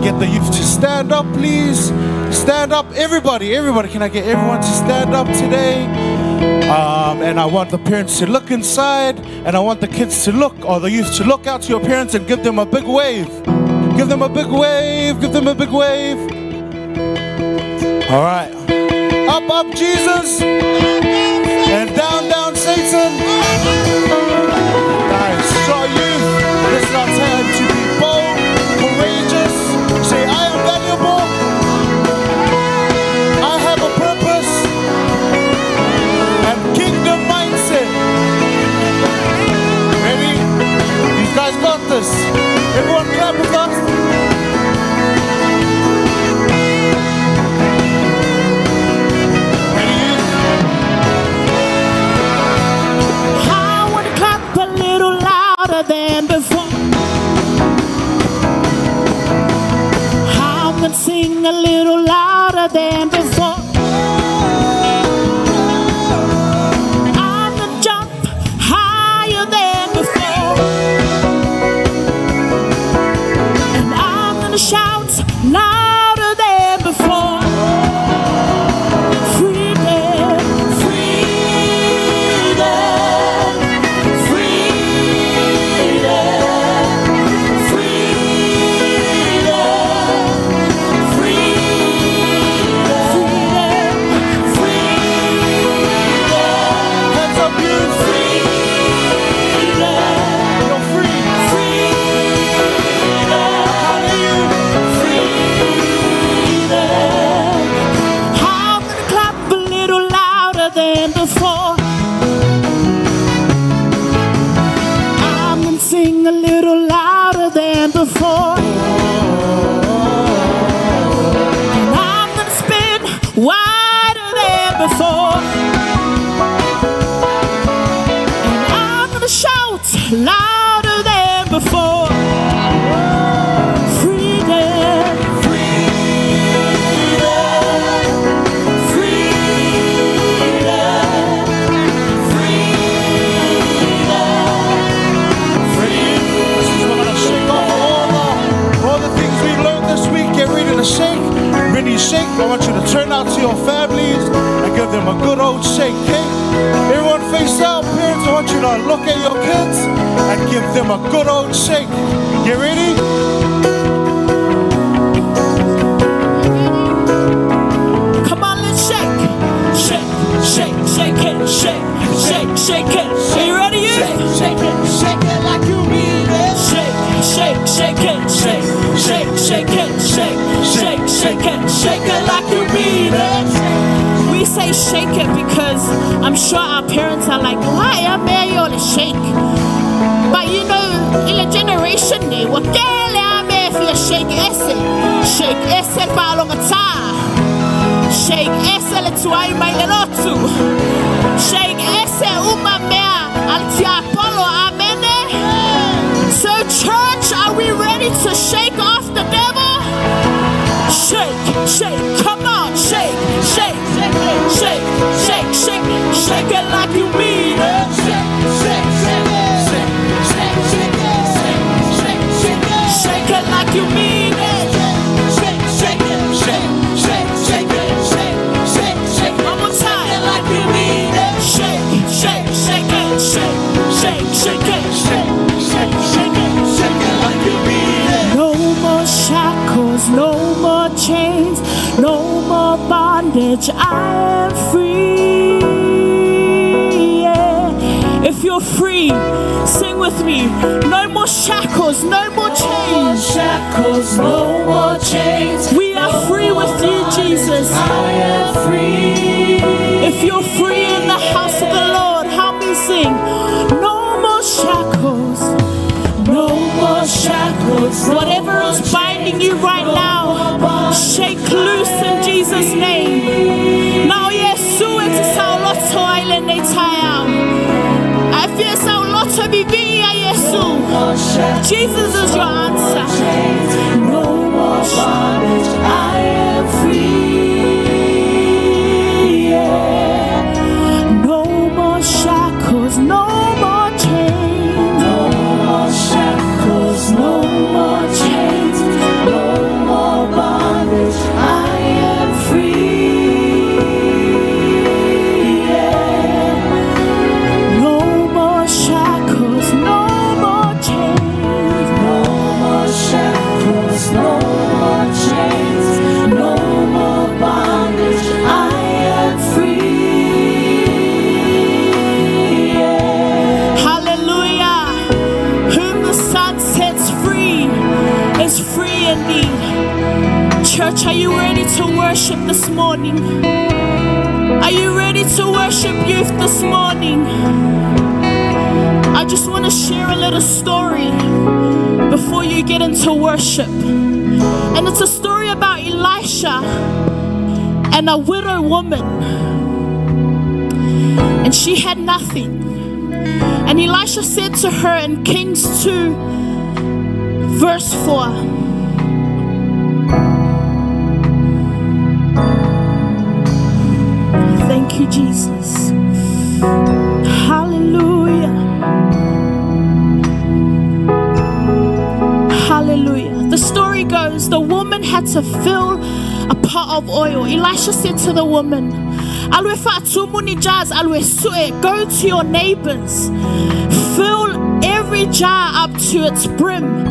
get the youth to stand up, please? Stand up, everybody. Can I get everyone to stand up today? And I want the parents to look inside, and I want the kids to look, or the youth to look out to your parents and give them a big wave. Give them a big wave. Give them a big wave. All right. Up, up, Jesus. And down, down, Satan. Nice. So youth, this is our time to be bold, courageous. Say, I am valuable. I have a purpose. And kingdom mindset. Ready? You guys got this. Everyone clap with us. Than before. I'm gonna sing a little louder than before. I'm gonna jump higher than before. And I'm gonna shout louder than before. Freedom, before. And I'm gonna spin wider than before. And I'm gonna shout louder than before. Freedom, freedom, freedom. Get ready to shake. When you shake, I want you to turn out to your families and give them a good old shake, okay? Everyone face out. Parents, I want you to look at your kids and give them a good old shake. Get ready? Come on, let's shake. Shake, shake, shake it, shake, shake, shake it. Are you ready, you? Shake it like you mean it. Shake, shake, shake it, shake, shake, shake it, shake, shake, shake it, shake it like you mean it. We say shake it because I'm sure our parents are like, why am I to shake? But you know, in a generation they were if you shake esse palong ata. Shake esse le tuai mai le lotu. Shake esse uma mea al tia polo amene. So church, are we ready to shake off the devil? Shake, shake, come on, shake, shake, shake, shake, shake, shake, shake it like you mean it. Shake, shake, shake it, shake, shake, shake it, shake, shake, shake it, shake it like you mean it. Shake, shake it, shake, shake, shake it, shake, shake, shake it. One more time, like you mean it. Shake, shake, shake it, shake, shake, shake it, shake, shake, shake it, shake it like you mean it. No more shackles, no more chains, no more bondage. I am free. Yeah. If you're free, sing with me. No more shackles, no more chains. No more shackles, no more chains. We are free with you, Jesus. I am free. If you're free in the house of the Lord, help me sing. No more shackles. No more shackles. Whatever is binding you right now, shake loose in Jesus' name. Now, yes, it's Sauloto Island, they tie out. I feel Sauloto Bibia, Yesu. Jesus is your answer. No more bondage, I am free. Yeah. No more shackles, no more chains. No more shackles, no more chains, no more worship this morning? Are you ready to worship youth this morning? I just want to share a little story before you get into worship. And it's a story about Elisha and a widow woman. And she had nothing. And Elisha said to her in Kings 2, verse 4, thank you, Jesus. Hallelujah. Hallelujah. The story goes, the woman had to fill a pot of oil. Elisha said to the woman, go to your neighbors, fill every jar up to its brim.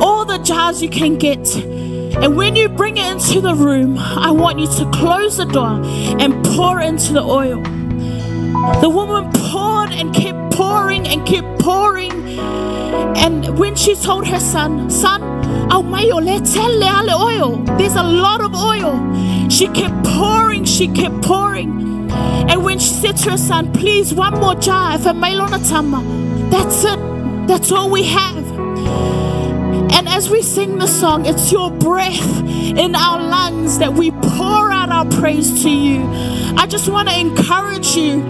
All the jars you can get. And when you bring it into the room, I want you to close the door and pour into the oil. The woman poured and kept pouring and kept pouring. And when she told her son, there's a lot of oil. She kept pouring, And when she said to her son, please, one more jar, that's it. That's all we have. And as we sing the song, it's your breath in our lungs that we pour out our praise to you. I just want to encourage you,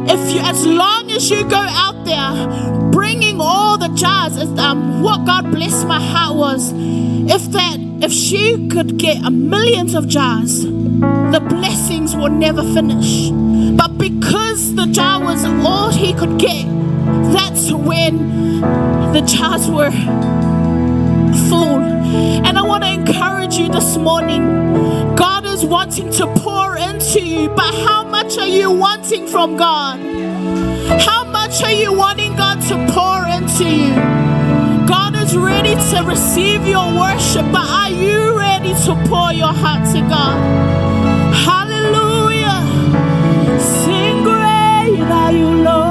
as long as you go out there bringing all the jars, what God blessed my heart was, if she could get millions of jars, the blessings will never finish. But because the jar was all he could get, that's when the jars were full. And I want to encourage you this morning, God is wanting to pour into you, but how much are you wanting from God? How much are you wanting God to pour into you? God is ready to receive your worship, but are you ready to pour your heart to God? Hallelujah. Sing great are you, Lord.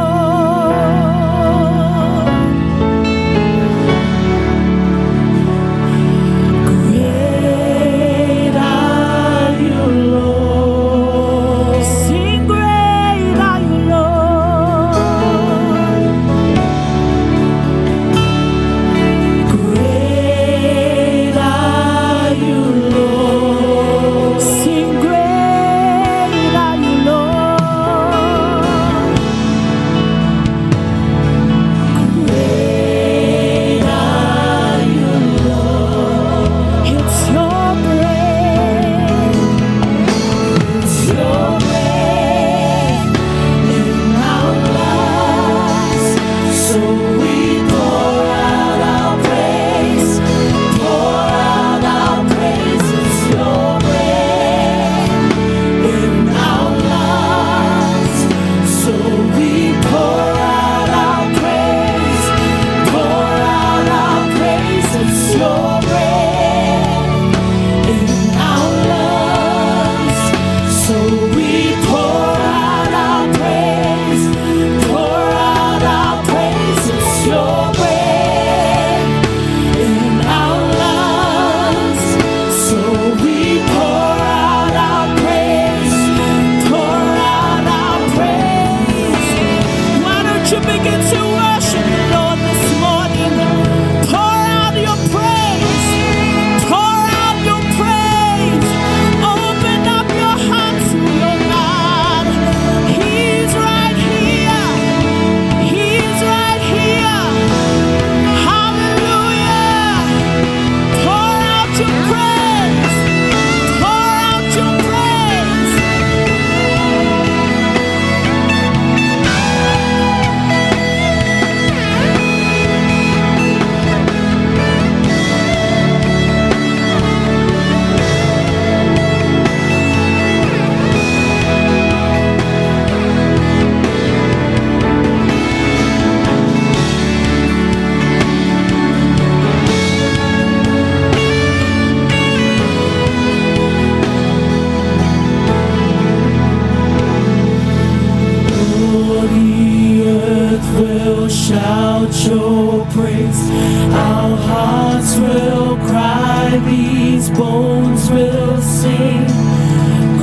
will sing.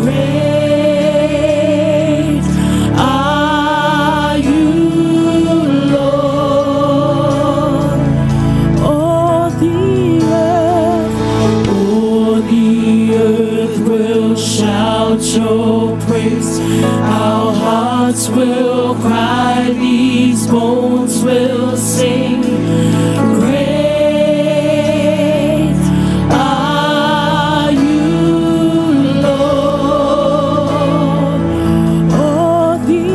Great are you, Lord. All the earth will shout your praise. Our hearts will cry, these bones will sing. Great are you, Lord. All the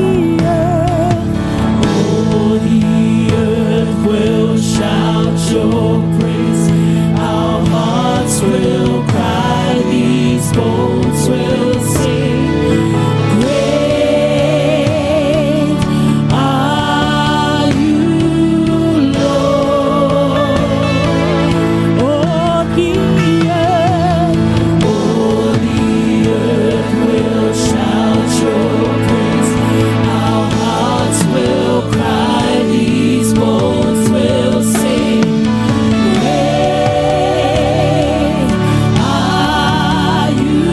earth will shout your praise. Our hearts will cry, these bones will sing. Great are you, Lord. All the earth will shout your praise. Our hearts will cry, these bones will sing. Great are you,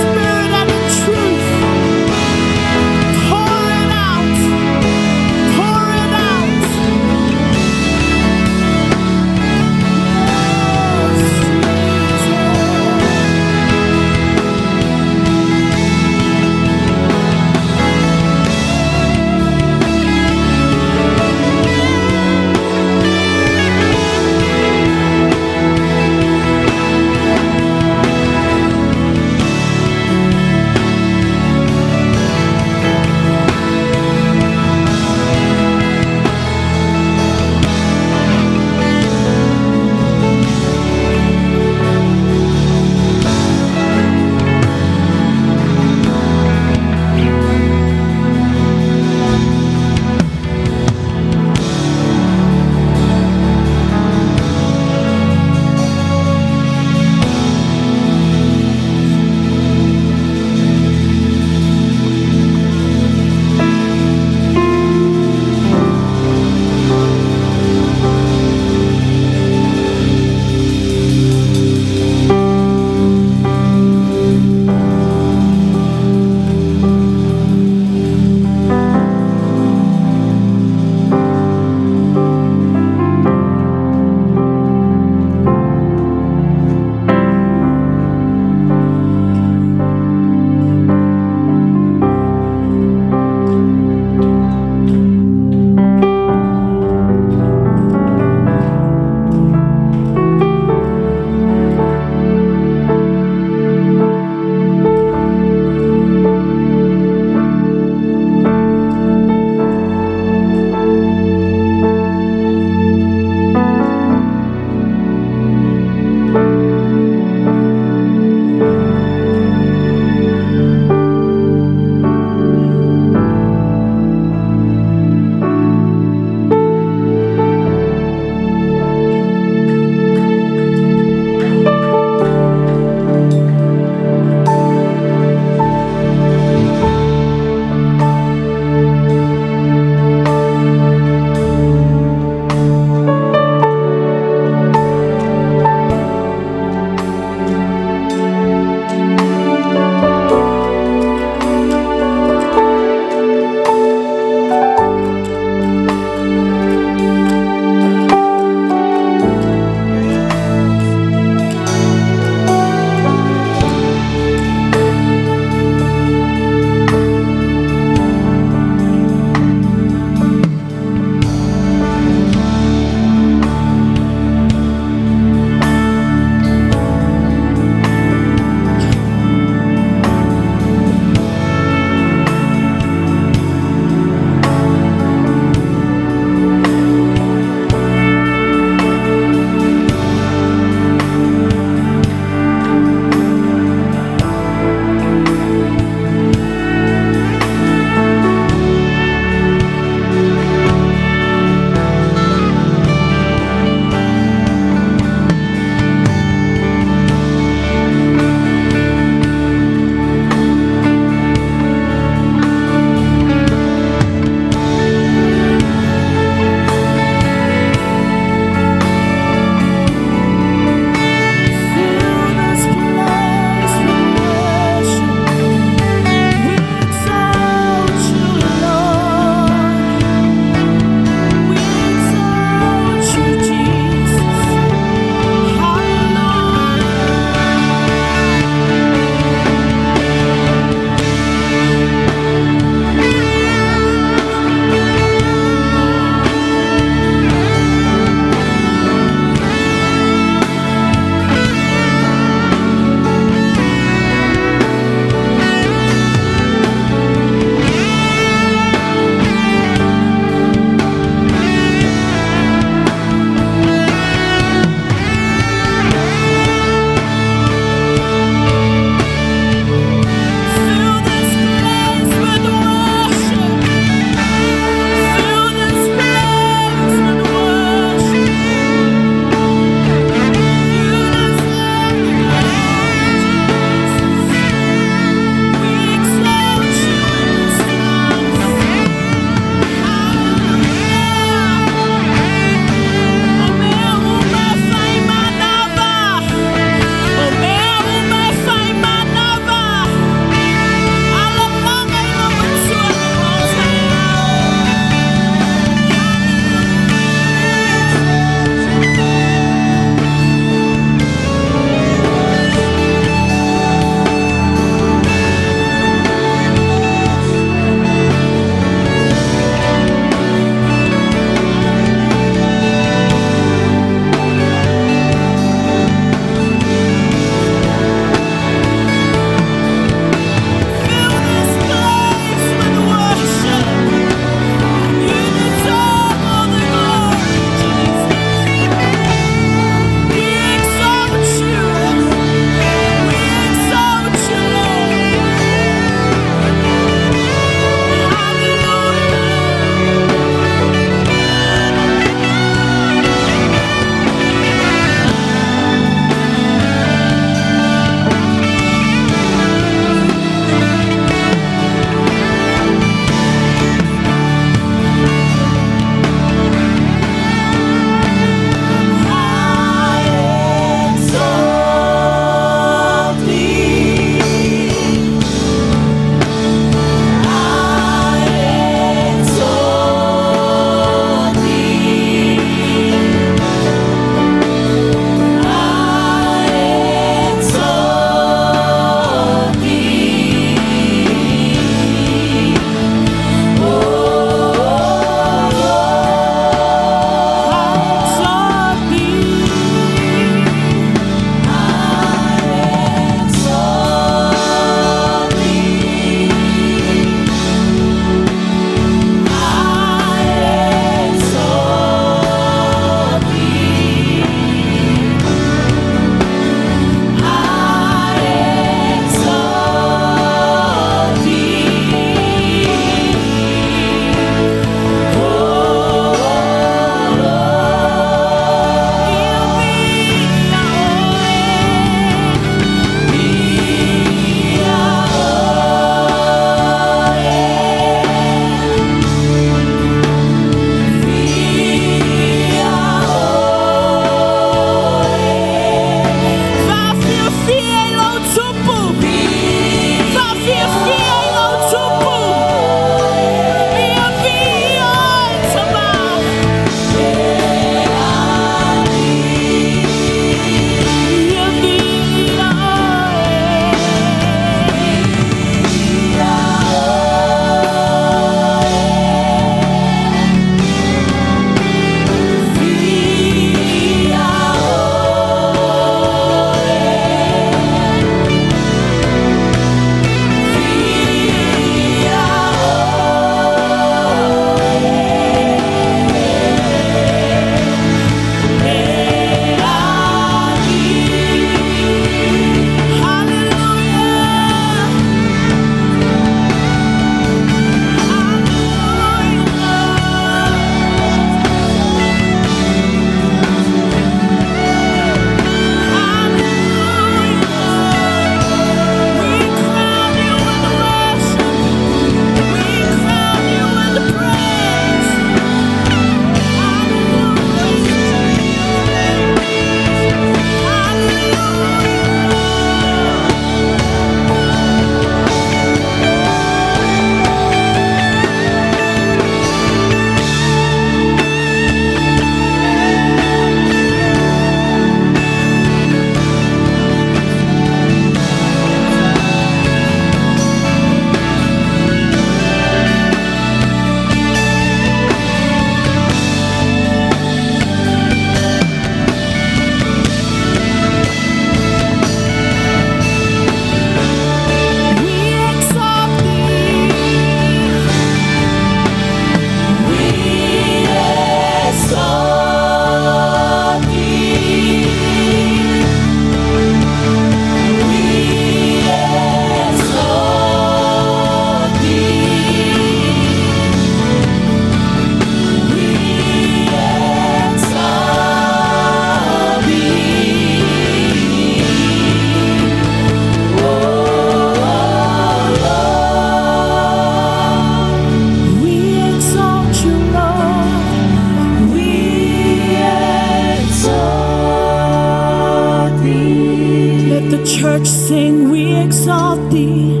Church, sing, we exalt thee.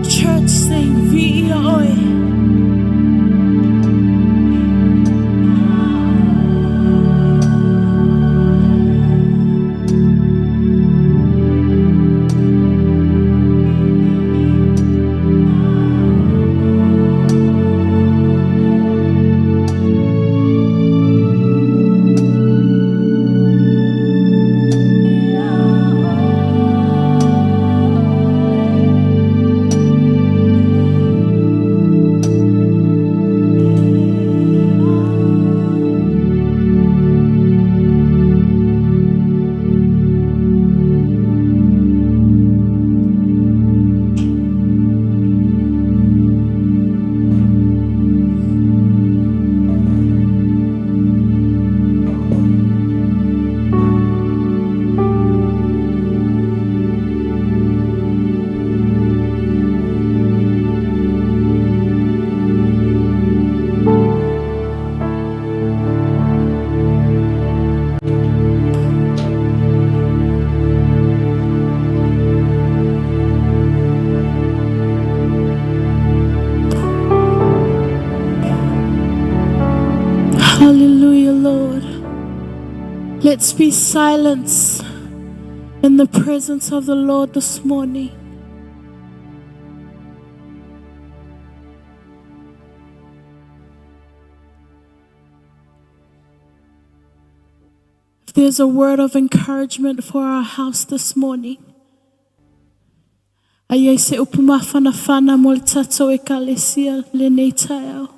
Church, sing, vi. Hallelujah, Lord. Let's be silent in the presence of the Lord this morning. If there's a word of encouragement for our house this morning, ayay se upumafana moltato ekalesia lenetao.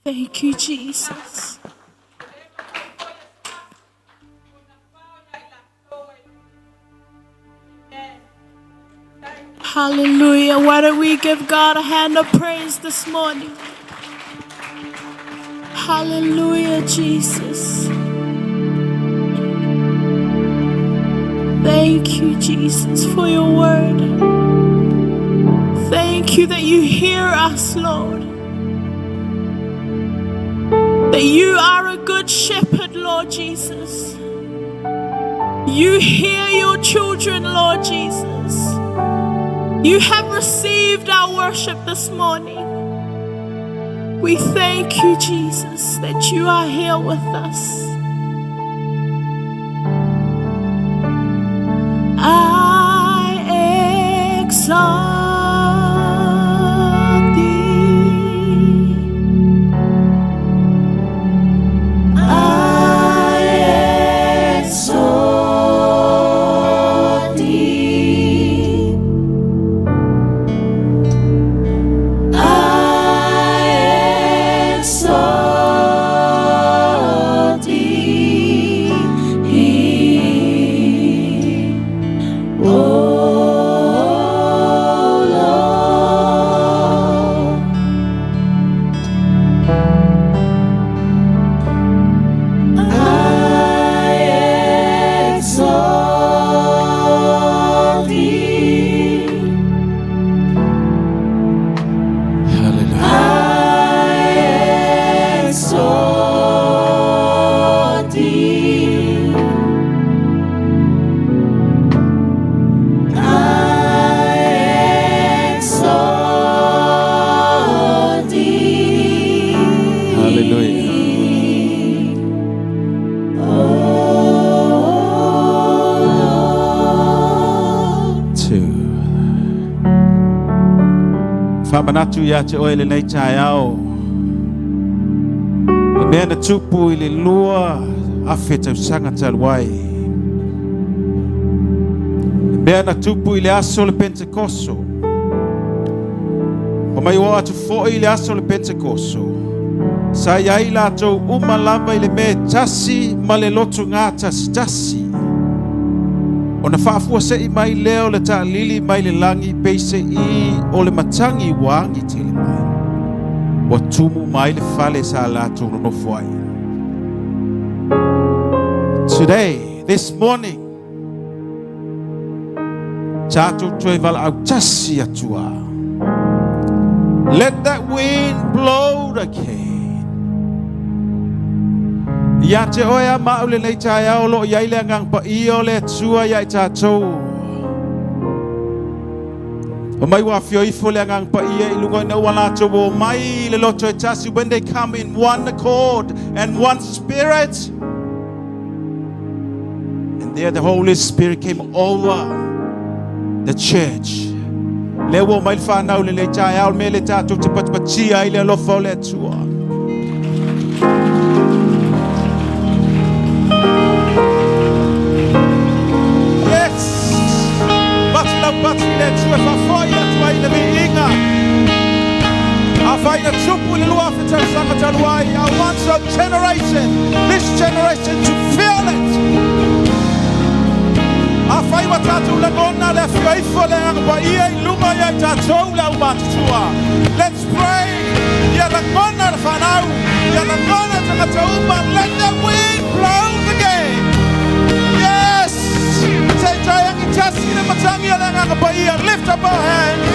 Thank you, Jesus. Hallelujah. Why don't we give God a hand of praise this morning? Hallelujah, Jesus. Thank you, Jesus, for your word. Thank you that you hear us, Lord. That you are a good shepherd, Lord Jesus. You hear your children, Lord Jesus. You have received our worship this morning. We thank you, Jesus, that you are here with us. I exalt thee. I exalt thee. I exalt thee. Whamanatu ia te oele nei tai au. I mea na tupu I le lua afe tausanga taluai. I mea na tupu I le aso le Pentekoso. O mai o atu fo I le aso le Pentekoso. Sa iai latou uma lava I le me tasi ma le lotu ngā tasi. O na whaafua se I mai leo le ta lili mai le langi peise I o le matangi wangi te le mai. Wa tumu mai le fale sa latou no fuai. Today, this morning, tātou tue vala au tasi atua. Let that wind blow again. Ia te oea maule nei tai au lo iai le ngang pa io le tua iai tātou. O mai wa fio ifo le ngang pa ia I lungo na wala to wo mai le loto tasi when they come in one accord and one spirit. And there the Holy Spirit came over the church. Le wo mai fa na le le tai au me le tātou te patpati ai le lo fo le tua. I want some generation, this generation to feel it. I find what I do, le faithful let's pray. Let the wind blow again. Yes. Lift up our hands.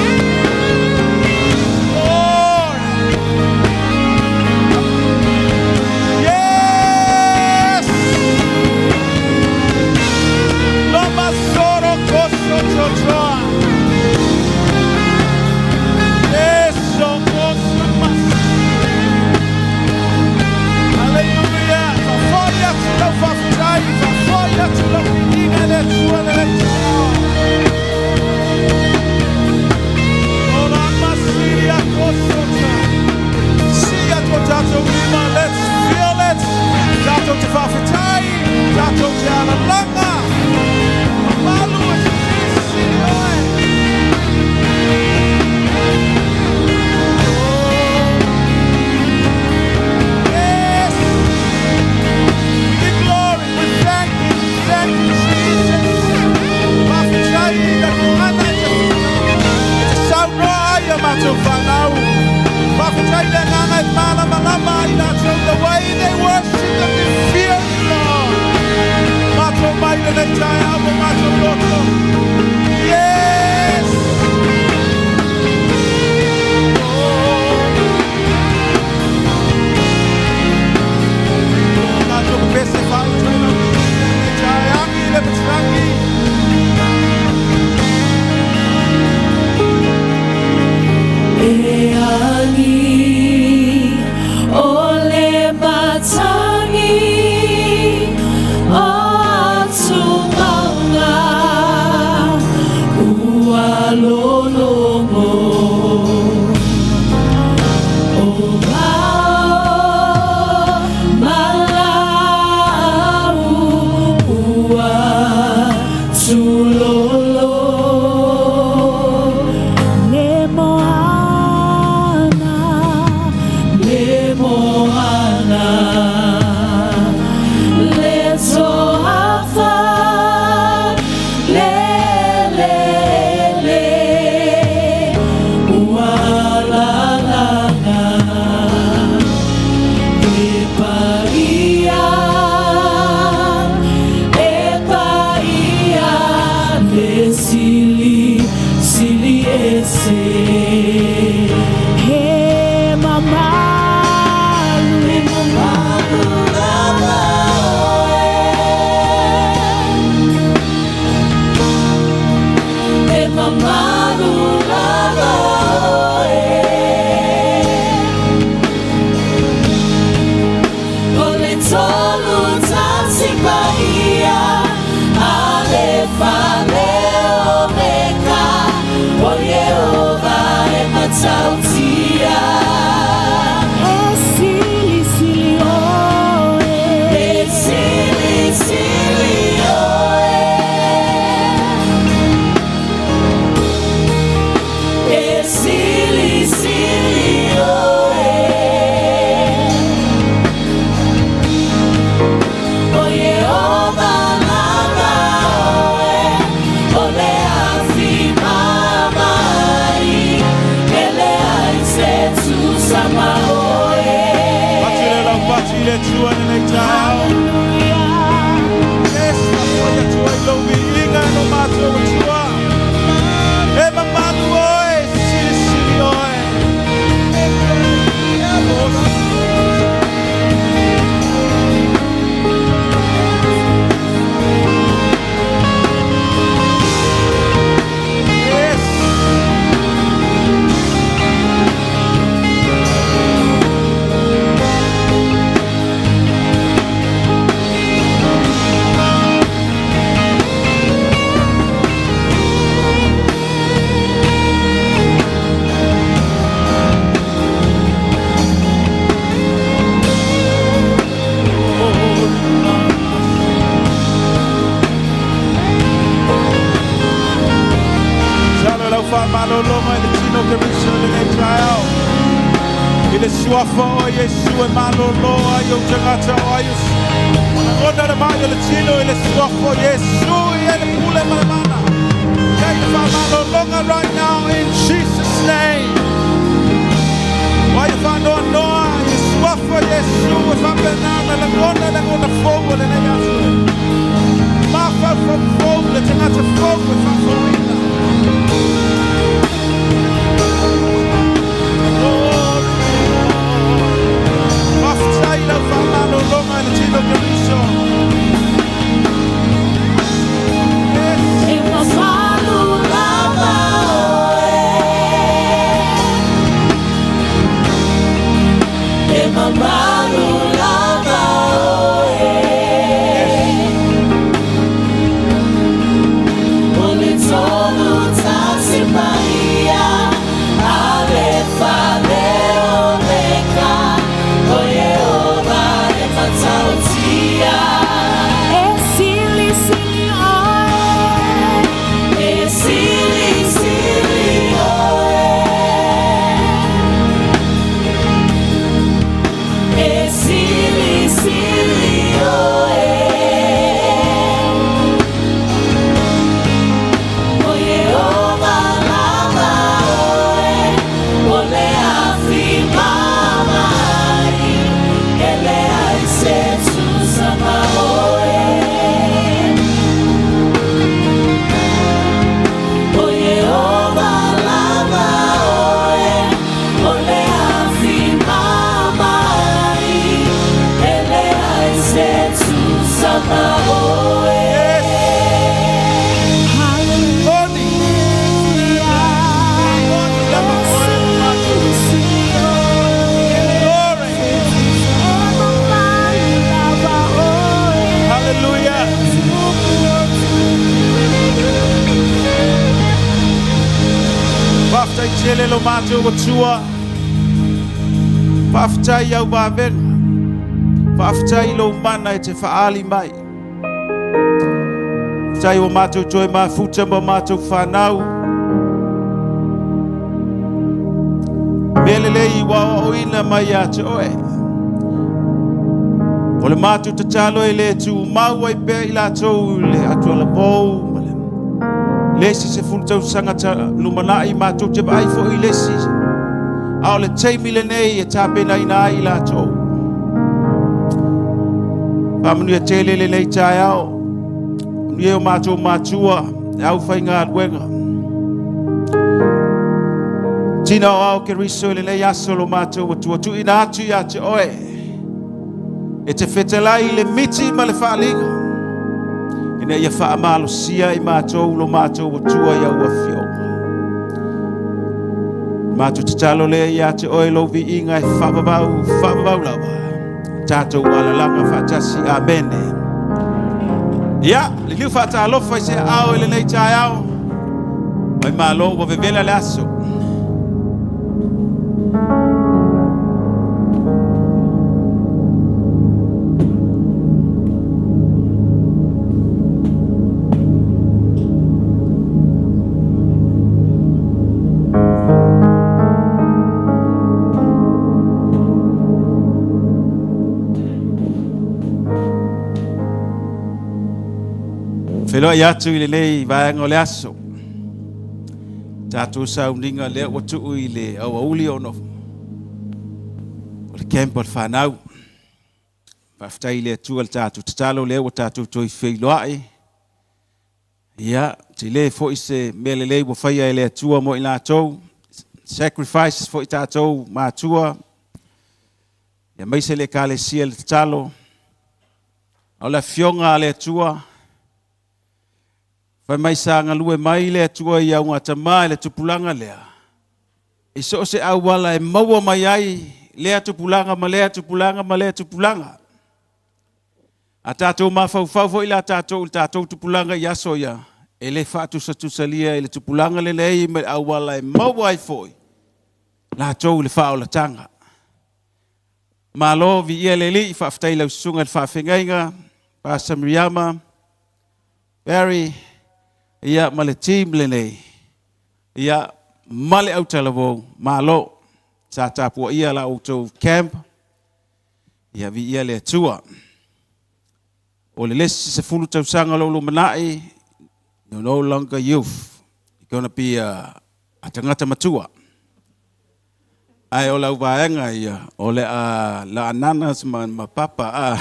matautia. Esili sili oe, esili sili oe, esili sili oe. Oye o malama oe, ole afima mai, ele aise tu sama oe. Batile tua nele tau. Yes, apoia tua i lomi inga no mato tua. E mamalu oe, sili sili oe. Yes. Malolonga ile tino ke miso le tau. Ile suafa o Yesu e malolo ayo tangata ayo. Ona na mai ile tino ile suafa o Yesu ile pule mana. Take fa malolonga right now in Jesus' name. Why if I don't know you suafa Yesu if I'm banana la gonna forward and I got you. Ma fa from forward tangata forward fa forward. Tele lo mato o tua. Whaftai au wawenga. Whaftai lo mana e te whaali mai. Tai o mato joe ma futa mo mato whanau. Melelei wa o ina mai ate oe. O le mato te talo e le tu mau ai pe i la tau le atua la pou. Lesi se fultau sangata lumanai matou te bai fo i lesi. Ao le teimi le nei e tapena ina ai la tau. Pamanu e tele le nei tai ao. Nye o matou matua e au whainga aluenga. Tina o au ke riso le nei aso lo matou atua tu ina atu i ate oe. E te whetelai le miti ma le whaalinga. Ina ia wha amalo sia i mātou lo mātou o tua i au awhio. Mātou te talo lea i ate oe lo vi inga e whababau lawa. Tātou alalanga whatasi, amen. Ia, li liu whata alofa i se au ele nei tai au. Oi malo wa vevela le aso. Whelo i atu i le nei vaenga o le aso. Tātou sauninga le watu i le au auli ono. O le kempo le whanau. Whaftai le atua le tātou tatalo le o tātou toi whailoai. Ia, te le fo i se mele le wa whaia e le atua mo i lātou. Sacrifices fo i tātou mātua. Ia maise le ka le sia le tatalo. O la fionga le atua. Whai mai sanga lue mai le atua i au ngata mai le tupulanga lea. I so se au wala e maua mai ai lea tupulanga ma lea tupulanga ma lea tupulanga. A tātou mawhau i la tātou tupulanga i aso ia. E le whātu sa tusalia i le tupulanga le lei me au wala e maua ai foi. La tau le whao la tanga. Malo vi ia le li i whaftai lau sunga le whawhengainga. Pastor Miriama. Barry. Ia male team le nei. Ia male au talavo. Malo. Sa tapua ia la auto camp. Ia vi ia le atua. O le lesi se fulu tau sanga lolo manai. You're no longer youth. You're going to be a tangata matua. Ai o lau vaenga ia. O le la ananas ma papa.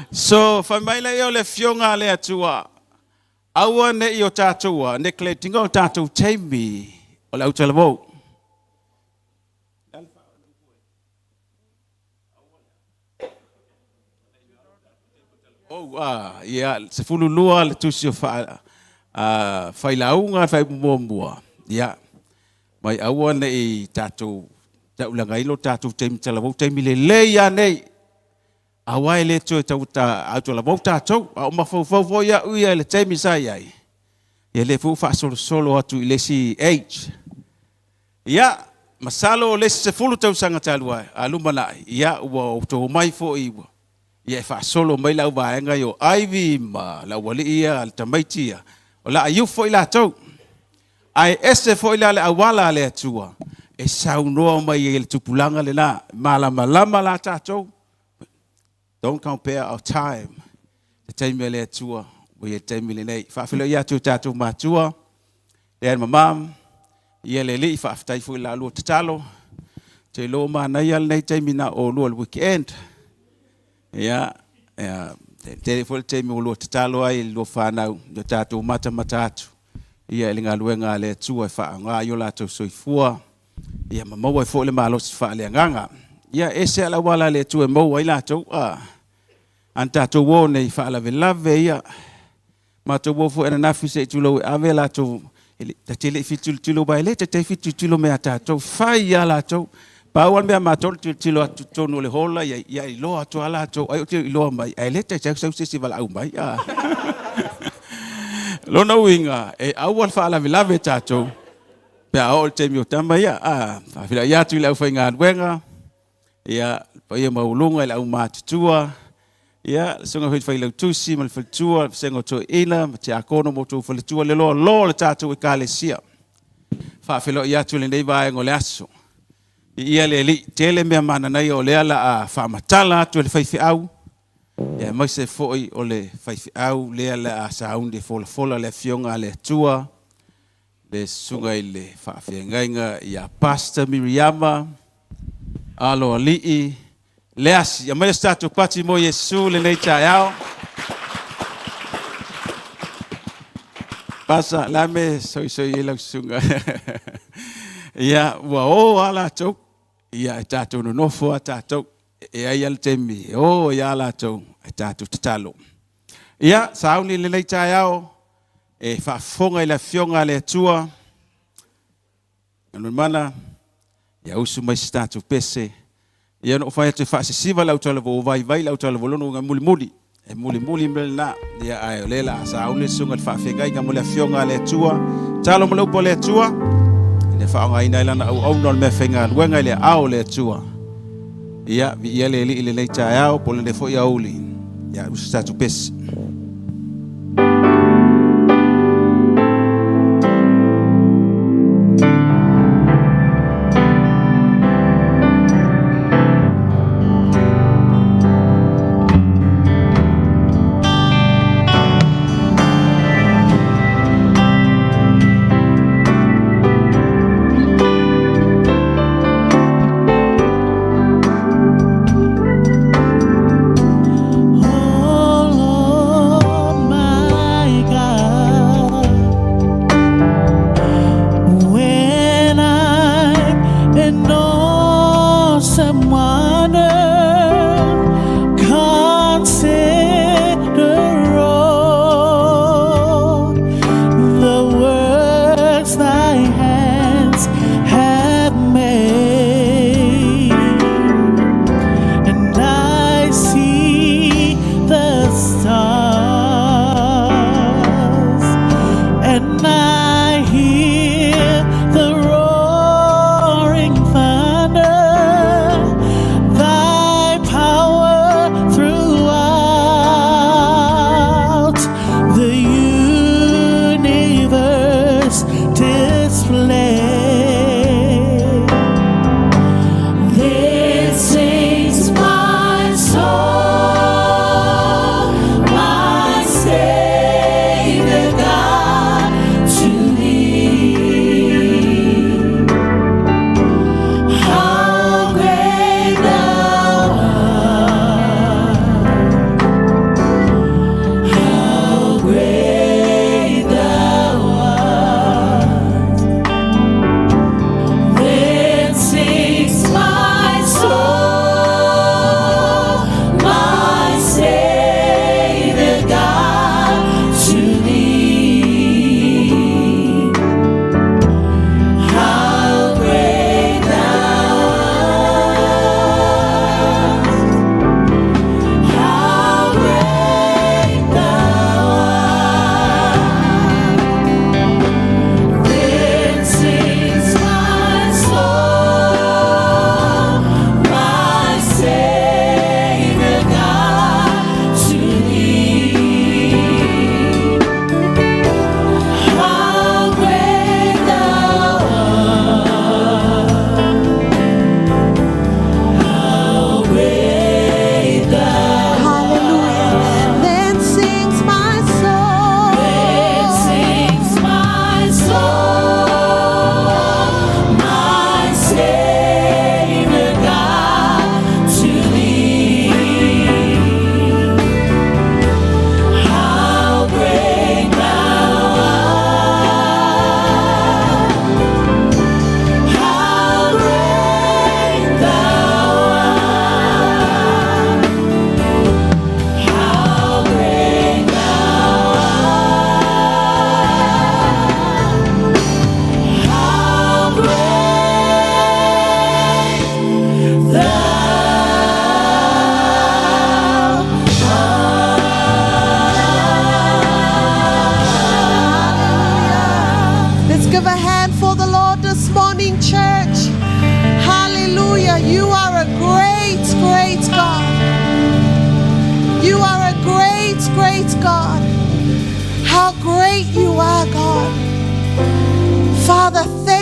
So, whai mai lei o le fionga le atua. Aua ne i o tātua. Ne kle tinga o tātou teimi. O le au talavou. Ia, se fulu lua le tusi o whailaunga whai mua. Ia, mai aua ne i tātou taulanga ilo tātou teimi talavou teimi le leia nei. Awa ele to auto la volta to o ma fo ya uia le teimi sai ai. Ele fu fa solo atu le si age. Ya masalo le se fulu tau sanga talua alumana ya o to mai fo i. Ya fa solo mai la va nga yo ivy ma la wali ia al tamaitia. O la ayu fo ila to. Ai ese fo ila le awala le atua. E sauno mai el tupulanga le na malama la tato. Don't compare our time. The time we let tour, we time we let. Fafilo ya tu tatu matua. Then my mom, yelele fa after fu la lo tatalo. Te lo ma na yal nei time na o lo weekend. Ya, te fu time o lo tatalo ai lo fa na do tatu matatu. Ia linga luenga le tua fa nga yo la to soifua. Ia mama wa fo le malo fa le nganga. Ia ese ala wala le tu mo wa ila to anta to wo nei fa la velave ia ma to wo fo era na fi se tu lo ave la to ta tele fi tu lo ba le te fi tu lo me ata to fa ia la to pa wan me ma to tu lo to no le hola ia lo to ala to ai tu lo mai ai le te se vala au mai lo no winga e awal fa la velave ta to pe all te mi tamba ia fa fila ia tu la fa nga wenga. Ia, pa ia maulunga ila umatutua. Ia, sunga hui whailau tusi, mal whalitua, sengo to ina, te akono mo tu whalitua, le lo le tātou i kāle sia. Whawhilo ia tu le nei vaengo le aso. Ia le li, tele mea mana nei o le ala a whamatala tu le whaifi au. Ia, mai se foi o le whaifi au, le ala a saunde fola le fionga le tua. Le sunga i le whawhiangainga ia Pastor Miriama Aloalii Leasi. Ia mai statu pati mo Yesu le nei taiao. Pasa lame soi i lau sunga. Ia ua o ala tau. Ia e tātou no nofo a tātou. E ai al temi. O ia ala tau. E tātou tatalo. Ia sauni le nei taiao. E whaafonga i la fionga le atua. Anu mana. Ia usu mai statu pese. Ia no whai atu whaasisiva lau talavo o vai lau talavo lono ngā muli. E muli mele na. Ia ai o lela sa aune sunga le whaafengai ngā muli a fionga le atua. Talo mo laupo le atua. Ine whaonga ina ilana au no le mea whenga luenga le ao le atua. Ia vi ia le li le leita ao pole le fo ia uli. Ia usu statu pese.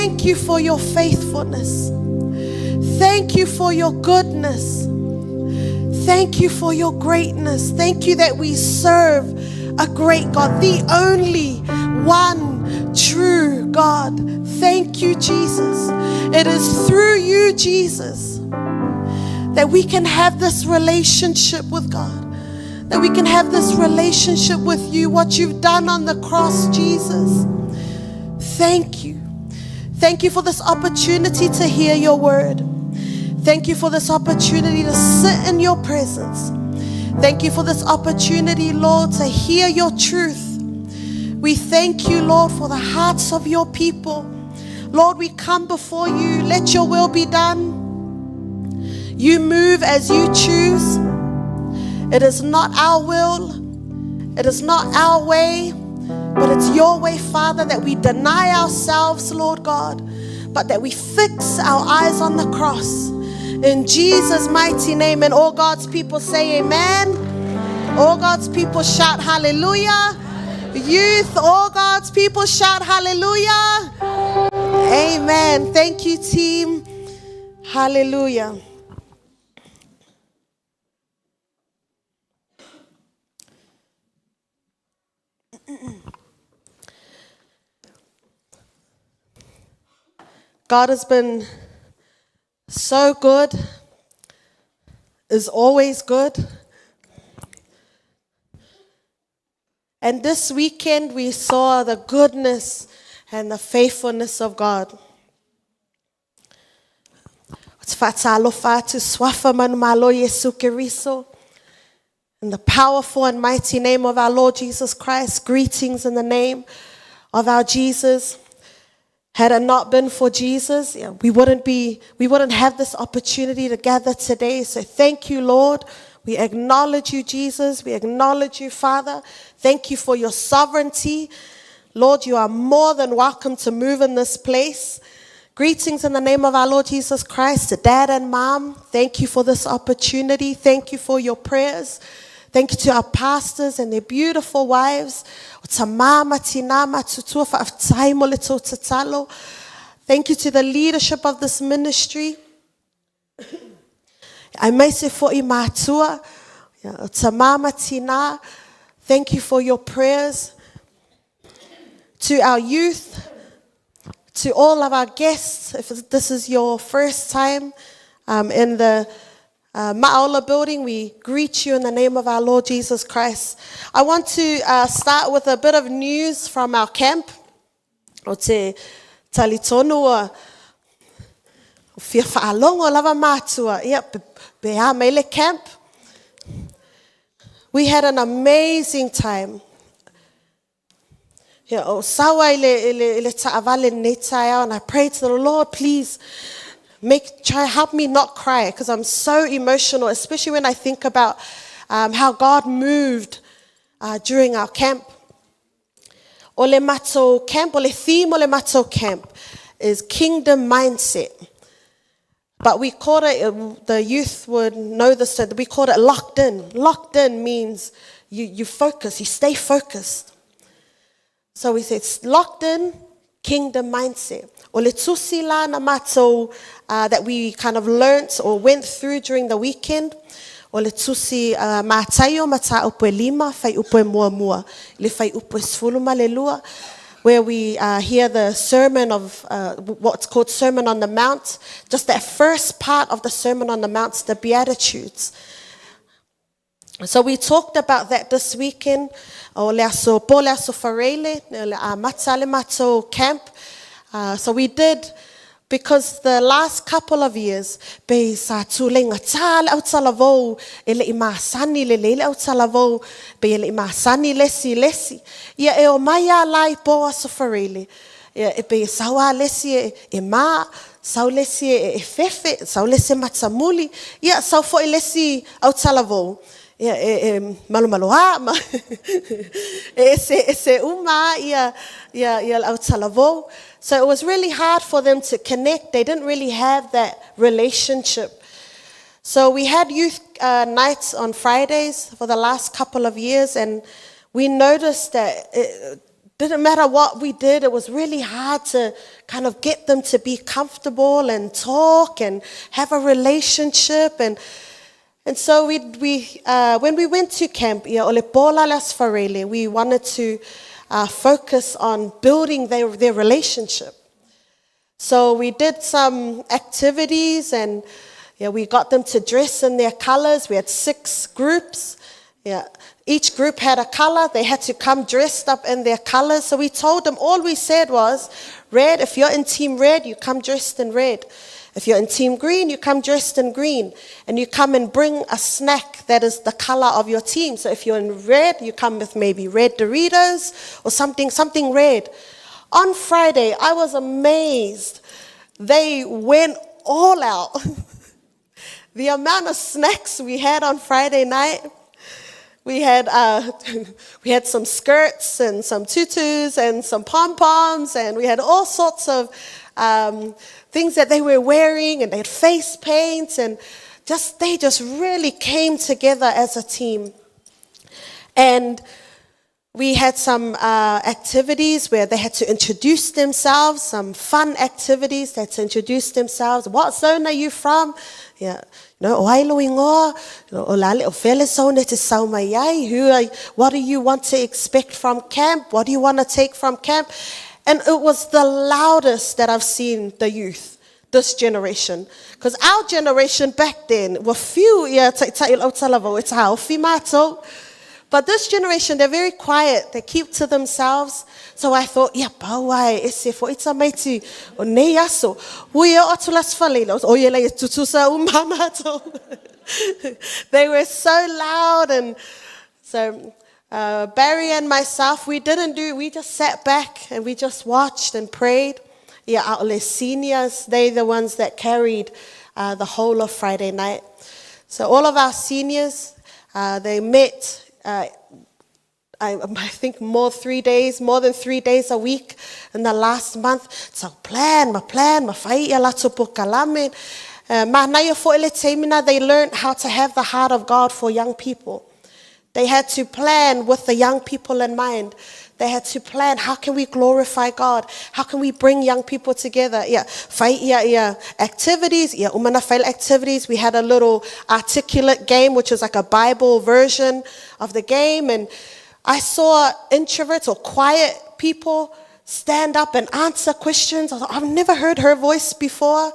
Thank you for your faithfulness. Thank you for your goodness. Thank you for your greatness. Thank you that we serve a great God, the only one true God. Thank you, Jesus. It is through you, Jesus, that we can have this relationship with God, that we can have this relationship with you, what you've done on the cross, Jesus. Thank you. Thank you for this opportunity to hear your word. Thank you for this opportunity to sit in your presence. Thank you for this opportunity, Lord, to hear your truth. We thank you, Lord, for the hearts of your people. Lord, we come before you. Let your will be done. You move as you choose. It is not our will. It is not our way, but it's your way, Father, that we deny ourselves, Lord God, but that we fix our eyes on the cross. In Jesus' mighty name, and all God's people say amen. All God's people shout hallelujah. Youth, all God's people shout hallelujah. Amen. Thank you, team. Hallelujah. God has been so good, is always good. And this weekend we saw the goodness and the faithfulness of God. In the powerful and mighty name of our Lord Jesus Christ, greetings in the name of our Jesus. Had it not been for Jesus, we wouldn't have this opportunity to gather today. So thank you, Lord. We acknowledge you, Jesus. We acknowledge you, Father. Thank you for your sovereignty. Lord, you are more than welcome to move in this place. Greetings in the name of our Lord Jesus Christ. To Dad and Mom, thank you for this opportunity. Thank you for your prayers. Thank you to our pastors and their beautiful wives. Thank you to the leadership of this ministry. Thank you for your prayers. To our youth, to all of our guests, if this is your first time in the Ma'aula building, we greet you in the name of our Lord Jesus Christ. I want to start with a bit of news from our camp. O te talitonu fia whaalongo lava mātua. Beha mele camp. We had an amazing time. O sawa ile ta'avale netaya, and I prayed to the Lord, please help me not cry, because I'm so emotional, especially when I think about how God moved during our camp. Ole mato camp, ole theme ole mato camp is kingdom mindset. But we called it, the youth would know this, that we called it locked in. Locked in means you focus, you stay focused. So we said locked in, kingdom mindset. Ole tusila na mato that we kind of learnt or went through during the weekend. Ole tusi matayo mata upe lima fai upe mua mua. Le fai upe sfulu malelua. Where we hear the sermon of what's called Sermon on the Mount. Just that first part of the Sermon on the Mount, the beatitudes. So we talked about that this weekend. O le aso po le aso farele le a matale mato camp. So we did, because the last couple of years, be sa tulenga tal au talavou ele imasani le lele au talavou be ele imasani lesi. Ia e o maya lai po aso farele. Ia e be sawa lesi e ma, sau lesi e fefe, sau lesi matsamuli. Ia sau fo e lesi au talavou. Ia malo ma ese uma ia au talavou. So it was really hard for them to connect. They didn't really have that relationship. So we had youth nights on Fridays for the last couple of years, and we noticed that didn't matter what we did, it was really hard to kind of get them to be comfortable and talk and have a relationship. And so when we went to camp, ole pola las farele, we wanted to focus on building their relationship. So we did some activities, and we got them to dress in their colors. We had 6 groups. Each group had a color. They had to come dressed up in their colors. So we told them, all we said was, red, if you're in team red, you come dressed in red. If you're in team green, you come dressed in green. And you come and bring a snack that is the color of your team. So if you're in red, you come with maybe red Doritos or something red. On Friday, I was amazed. They went all out. The amount of snacks we had on Friday night. We had some skirts and some tutus and some pom-poms, and we had all sorts of things that they were wearing, and they had face paints, and they just really came together as a team. And we had some activities where they had to introduce themselves, some fun activities. They had to introduce themselves. What zone are you from? Yeah. What do you want to expect from camp? What do you want to take from camp? And it was the loudest that I've seen the youth, this generation. Because our generation back then were few, but this generation, they're very quiet. They keep to themselves. So I thought, they were so loud. And so Barry and myself, we just sat back and we just watched and prayed. Our seniors, they're the ones that carried the whole of Friday night. So all of our seniors, they met, I think more than 3 days a week in the last month. So plan, they learned how to have the heart of God for young people. They had to plan with the young people in mind. They had to plan, how can we glorify God? How can we bring young people together? Activities. Activities. We had a little articulate game, which was like a Bible version of the game. And I saw introverts or quiet people stand up and answer questions. I thought, I've never heard her voice before.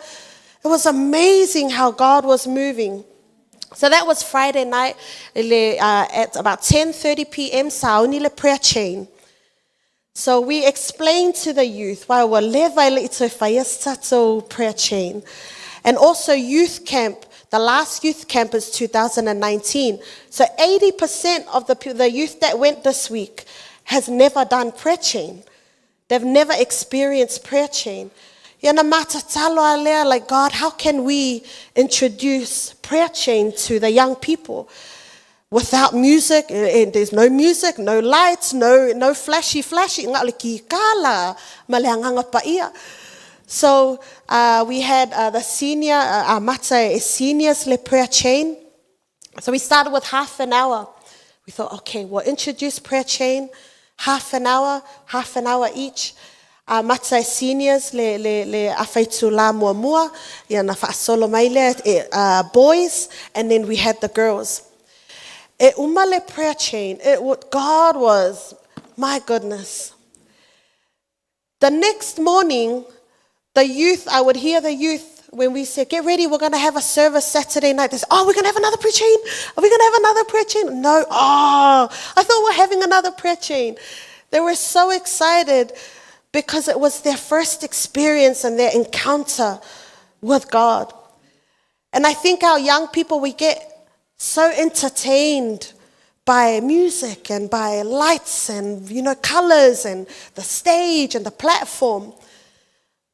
It was amazing how God was moving. So that was Friday night at about 10:30 p.m. Saunile prayer chain. So we explained to the youth why we're prayer chain. And also youth camp. The last youth camp is 2019. So 80% of the youth that went this week has never done prayer chain. They've never experienced prayer chain. Like, God, how can we introduce prayer chain to the young people? Without music, and there's no music, no lights, no flashy. So we had the seniors le prayer chain. So we started with half an hour. We thought, okay, we'll introduce prayer chain, half an hour each. Matsai seniors le afaitu la mua na faasolo mai le boys, and then we had the girls. Umale prayer chain. God was, my goodness. The next morning, I would hear the youth when we said, get ready, we're going to have a service Saturday night. They said, we're going to have another prayer chain. Are we going to have another prayer chain? No. I thought we're having another prayer chain. They were so excited because it was their first experience and their encounter with God. And I think our young people, we get so entertained by music and by lights and, colors and the stage and the platform.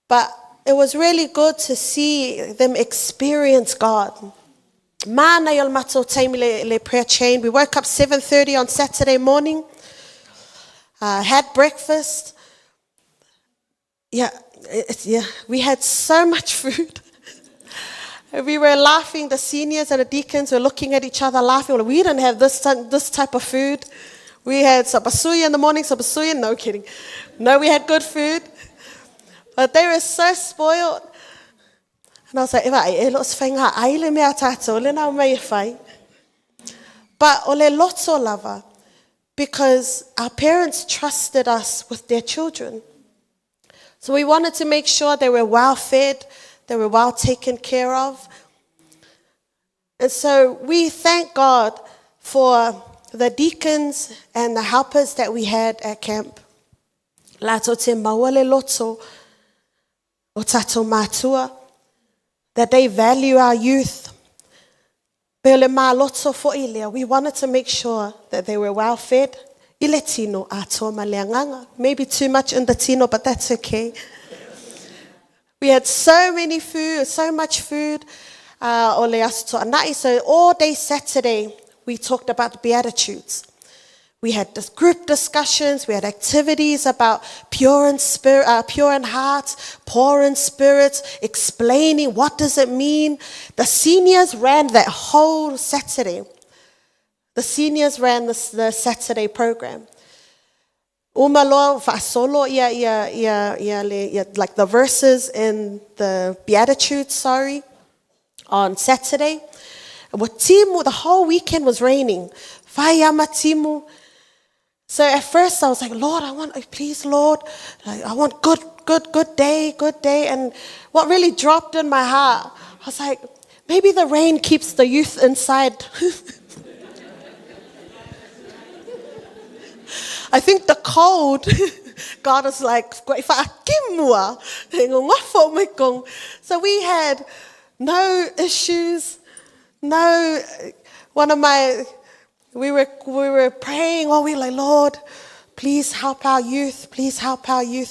But it was really good to see them experience God. Le prayer chain. We woke up 7:30 on Saturday morning. Had breakfast. We had so much food. We were laughing. The seniors and the deacons were looking at each other laughing. We didn't have this type of food. We had sapasuya in the morning, sapasuya, no kidding. No, we had good food. But they were so spoiled. And I was like, but ole loto lava, because our parents trusted us with their children. So we wanted to make sure they were well fed, they were well taken care of. And so we thank God for the deacons and the helpers that we had at camp. Lato te mawale loto o tato matua, that they value our youth. Pele ma loto fo ilea, we wanted to make sure that they were well fed. Ile tino ato maleanganga. Maybe too much in the tino, but that's okay. We had so much food. So all day Saturday, we talked about the beatitudes. We had this group discussions. We had activities about pure in heart, poor in spirit, explaining what does it mean. The seniors ran that whole Saturday. The seniors ran the Saturday program. Umalo fasolo like the verses in the beatitudes, on Saturday. The whole weekend was raining. Timu. So at first I was like, Lord, I want good day. And what really dropped in my heart, I was like, maybe the rain keeps the youth inside. I think the cold, God is like, so we had no issues, we were praying, we were like, Lord, please help our youth,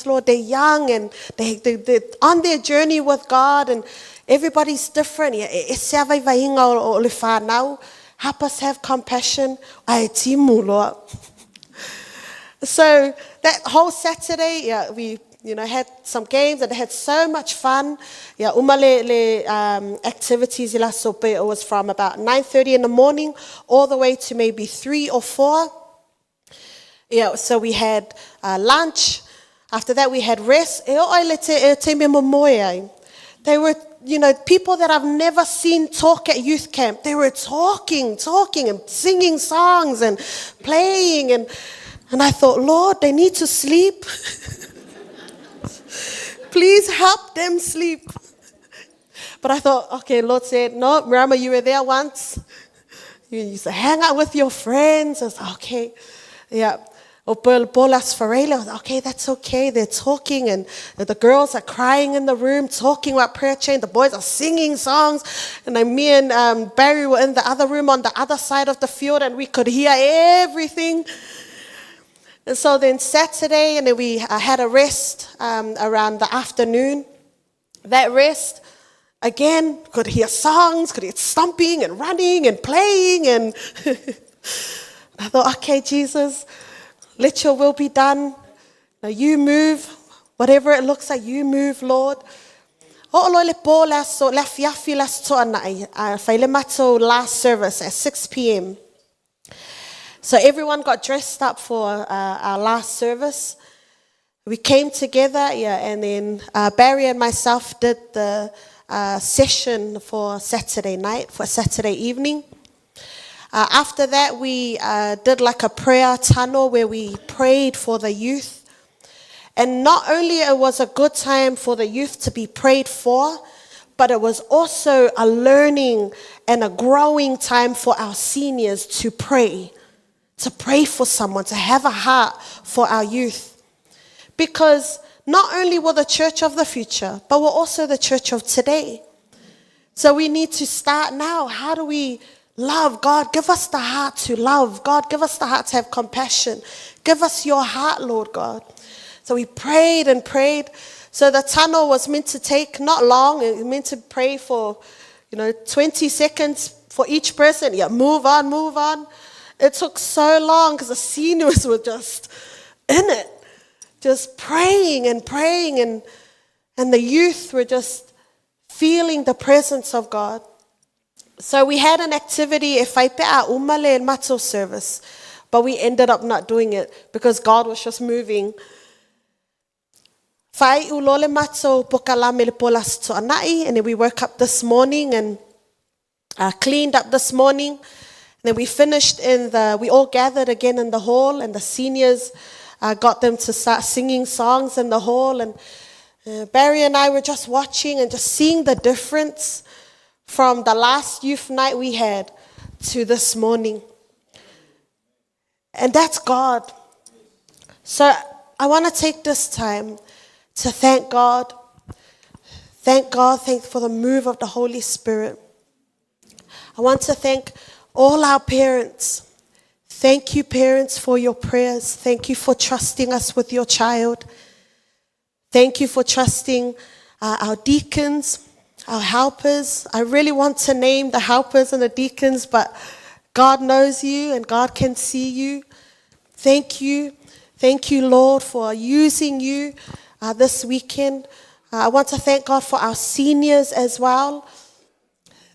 Lord. They're young and they're on their journey with God, and everybody's different. Help us have compassion. Lord. So that whole Saturday, we had some games and had so much fun. Activities it was from about 9:30 in the morning all the way to maybe 3 or 4. So we had lunch. After that we had rest. They were, people that I've never seen talk at youth camp. They were talking and singing songs and playing, and I thought, Lord, they need to sleep. Please help them sleep. But I thought, okay, Lord said, no, Miriama, you were there once. You used to hang out with your friends. I was okay. Yeah. Okay, that's okay. They're talking, and the girls are crying in the room, talking about prayer chain. The boys are singing songs. And then me and Barry were in the other room on the other side of the field, and we could hear everything. And so then Saturday, and then we had a rest around the afternoon. That rest, again, could hear songs, could hear stomping and running and playing. And I thought, okay, Jesus, let your will be done. Now you move, whatever it looks like, you move, Lord. Last service at 6 p.m. So everyone got dressed up for our last service. We came together, and then Barry and myself did the session for Saturday night, for Saturday evening. After that, we did like a prayer tunnel where we prayed for the youth. And not only it was a good time for the youth to be prayed for, but it was also a learning and a growing time for our seniors to pray for someone, to have a heart for our youth. Because not only we're the church of the future, but we're also the church of today. So we need to start now. How do we love? God, give us the heart to love. God, give us the heart to have compassion. Give us your heart, Lord God. So we prayed and prayed. So the tunnel was meant to take not long. It was meant to pray for, 20 seconds for each person. Move on. It took so long because the seniors were just in it, just praying, and the youth were just feeling the presence of God. So we had an activity, e whaipe a umale mato service. but we ended up not doing it because God was just moving. Whai ulole mato pokala me le polas to anai, and then we woke up this morning and cleaned up this morning. And then we finished we all gathered again in the hall, and the seniors got them to start singing songs in the hall. And Barry and I were just watching and just seeing the difference from the last youth night we had to this morning. And that's God. So I want to take this time to thank God. Thank God for the move of the Holy Spirit. I want to thank all our parents. Thank you, parents, for your prayers. Thank you for trusting us with your child. Thank you for trusting our deacons, our helpers. I really want to name the helpers and the deacons, but God knows you and God can see you. Thank you. Thank you, Lord, for using you this weekend. I want to thank God for our seniors as well.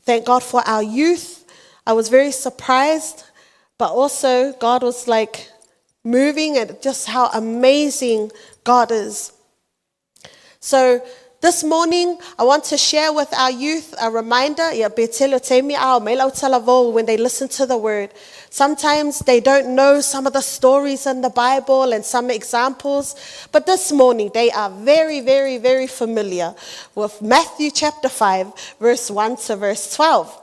Thank God for our youth. I was very surprised, but also God was like moving at just how amazing God is. So this morning, I want to share with our youth a reminder, when they listen to the word. Sometimes they don't know some of the stories in the Bible and some examples, but this morning they are very, very, very familiar with Matthew chapter 5, verse 1 to verse 12.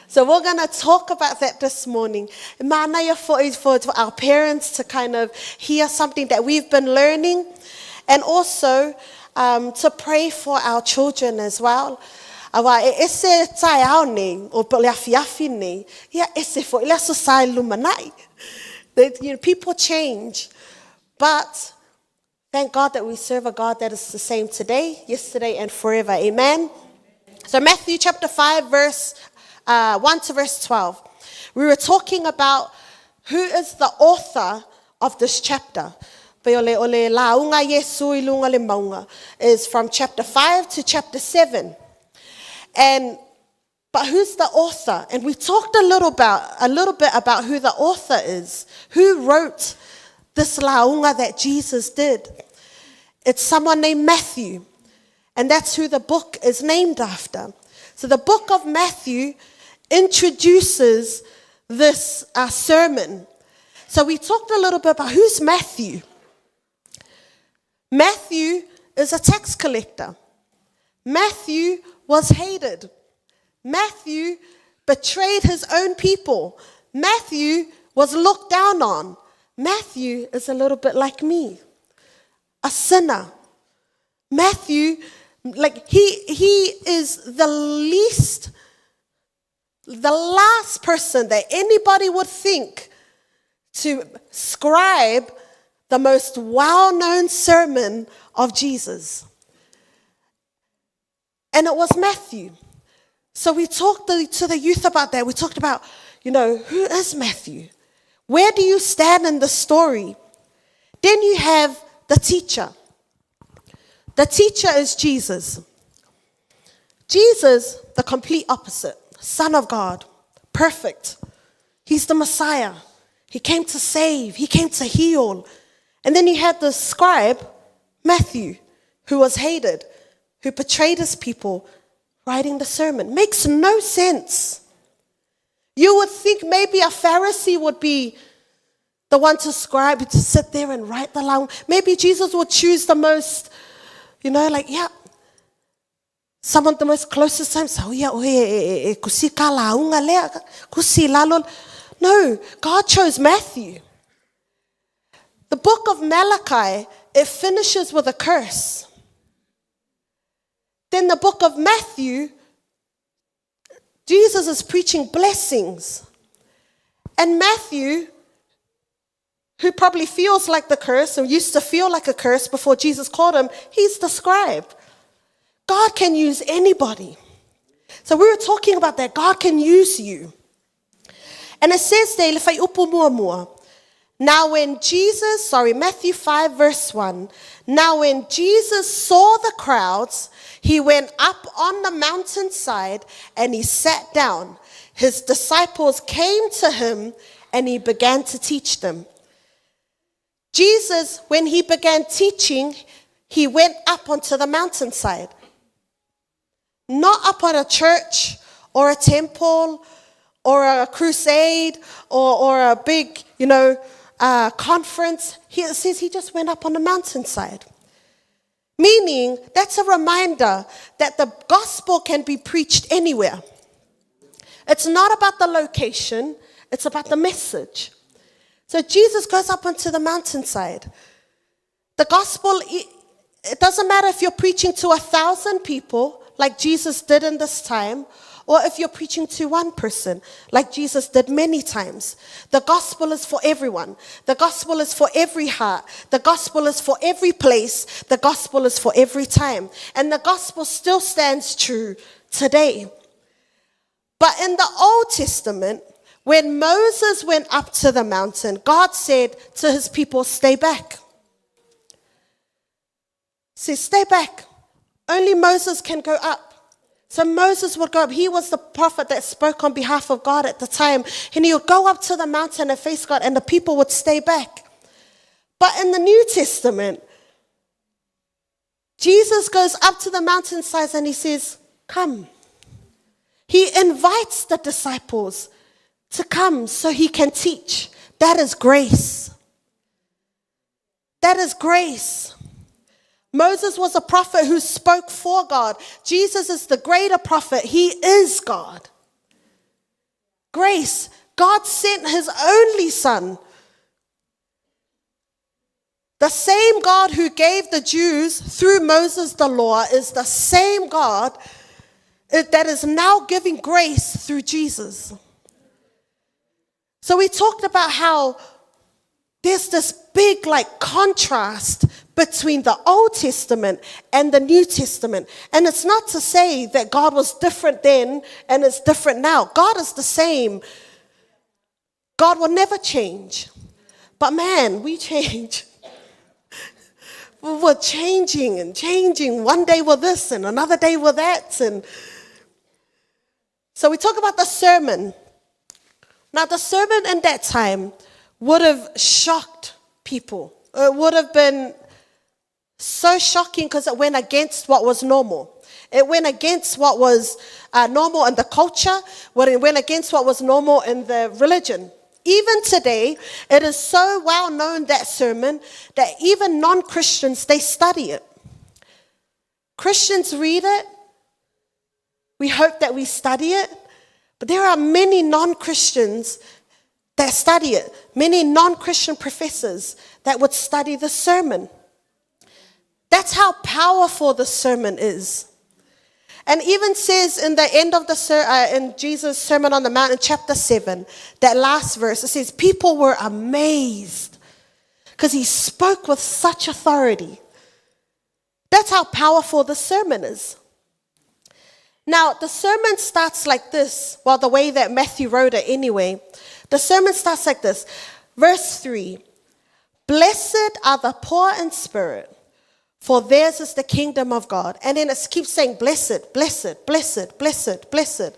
So we're going to talk about that this morning. For our parents to kind of hear something that we've been learning, and also to pray for our children as well. People change, but thank God that we serve a God that is the same today, yesterday, and forever. Amen. So Matthew chapter 5, verse 1 to verse 12. We were talking about who is the author of this chapter. Is from chapter 5 to chapter 7. But who's the author? And we talked a little bit about who the author is. Who wrote this launga that Jesus did? It's someone named Matthew. And that's who the book is named after. So the book of Matthew introduces this sermon. So we talked a little bit about who's Matthew. Matthew is a tax collector. Matthew was hated. Matthew betrayed his own people. Matthew was looked down on. Matthew is a little bit like me, a sinner. Matthew, he is the last person that anybody would think to scribe the most well-known sermon of Jesus. And it was Matthew. So we talked to the youth about that. We talked about, who is Matthew? Where do you stand in the story? Then you have the teacher. The teacher is Jesus. Jesus, the complete opposite. Son of God. Perfect. He's the Messiah. He came to save. He came to heal. And then you had the scribe, Matthew, who was hated, who betrayed his people, writing the sermon. Makes no sense. You would think maybe a Pharisee would be the one to scribe, to sit there and write the law. Maybe Jesus would choose the most, someone the most closest to him. No, God chose Matthew. The book of Malachi, it finishes with a curse. Then the book of Matthew, Jesus is preaching blessings. And Matthew, who probably feels like the curse, and used to feel like a curse before Jesus called him, he's the scribe. God can use anybody. So we were talking about that. God can use you. And it says there, now when Matthew 5 verse 1, now when Jesus saw the crowds, he went up on the mountainside and he sat down. his disciples came to him and he began to teach them. Jesus, when he began teaching, he went up onto the mountainside. Not up on a church or a temple or a crusade or a big, conference. It says he just went up on the mountainside. Meaning, that's a reminder that the gospel can be preached anywhere. It's not about the location, it's about the message. So Jesus goes up onto the mountainside. The gospel, it doesn't matter if you're preaching to 1,000 people, like Jesus did in this time, or if you're preaching to one person, like Jesus did many times. The gospel is for everyone. The gospel is for every heart. The gospel is for every place. The gospel is for every time. And the gospel still stands true today. But in the Old Testament, when Moses went up to the mountain, God said to his people, stay back. He says, stay back. Only Moses can go up. So Moses would go up. He was the prophet that spoke on behalf of God at the time. And he would go up to the mountain and face God, and the people would stay back. But in the New Testament, Jesus goes up to the mountainside and he says, come. He invites the disciples to come so he can teach. That is grace. That is grace. Moses was a prophet who spoke for God. Jesus is the greater prophet. He is God. Grace. God sent his only son. The same God who gave the Jews through Moses the law is the same God that is now giving grace through Jesus. So we talked about how there's this big contrast between the Old Testament and the New Testament. And it's not to say that God was different then and it's different now. God is the same. God will never change. But man, we change. We're changing and changing. One day we're this and another day we're that. And so we talk about the sermon. Now, the sermon in that time would have shocked people. It would have been so shocking because it went against what was normal. It went against what was normal in the culture. It went against what was normal in the religion. Even today, it is so well known, that sermon, that even non-Christians, they study it. Christians read it. We hope that we study it. But there are many non-Christians that study it. Many non-Christian professors that would study the sermon. That's how powerful the sermon is. And even says in the end of in Jesus' Sermon on the Mount in chapter 7, that last verse, it says, people were amazed because he spoke with such authority. That's how powerful the sermon is. Now, the sermon starts like this, the way that Matthew wrote it anyway. The sermon starts like this. Verse 3, blessed are the poor in spirit, for theirs is the kingdom of God. And then it keeps saying, blessed, blessed, blessed, blessed, blessed.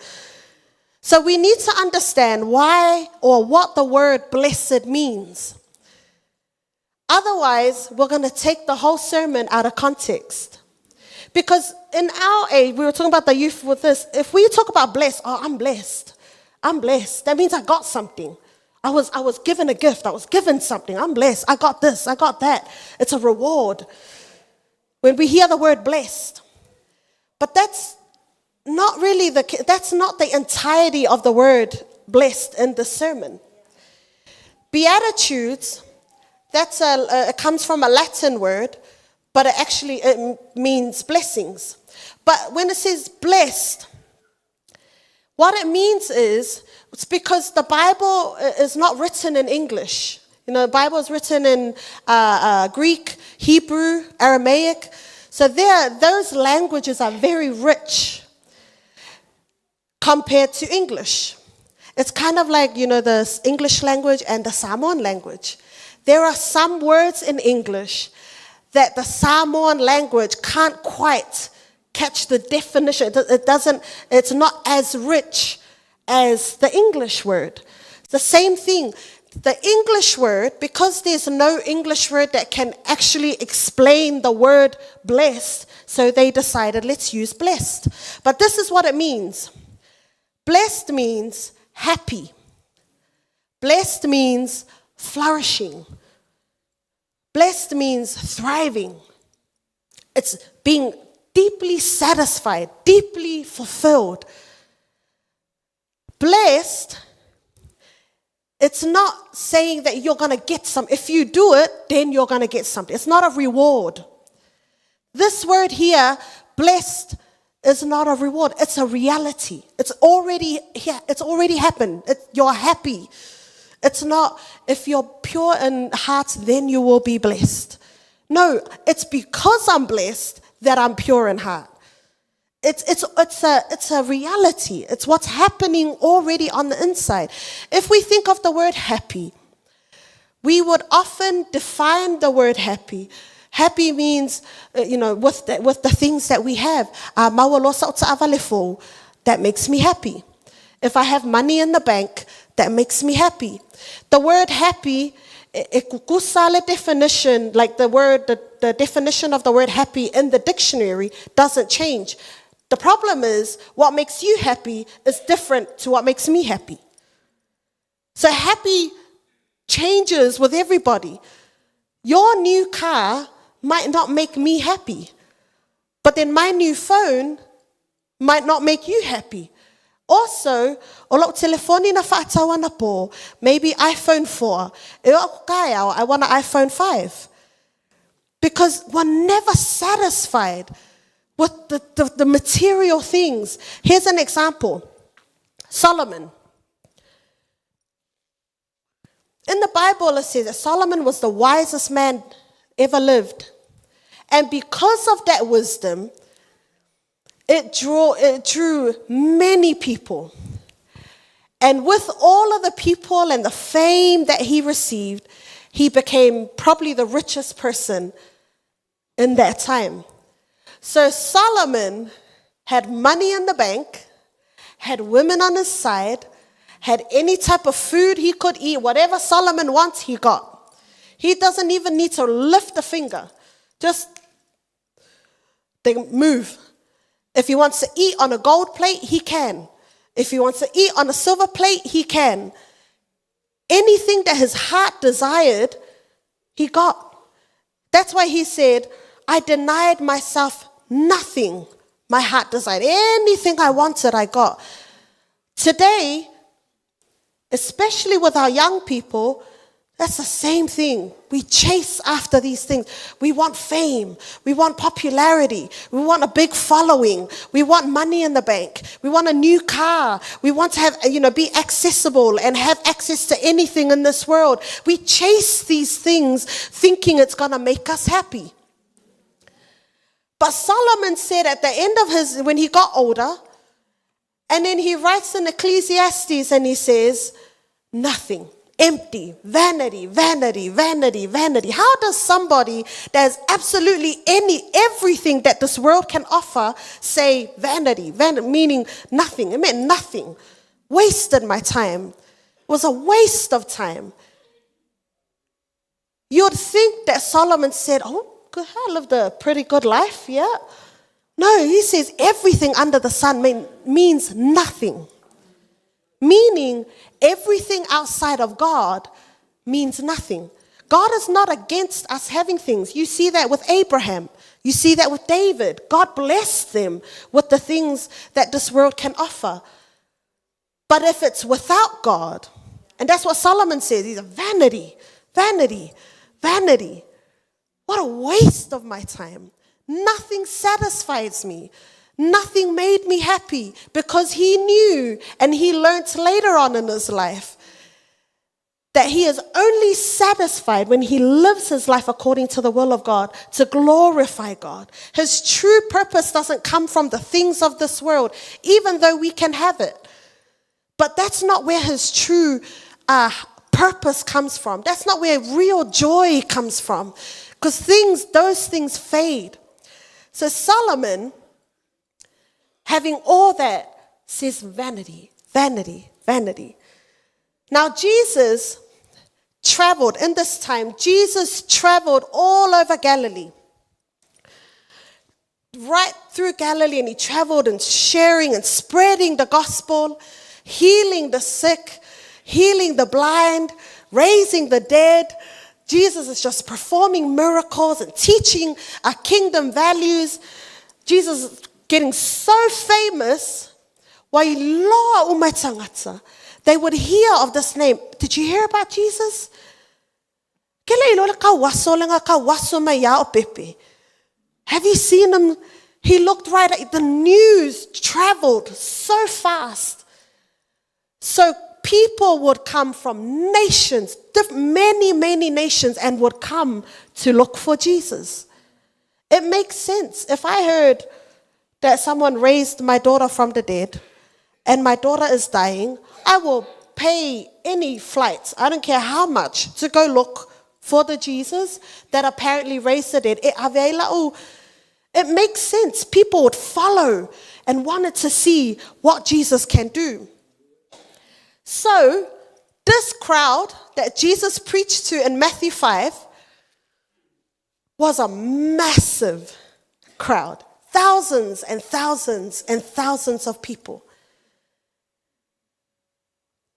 So we need to understand why or what the word blessed means. Otherwise, we're going to take the whole sermon out of context. Because in our age, we were talking about the youth with this. If we talk about blessed, I'm blessed. I'm blessed. That means I got something. I was given a gift. I was given something. I'm blessed. I got this. I got that. It's a reward. When we hear the word blessed. But that's not really that's not the entirety of the word blessed in the sermon. Beatitudes, it comes from a Latin word, but it means blessings. But when it says blessed, what it means is, it's because the Bible is not written in English. The Bible is written in Greek, Hebrew, Aramaic. So those languages are very rich compared to English. It's kind of like, the English language and the Samoan language. There are some words in English that the Samoan language can't quite catch the definition. It's not as rich as the English word. The same thing. The English word, because there's no English word that can actually explain the word blessed, so they decided, let's use blessed. But this is what it means. Blessed means happy. Blessed means flourishing. Blessed means thriving. It's being deeply satisfied, deeply fulfilled. Blessed, it's not saying that you're going to get some. If you do it, then you're going to get something. It's not a reward. This word here, blessed, is not a reward. It's a reality. It's already here. It's already happened. You're happy. It's not, if you're pure in heart, then you will be blessed. No, it's because I'm blessed that I'm pure in heart. It's a reality. It's what's happening already on the inside. If we think of the word happy, we would often define the word happy. Happy means, with the things that we have. That makes me happy. If I have money in the bank, that makes me happy. The word happy, definition, like the definition of the word happy in the dictionary doesn't change. The problem is, what makes you happy is different to what makes me happy. So happy changes with everybody. Your new car might not make me happy, but then my new phone might not make you happy. Also, maybe iPhone 4. I want an iPhone 5. Because we're never satisfied with the material things. Here's an example. Solomon. In the Bible, it says that Solomon was the wisest man ever lived. And because of that wisdom, it drew many people. And with all of the people and the fame that he received, he became probably the richest person in that time. So Solomon had money in the bank, had women on his side, had any type of food he could eat. Whatever Solomon wants, he got. He doesn't even need to lift a finger. Just they move. If he wants to eat on a gold plate, he can. If he wants to eat on a silver plate, he can. Anything that his heart desired, he got. That's why he said, I denied myself nothing my heart desired. Anything I wanted, I got. Today, especially with our young people, that's the same thing. We chase after these things. We want fame. We want popularity. We want a big following. We want money in the bank. We want a new car. We want to have, be accessible and have access to anything in this world. We chase these things thinking it's going to make us happy. But Solomon said at the end of when he got older, and then he writes in Ecclesiastes and he says, nothing. Empty, vanity, vanity, vanity, vanity. How does somebody that has absolutely everything that this world can offer say vanity? Vanity meaning nothing. It meant nothing. Wasted my time. It was a waste of time. You'd think that Solomon said, I lived a pretty good life, yeah? No, he says everything under the sun means nothing. Meaning, everything outside of God means nothing. God is not against us having things. You see that with Abraham. You see that with David. God blessed them with the things that this world can offer. But if it's without God, and that's what Solomon says, he's a vanity, vanity, vanity. What a waste of my time. Nothing satisfies me. Nothing made me happy, because he knew and he learned later on in his life that he is only satisfied when he lives his life according to the will of God, to glorify God. His true purpose doesn't come from the things of this world, even though we can have it. But that's not where his true purpose comes from. That's not where real joy comes from, because those things fade. So Solomon, having all that, says vanity, Vanity, vanity. Now Jesus traveled, in this time, Jesus traveled all over Galilee. Right through Galilee, and he traveled and sharing and spreading the gospel, healing the sick, healing the blind, raising the dead. Jesus is just performing miracles and teaching our kingdom values. Jesus is getting so famous, they would hear of this name. Did you hear about Jesus? Have you seen him? He looked right at the news, traveled so fast. So people would come from nations, many, many nations, and would come to look for Jesus. It makes sense. If I heard that someone raised my daughter from the dead and my daughter is dying, I will pay any flights, I don't care how much, to go look for the Jesus that apparently raised the dead. It makes sense. People would follow and wanted to see what Jesus can do. So, this crowd that Jesus preached to in Matthew 5 was a massive crowd. Thousands and thousands and thousands of people.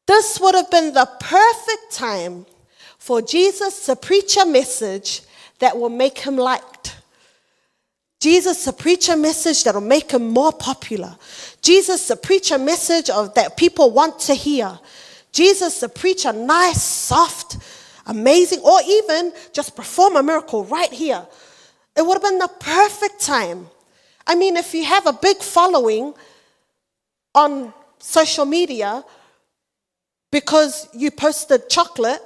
This would have been the perfect time for Jesus to preach a message that will make him liked. Jesus to preach a message that will make him more popular. Jesus to preach a message that people want to hear. Jesus to preach a nice, soft, amazing, or even just perform a miracle right here. It would have been the perfect time. I mean, if you have a big following on social media because you posted chocolate,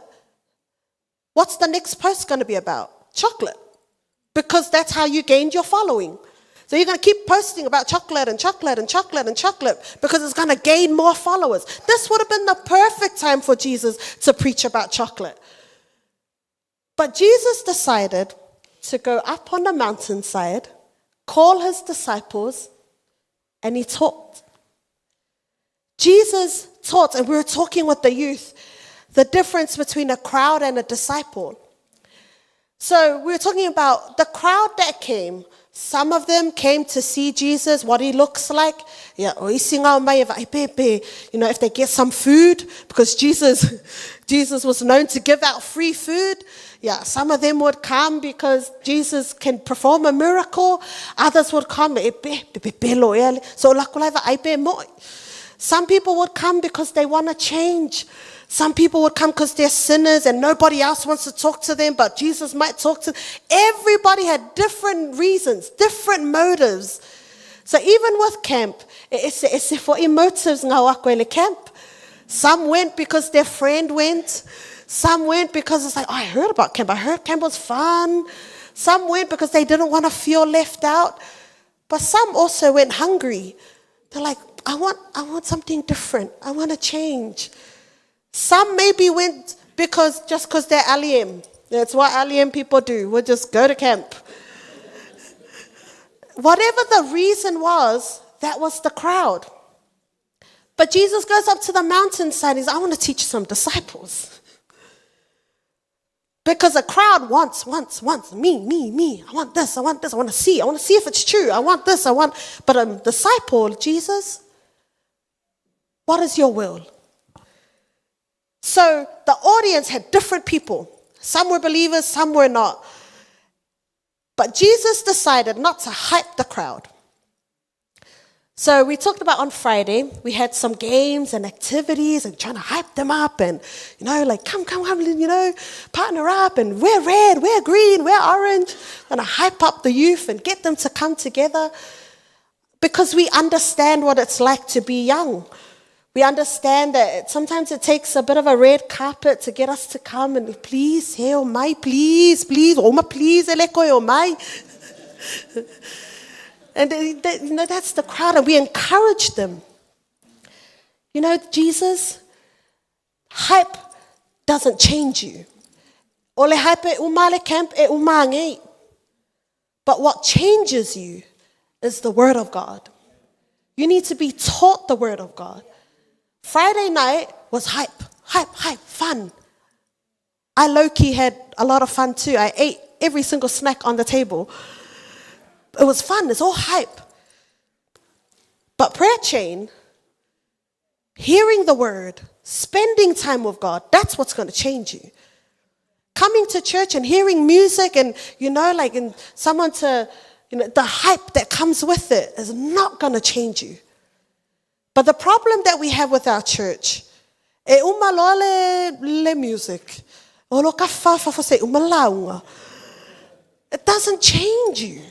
what's the next post going to be about? Chocolate. Because that's how you gained your following. So you're going to keep posting about chocolate and chocolate and chocolate and chocolate because it's going to gain more followers. This would have been the perfect time for Jesus to preach about chocolate. But Jesus decided to go up on the mountainside, call his disciples, and he taught. Jesus taught, and we were talking with the youth, the difference between a crowd and a disciple. So we were talking about the crowd that came. Some of them came to see Jesus, what he looks like. Yeah, if they get some food, because Jesus was known to give out free food. Yeah, some of them would come because Jesus can perform a miracle. Others would come. Some people would come because they want to change. Some people would come because they're sinners and nobody else wants to talk to them, but Jesus might talk to them. Everybody had different reasons, different motives. So even with camp, it's for motives camp. Some went because their friend went. Some went because it's like, oh, I heard about camp. I heard camp was fun. Some went because they didn't want to feel left out. But some also went hungry. They're like, I want something different. I want to change. Some maybe went because they're Aliem. That's what Aliem people do. We'll just go to camp. Whatever the reason was, that was the crowd. But Jesus goes up to the mountainside. He's, I want to teach some disciples. Because a crowd wants me. I want this. I want to see if it's true. I want this. But a disciple, Jesus, what is your will? So the audience had different people. Some were believers, some were not. But Jesus decided not to hype the crowd. So we talked about on Friday, we had some games and activities and trying to hype them up and, come, partner up and we're red, we're green, we're orange. And hype up the youth and get them to come together because we understand what it's like to be young. We understand that sometimes it takes a bit of a red carpet to get us to come and please, hey, oh my, please, oh please, oh my. And that's the crowd, and we encourage them. Jesus, hype doesn't change you. Ole hype umale camp e umange. But what changes you is the Word of God. You need to be taught the Word of God. Friday night was hype, fun. I low-key had a lot of fun too. I ate every single snack on the table. It was fun, it's all hype. But prayer chain, hearing the word, spending time with God, that's what's going to change you. Coming to church and hearing music and, and someone to, the hype that comes with it is not going to change you. But the problem that we have with our church, le music, it doesn't change you.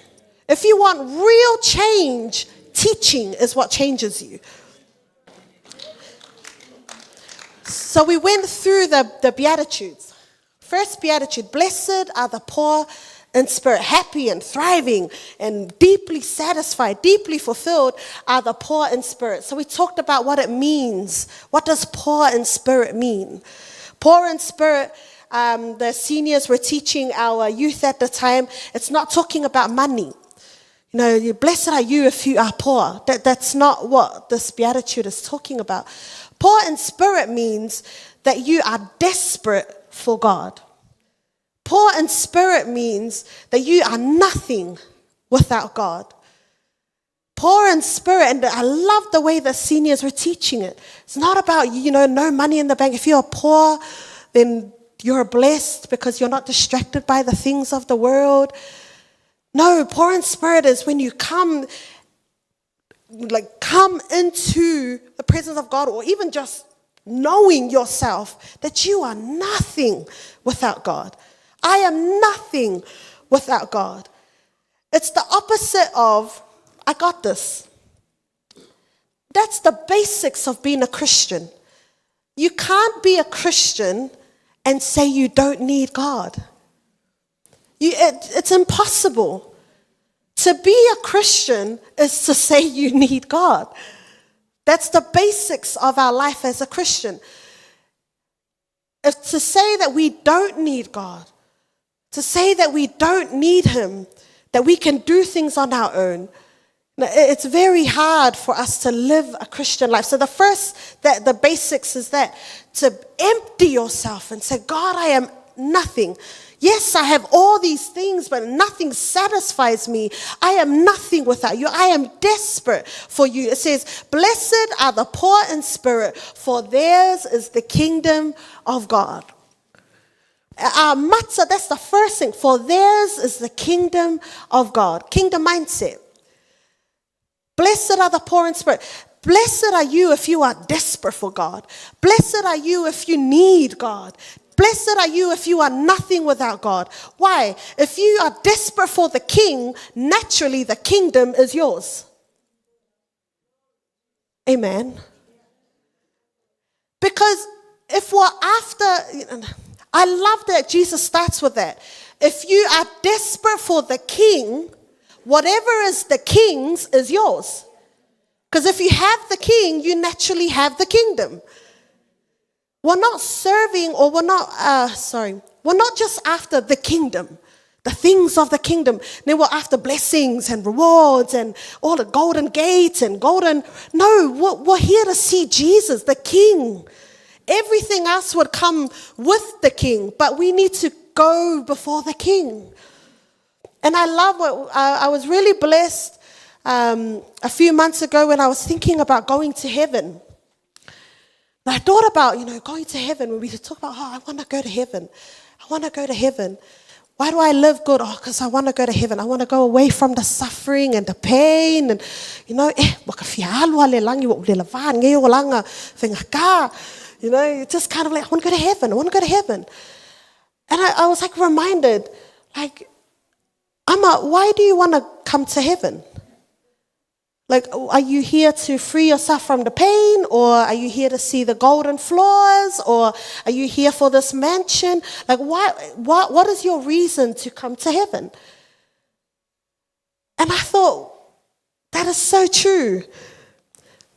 If you want real change, teaching is what changes you. So we went through the beatitudes. First beatitude, blessed are the poor in spirit, happy and thriving and deeply satisfied, deeply fulfilled are the poor in spirit. So we talked about what it means. What does poor in spirit mean? Poor in spirit, the seniors were teaching our youth at the time, it's not talking about money. Blessed are you if you are poor. That's not what this beatitude is talking about. Poor in spirit means that you are desperate for God. Poor in spirit means that you are nothing without God. Poor in spirit, and I love the way the seniors were teaching it. It's not about, no money in the bank. If you're poor, then you're blessed because you're not distracted by the things of the world. No, poor in spirit is when you come into the presence of God, or even just knowing yourself that you are nothing without God. I am nothing without God. It's the opposite of, I got this. That's the basics of being a Christian. You can't be a Christian and say you don't need God. It's impossible. To be a Christian is to say you need God. That's the basics of our life as a Christian. It's to say that we don't need God, to say that we don't need Him, that we can do things on our own. It's very hard for us to live a Christian life. So the basics is that, to empty yourself and say, God, I am nothing. Yes, I have all these things, but nothing satisfies me. I am nothing without you. I am desperate for you. It says, blessed are the poor in spirit, for theirs is the kingdom of God. Matzah, that's the first thing. For theirs is the kingdom of God. Kingdom mindset. Blessed are the poor in spirit. Blessed are you if you are desperate for God. Blessed are you if you need God. Blessed are you if you are nothing without God. Why? If you are desperate for the king, naturally the kingdom is yours. Amen. Because if we're after, I love that Jesus starts with that. If you are desperate for the king, whatever is the king's is yours. Because if you have the king, you naturally have the kingdom. We're not serving, or we're not just after the kingdom, the things of the kingdom. Then we're after blessings and rewards and all the golden gates and golden. No, we're here to see Jesus, the king. Everything else would come with the king, but we need to go before the king. And I love what I was really blessed a few months ago when I was thinking about going to heaven. And I thought about, going to heaven. When we talk about, I want to go to heaven. I want to go to heaven. Why do I live good? Because I want to go to heaven. I want to go away from the suffering and the pain. And, just kind of like, I want to go to heaven. I want to go to heaven. And I was reminded, Amma, why do you want to come to heaven? Are you here to free yourself from the pain? Or are you here to see the golden floors? Or are you here for this mansion? What is your reason to come to heaven? And I thought, that is so true.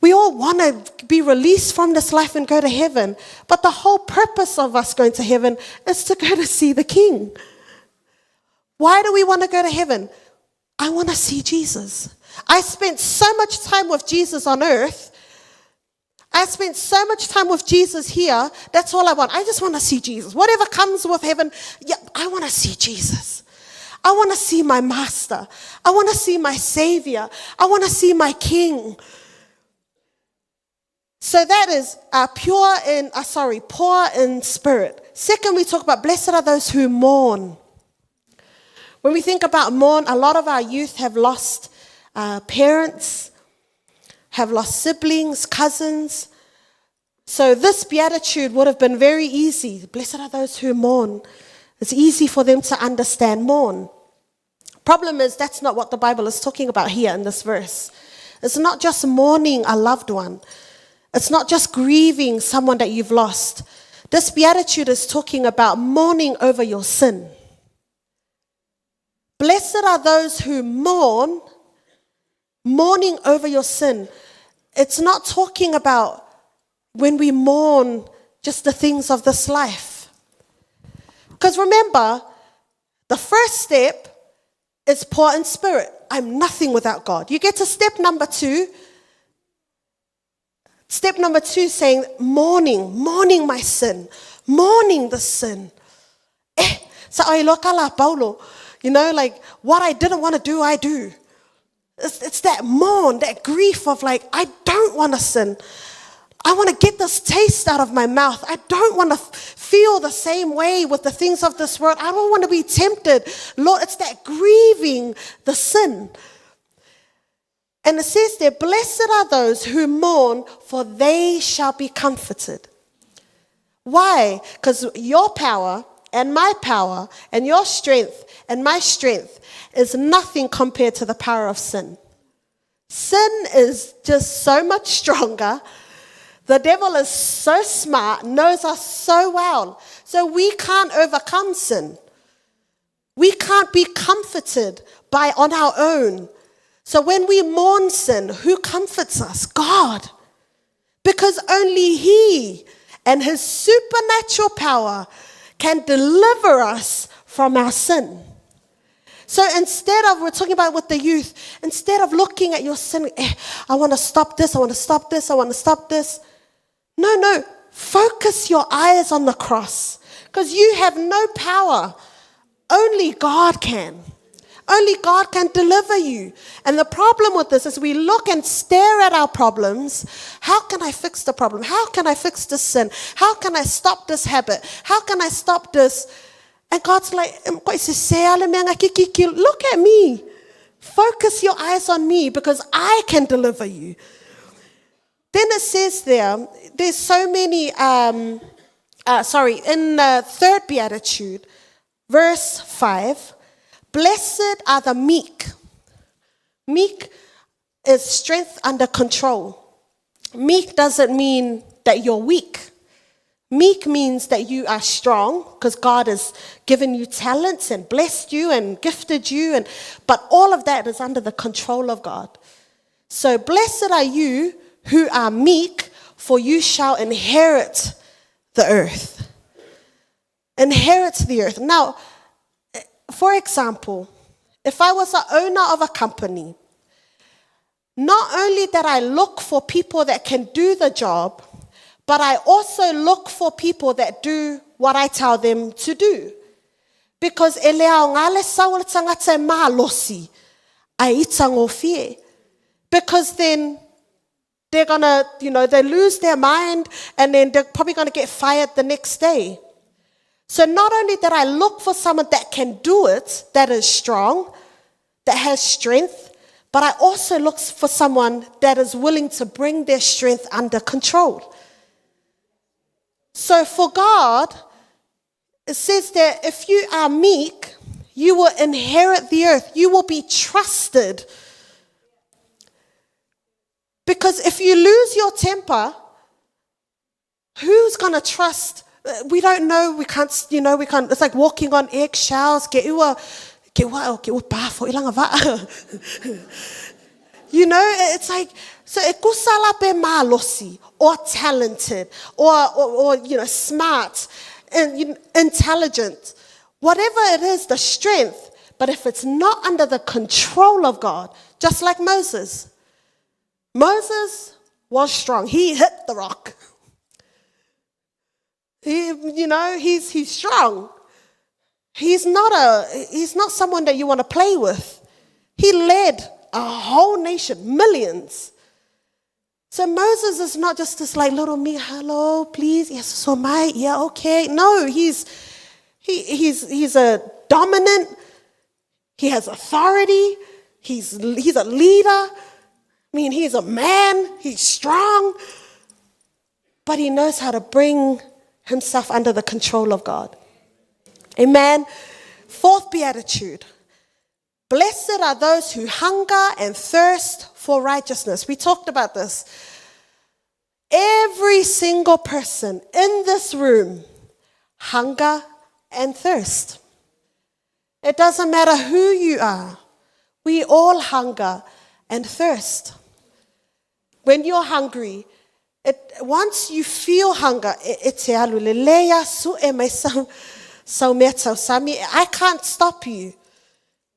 We all want to be released from this life and go to heaven. But the whole purpose of us going to heaven is to go to see the King. Why do we want to go to heaven? I want to see Jesus. I spent so much time with Jesus on earth. I spent so much time with Jesus here. That's all I want. I just want to see Jesus. Whatever comes with heaven, yeah, I want to see Jesus. I want to see my master. I want to see my savior. I want to see my king. So that is poor in spirit. Second, we talk about blessed are those who mourn. When we think about mourn, a lot of our youth have lost parents, have lost siblings, cousins. So this beatitude would have been very easy. Blessed are those who mourn. It's easy for them to understand mourn. Problem is, that's not what the Bible is talking about here in this verse. It's not just mourning a loved one. It's not just grieving someone that you've lost. This beatitude is talking about mourning over your sin. Blessed are those who mourn, mourning over your sin. It's not talking about when we mourn just the things of this life. Because remember, the first step is poor in spirit. I'm nothing without God. You get to step number 2. Step number 2 saying mourning my sin, mourning the sin. Sa ai loka la Paulo. Like what I didn't want to do, I do. It's that mourn, that grief of like, I don't want to sin. I want to get this taste out of my mouth. I don't want to feel the same way with the things of this world. I don't want to be tempted. Lord, it's that grieving the sin. And it says there, blessed are those who mourn, for they shall be comforted. Why? Because your power and my power and your strength and my strength is nothing compared to the power of sin. Sin is just so much stronger. The devil is so smart, knows us so well. So we can't overcome sin. We can't be comforted on our own. So when we mourn sin, who comforts us? God. Because only He and His supernatural power can deliver us from our sin. So instead of, we're talking about with the youth, instead of looking at your sin, I want to stop this, I want to stop this, I want to stop this. No, focus your eyes on the cross. Because you have no power. Only God can. Only God can deliver you. And the problem with this is we look and stare at our problems. How can I fix the problem? How can I fix this sin? How can I stop this habit? How can I stop this? And God's like, look at me. Focus your eyes on me because I can deliver you. Then it says there's so many, in the third beatitude, verse 5, blessed are the meek. Meek is strength under control. Meek doesn't mean that you're weak. Meek means that you are strong because God has given you talents and blessed you and gifted you, but all of that is under the control of God. So blessed are you who are meek, for you shall inherit the earth. Inherit the earth. Now, for example, if I was an owner of a company, not only that I look for people that can do the job, but I also look for people that do what I tell them to do. Because because then they're going to, they lose their mind and then they're probably going to get fired the next day. So not only that I look for someone that can do it, that is strong, that has strength, but I also look for someone that is willing to bring their strength under control. So for God, it says that if you are meek, you will inherit the earth. You will be trusted. Because if you lose your temper, who's going to trust? We don't know. We can't. It's like walking on eggshells. It's like, so ekusala pe malosi, or talented, or smart, and intelligent, whatever it is, the strength. But if it's not under the control of God, just like Moses was strong. He hit the rock. He's strong. He's not someone that you want to play with. He led a whole nation, millions. So Moses is not just this like little me, hello, please, yes, so my, yeah, okay. No, he's a dominant. He has authority. He's a leader. I mean, he's a man. He's strong. But he knows how to bring himself under the control of God. Amen. Fourth beatitude. Blessed are those who hunger and thirst for righteousness. We talked about this. Every single person in this room hunger and thirst. It doesn't matter who you are. We all hunger and thirst. When you're hungry, once you feel hunger, I can't stop you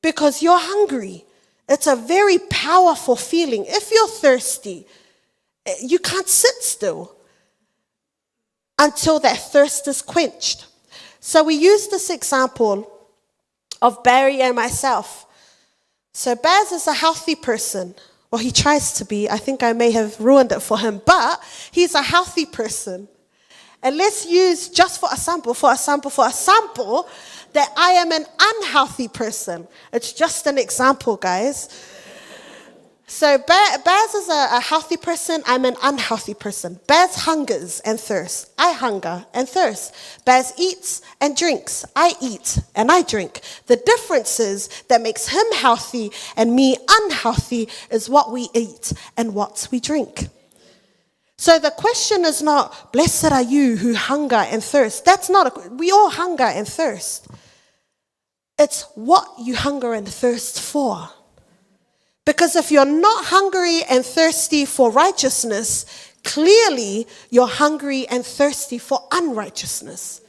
because you're hungry. It's a very powerful feeling. If you're thirsty, you can't sit still until that thirst is quenched. So we use this example of Barry and myself. So Baz is a healthy person. Well, he tries to be. I think I may have ruined it for him, but he's a healthy person. And let's use just for a sample, that I am an unhealthy person. It's just an example, guys. So Baz is a healthy person. I'm an unhealthy person. Baz hungers and thirsts. I hunger and thirst. Baz eats and drinks. I eat and I drink. The difference is that makes him healthy and me unhealthy is what we eat and what we drink. So the question is not, blessed are you who hunger and thirst. We all hunger and thirst. It's what you hunger and thirst for. Because if you're not hungry and thirsty for righteousness, clearly you're hungry and thirsty for unrighteousness.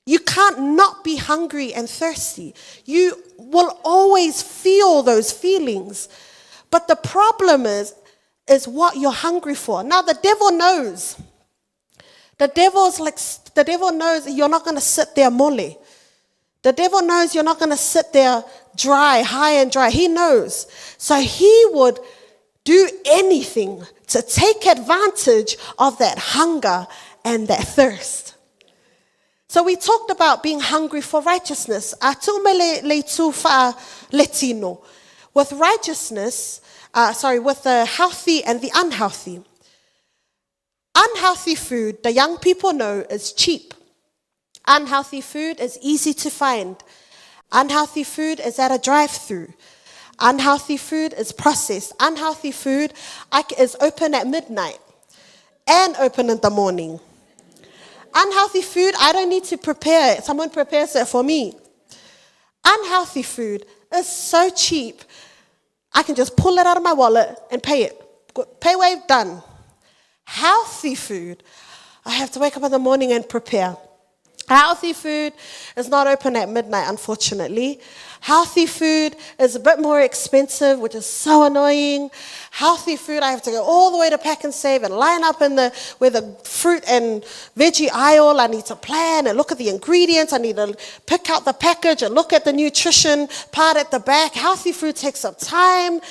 You can't not be hungry and thirsty. You will always feel those feelings. But the problem is what you're hungry for. Now the devil knows. The devil knows you're not going to sit there mole. The devil knows you're not going to sit there high and dry. He knows. So he would do anything to take advantage of that hunger and that thirst. So we talked about being hungry for righteousness. With righteousness, with the healthy and the unhealthy. Unhealthy food, the young people know, is cheap. Unhealthy food is easy to find. Unhealthy food is at a drive-through. Unhealthy food is processed. Unhealthy food is open at midnight and open in the morning. Unhealthy food, I don't need to prepare it. Someone prepares it for me. Unhealthy food is so cheap. I can just pull it out of my wallet and pay it. Pay wave, done. Healthy food, I have to wake up in the morning and prepare. Healthy food is not open at midnight, unfortunately. Healthy food is a bit more expensive, which is so annoying. Healthy food, I have to go all the way to Pack and Save and line up where the fruit and veggie aisle. I need to plan and look at the ingredients. I need to pick out the package and look at the nutrition part at the back. Healthy food takes up time.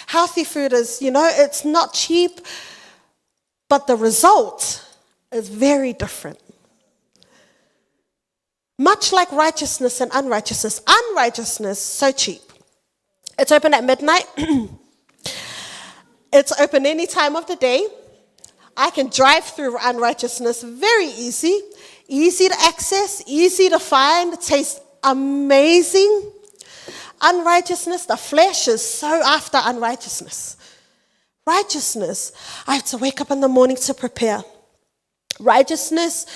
Healthy food is, it's not cheap, but the result is very different. Much like righteousness and unrighteousness, so cheap. It's open at midnight. It's open any time of the day. I can drive through unrighteousness very easy to access, easy to find, tastes amazing. Unrighteousness, the flesh is so after unrighteousness. Righteousness, I have to wake up in the morning to prepare. Righteousness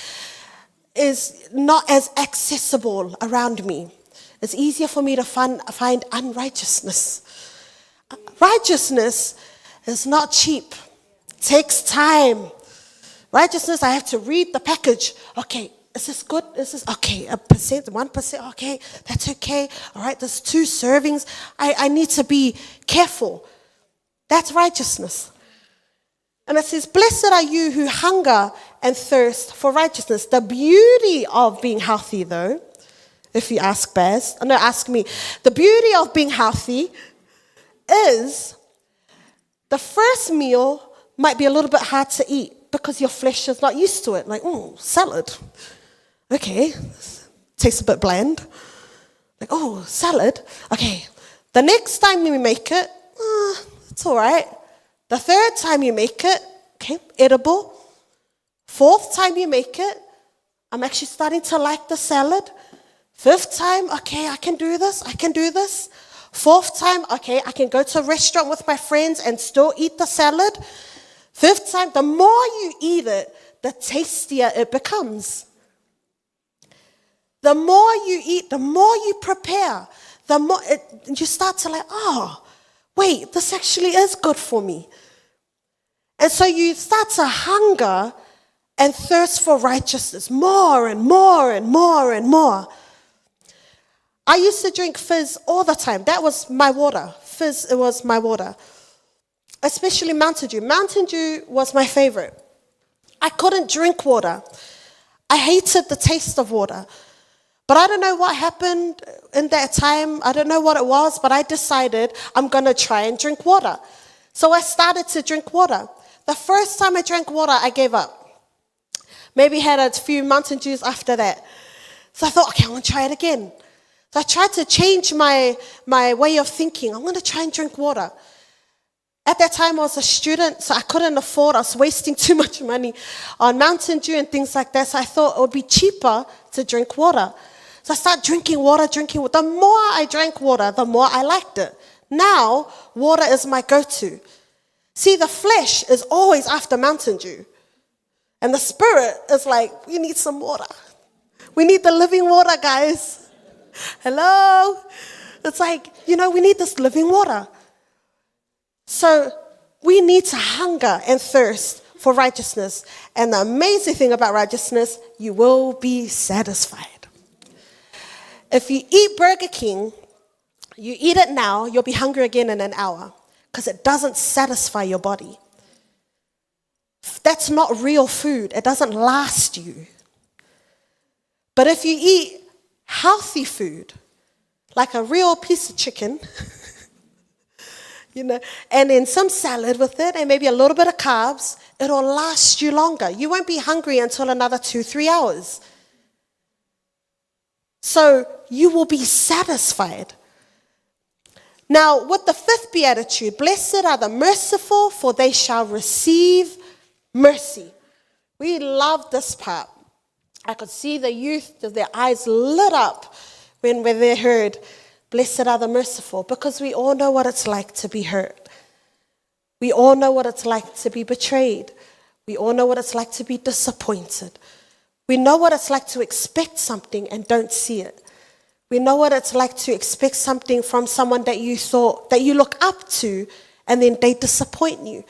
is not as accessible around me. It's easier for me to find unrighteousness. Righteousness is not cheap. It takes time. Righteousness, I have to read the package. Okay, is this good? Is this okay? 1%, okay, that's okay. All right, there's 2 servings. I need to be careful. That's righteousness. And it says, blessed are you who hunger and thirst for righteousness. The beauty of being healthy, though, if you ask Baz, no, ask me, the beauty of being healthy is the first meal might be a little bit hard to eat because your flesh is not used to it. Like, salad. Okay, tastes a bit bland. Like, salad. Okay, the next time you make it, it's all right. The third time you make it, okay, edible. Fourth time you make it, I'm actually starting to like the salad. Fifth time, okay, I can do this. Fourth time, okay, I can go to a restaurant with my friends and still eat the salad. Fifth time, the more you eat it, the tastier it becomes. The more you eat, the more you prepare, the more you start to like, wait, this actually is good for me. And so you start to hunger and thirst for righteousness more and more and more and more. I used to drink fizz all the time. That was my water. Fizz, it was my water. Especially Mountain Dew. Mountain Dew was my favorite. I couldn't drink water. I hated the taste of water. But I don't know what happened in that time. I don't know what it was, but I decided I'm going to try and drink water. So I started to drink water. The first time I drank water, I gave up. Maybe had a few Mountain Dews after that. So I thought, okay, I want to try it again. So I tried to change my way of thinking. I'm going to try and drink water. At that time, I was a student, so I couldn't afford. I was wasting too much money on Mountain Dew and things like that. So I thought it would be cheaper to drink water. So I started drinking water. The more I drank water, the more I liked it. Now, water is my go-to. See, the flesh is always after Mountain Dew. And the spirit is like, we need some water. We need the living water, guys. Hello? It's like, we need this living water. So we need to hunger and thirst for righteousness. And the amazing thing about righteousness, you will be satisfied. If you eat Burger King, you eat it now, you'll be hungry again in an hour because it doesn't satisfy your body. That's not real food. It doesn't last you. But if you eat healthy food, like a real piece of chicken, and then some salad with it, and maybe a little bit of carbs, it'll last you longer. You won't be hungry until another 2-3 hours. So you will be satisfied. Now, with the fifth beatitude, blessed are the merciful, for they shall receive mercy. We love this part. I could see the youth, their eyes lit up when they heard, blessed are the merciful, because we all know what it's like to be hurt. We all know what it's like to be betrayed. We all know what it's like to be disappointed. We know what it's like to expect something and don't see it. We know what it's like to expect something from someone that you thought, that you look up to, and then they disappoint you.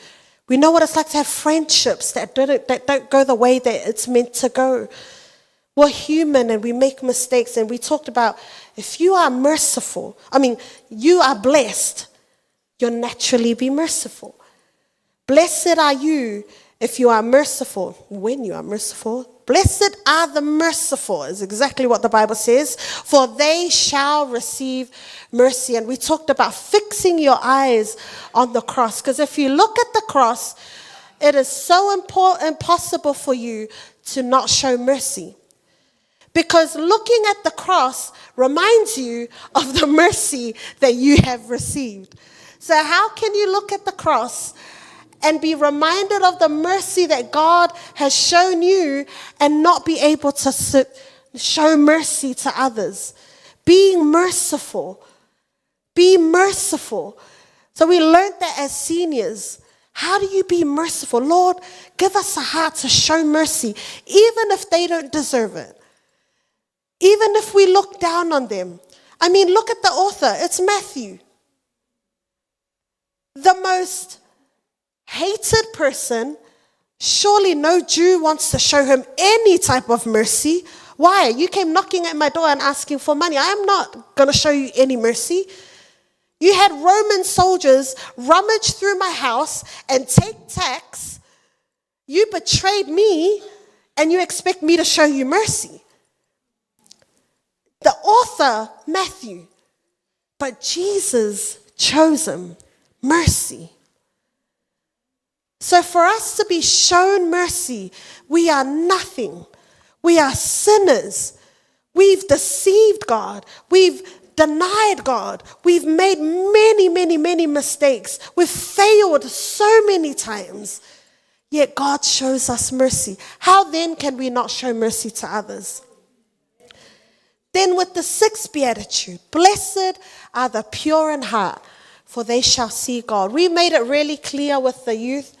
We know what it's like to have friendships that don't go the way that it's meant to go. We're human and we make mistakes, and we talked about if you are merciful, you are blessed, you'll naturally be merciful. Blessed are you if you are merciful, when you are merciful. Blessed are the merciful is exactly what the Bible says, for they shall receive mercy. And we talked about fixing your eyes on the cross, because if you look at the cross, it is so impossible for you to not show mercy. Because looking at the cross reminds you of the mercy that you have received. So how can you look at the cross and be reminded of the mercy that God has shown you and not be able to show mercy to others? Being merciful. Be merciful. So we learned that as seniors. How do you be merciful? Lord, give us a heart to show mercy, even if they don't deserve it. Even if we look down on them. Look at the author. It's Matthew. The most hated person. Surely no Jew wants to show him any type of mercy. Why? You came knocking at my door and asking for money. I am not going to show you any mercy. You had Roman soldiers rummage through my house and take tax You betrayed me and you expect me to show you mercy. The author, Matthew, but Jesus chose him mercy. So for us to be shown mercy, we are nothing. We are sinners. We've deceived God. We've denied God. We've made many, many, many mistakes. We've failed so many times. Yet God shows us mercy. How then can we not show mercy to others? Then with the sixth beatitude, blessed are the pure in heart, for they shall see God. We made it really clear with the youth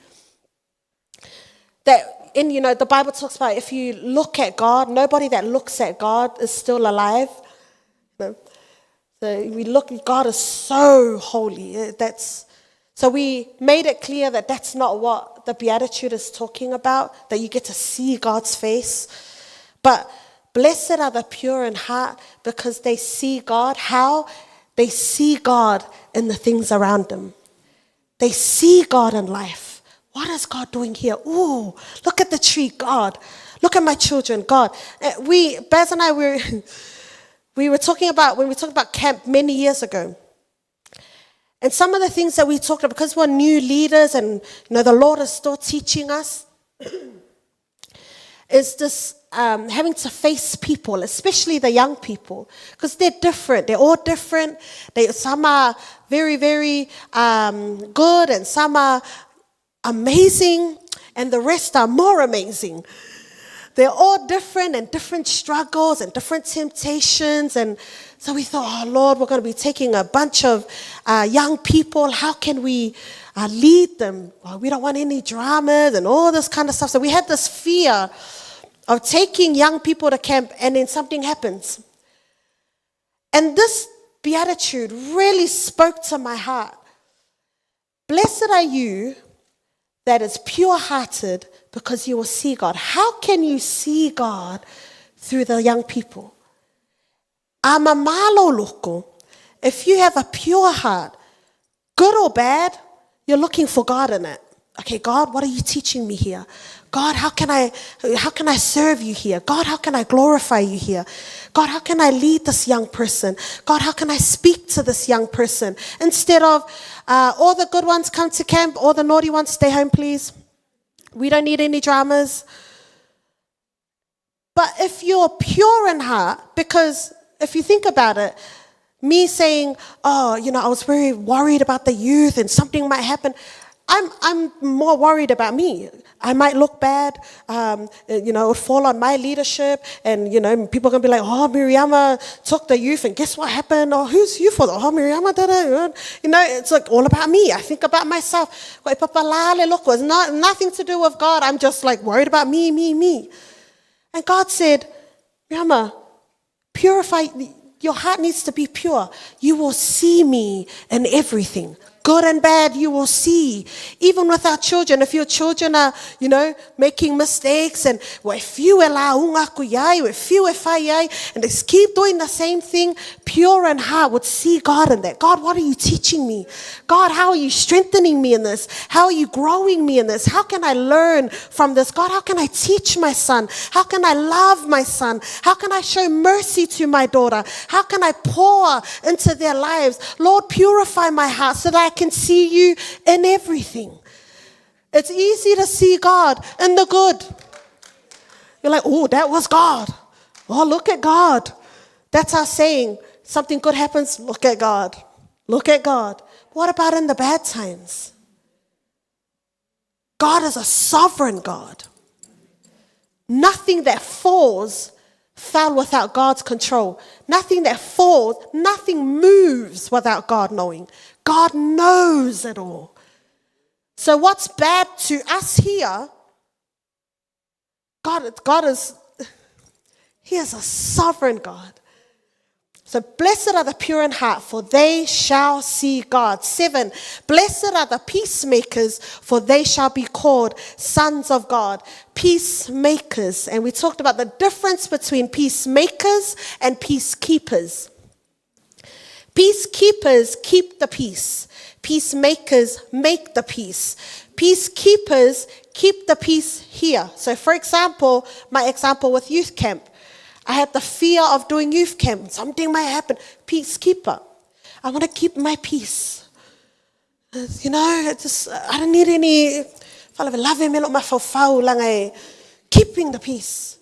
that the Bible talks about if you look at God, nobody that looks at God is still alive. So we look, God is so holy. So we made it clear that that's not what the beatitude is talking about, that you get to see God's face. But blessed are the pure in heart because they see God. How? They see God in the things around them. They see God in life. What is God doing here? Ooh, look at the tree, God. Look at my children, God. Baz and I, we were talking about, when we talked about camp many years ago, and some of the things that we talked about, because we're new leaders and the Lord is still teaching us, is this having to face people, especially the young people, because they're different. They're all different. Some are very, very good, and some are amazing, and the rest are more amazing. They're all different and different struggles and different temptations. And so we thought, oh Lord, we're going to be taking a bunch of young people. How can we lead them? Well, we don't want any dramas and all this kind of stuff. So we had this fear of taking young people to camp and then something happens. And this beatitude really spoke to my heart. Blessed are you that is pure-hearted, because you will see God. How can you see God through the young people? If you have a pure heart, good or bad, you're looking for God in it. Okay, God, what are you teaching me here? God, how can I serve you here? God, how can I glorify you here? God, how can I lead this young person? God, how can I speak to this young person? Instead of all the good ones come to camp, all the naughty ones stay home, please. We don't need any dramas. But if you're pure in heart, because if you think about it, me saying, I was very worried about the youth and something might happen, I'm more worried about me. I might look bad, it would fall on my leadership, and, people are going to be like, oh, Miriama took the youth, and guess what happened? Oh, who's you for? Oh, Miriama did it. It's like all about me. I think about myself. It's nothing to do with God. I'm just like worried about me. And God said, Miriama, purify, your heart needs to be pure. You will see me in everything. Good and bad, you will see. Even with our children, if your children are, making mistakes, and and they keep doing the same thing, pure in heart would see God in that. God, what are you teaching me? God, how are you strengthening me in this? How are you growing me in this? How can I learn from this? God, how can I teach my son? How can I love my son? How can I show mercy to my daughter? How can I pour into their lives? Lord, purify my heart so that I can see you in everything. It's easy to see God in the good. You're like, oh, that was God. Oh, look at God. That's our saying. Something good happens, look at God. Look at God. What about in the bad times? God is a sovereign God. Nothing that falls fell without God's control. Nothing that falls, nothing moves without God knowing. God knows it all. So what's bad to us here, God is, He is a sovereign God. So blessed are the pure in heart, for they shall see God. 7, blessed are the peacemakers, for they shall be called sons of God. Peacemakers. And we talked about the difference between peacemakers and peacekeepers. Peacekeepers keep the peace. Peacemakers make the peace. Peacekeepers keep the peace here. So for example, my example with youth camp. I had the fear of doing youth camp. Something might happen. Peacekeeper. I want to keep my peace. You know, I don't need any... Keeping the peace.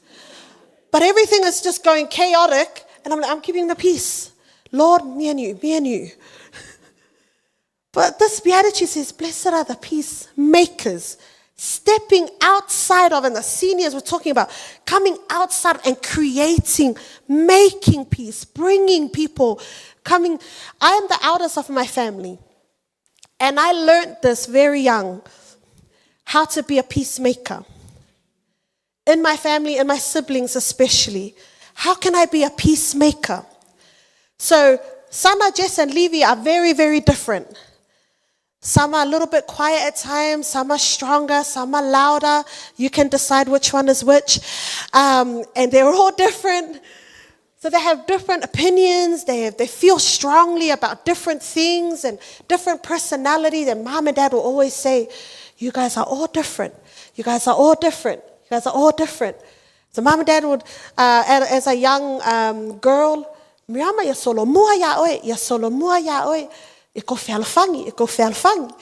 But everything is just going chaotic, and I'm keeping the peace. Lord, me and you. But this beatitude says, blessed are the peacemakers, stepping outside of, and the seniors were talking about, coming outside and creating, making peace, bringing people, coming. I am the eldest of my family, and I learned this very young, how to be a peacemaker. In my family, and my siblings especially, how can I be a peacemaker? So, Sana, Jess, and Levi are very, very different. Some are a little bit quiet at times, some are stronger, some are louder. You can decide which one is which. And they're all different. So they have different opinions, they feel strongly about different things and different personalities. And mom and dad will always say, you guys are all different. You guys are all different. You guys are all different. So mom and dad would, as a young girl, Miriama, ya solo mua ya oi, ya solo mua ya oi. Iko whalfangi.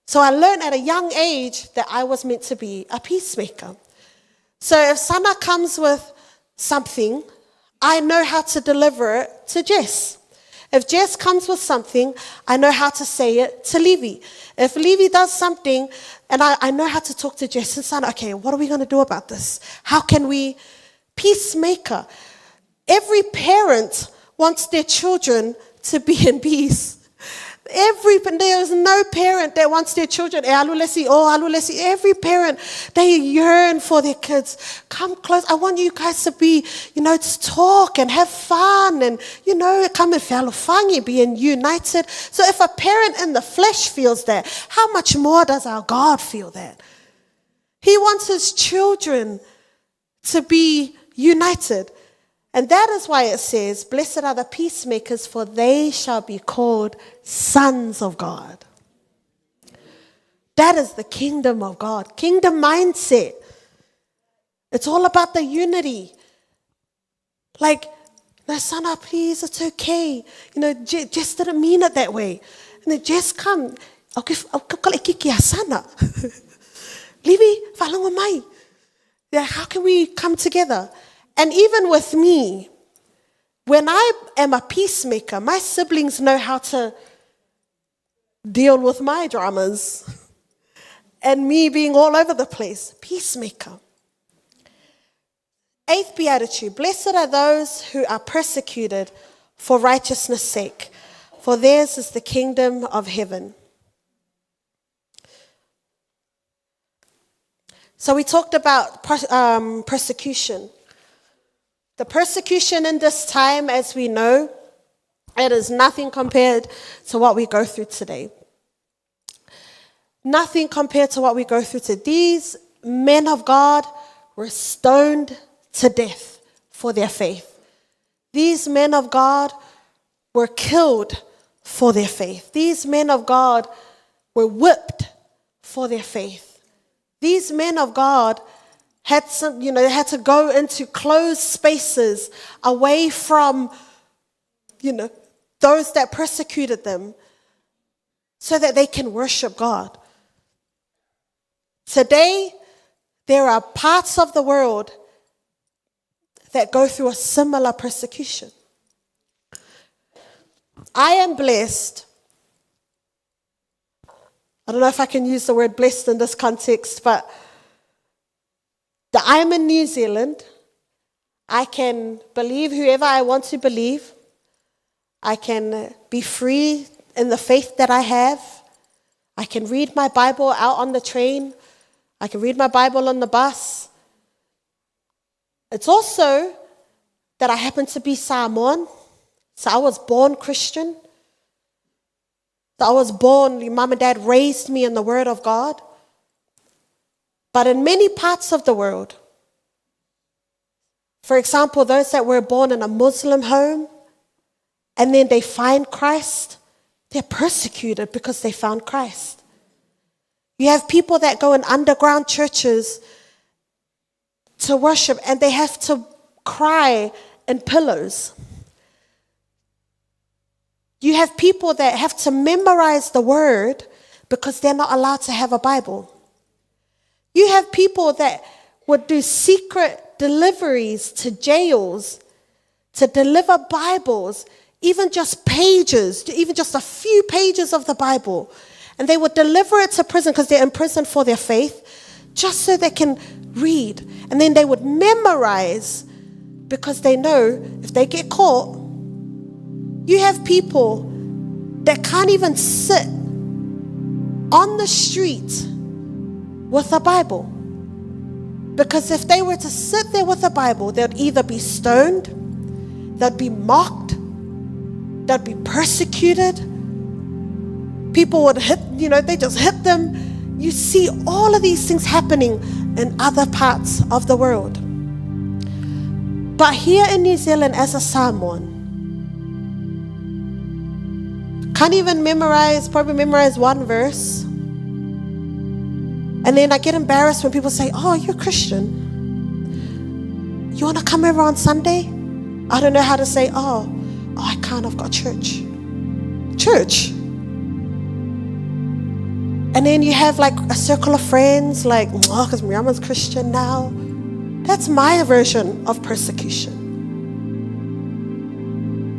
So I learned at a young age that I was meant to be a peacemaker. So if Sana comes with something, I know how to deliver it to Jess. If Jess comes with something, I know how to say it to Levi. If Levi does something, and I know how to talk to Jess and Sana, okay, what are we going to do about this? How can we peacemaker? Every parent wants their children to be in peace. There is no parent that wants their children, every parent, they yearn for their kids. Come close. I want you guys to be, to talk and have fun and, come and whalofangi, being united. So if a parent in the flesh feels that, how much more does our God feel that? He wants his children to be united. And that is why it says, blessed are the peacemakers, for they shall be called sons of God. That is the kingdom of God. Kingdom mindset. It's all about the unity. Like, no, Sana, please, it's okay. Jess didn't mean it that way. And then Jess come. I'll call it kiki Sana. Levi, falango mai. How can we come together? And even with me, when I am a peacemaker, my siblings know how to deal with my dramas and me being all over the place. Peacemaker. 8th beatitude, blessed are those who are persecuted for righteousness' sake, for theirs is the kingdom of heaven. So we talked about persecution. The persecution in this time, as we know, it is nothing compared to what we go through today. Nothing compared to what we go through today. These men of God were stoned to death for their faith. These men of God were killed for their faith. These men of God were whipped for their faith. These men of God had to go into closed spaces away from, those that persecuted them so that they can worship God. Today, there are parts of the world that go through a similar persecution. I am blessed. I don't know if I can use the word blessed in this context, but that I'm in New Zealand. I can believe whoever I want to believe. I can be free in the faith that I have. I can read my Bible out on the train. I can read my Bible on the bus. It's also that I happen to be Samoan. So I was born Christian. So I was born, mom and dad raised me in the Word of God. But in many parts of the world, for example, those that were born in a Muslim home and then they find Christ, they're persecuted because they found Christ. You have people that go in underground churches to worship and they have to cry in pillows. You have people that have to memorize the word because they're not allowed to have a Bible. You have people that would do secret deliveries to jails to deliver Bibles, even just pages, even just a few pages of the Bible. And they would deliver it to prison because they're in prison for their faith, just so they can read. And then they would memorize because they know if they get caught. You have people that can't even sit on the street with a Bible. Because if they were to sit there with a Bible, they'd either be stoned, they'd be mocked, they'd be persecuted. People would hit, they just hit them. You see all of these things happening in other parts of the world. But here in New Zealand, as a Samoan, can't even probably memorize one verse. And then I get embarrassed when people say, oh, you're Christian. You want to come over on Sunday? I don't know how to say, oh, I can't, I've got church. Church? And then you have like a circle of friends, like, because Miriama's Christian now. That's my version of persecution.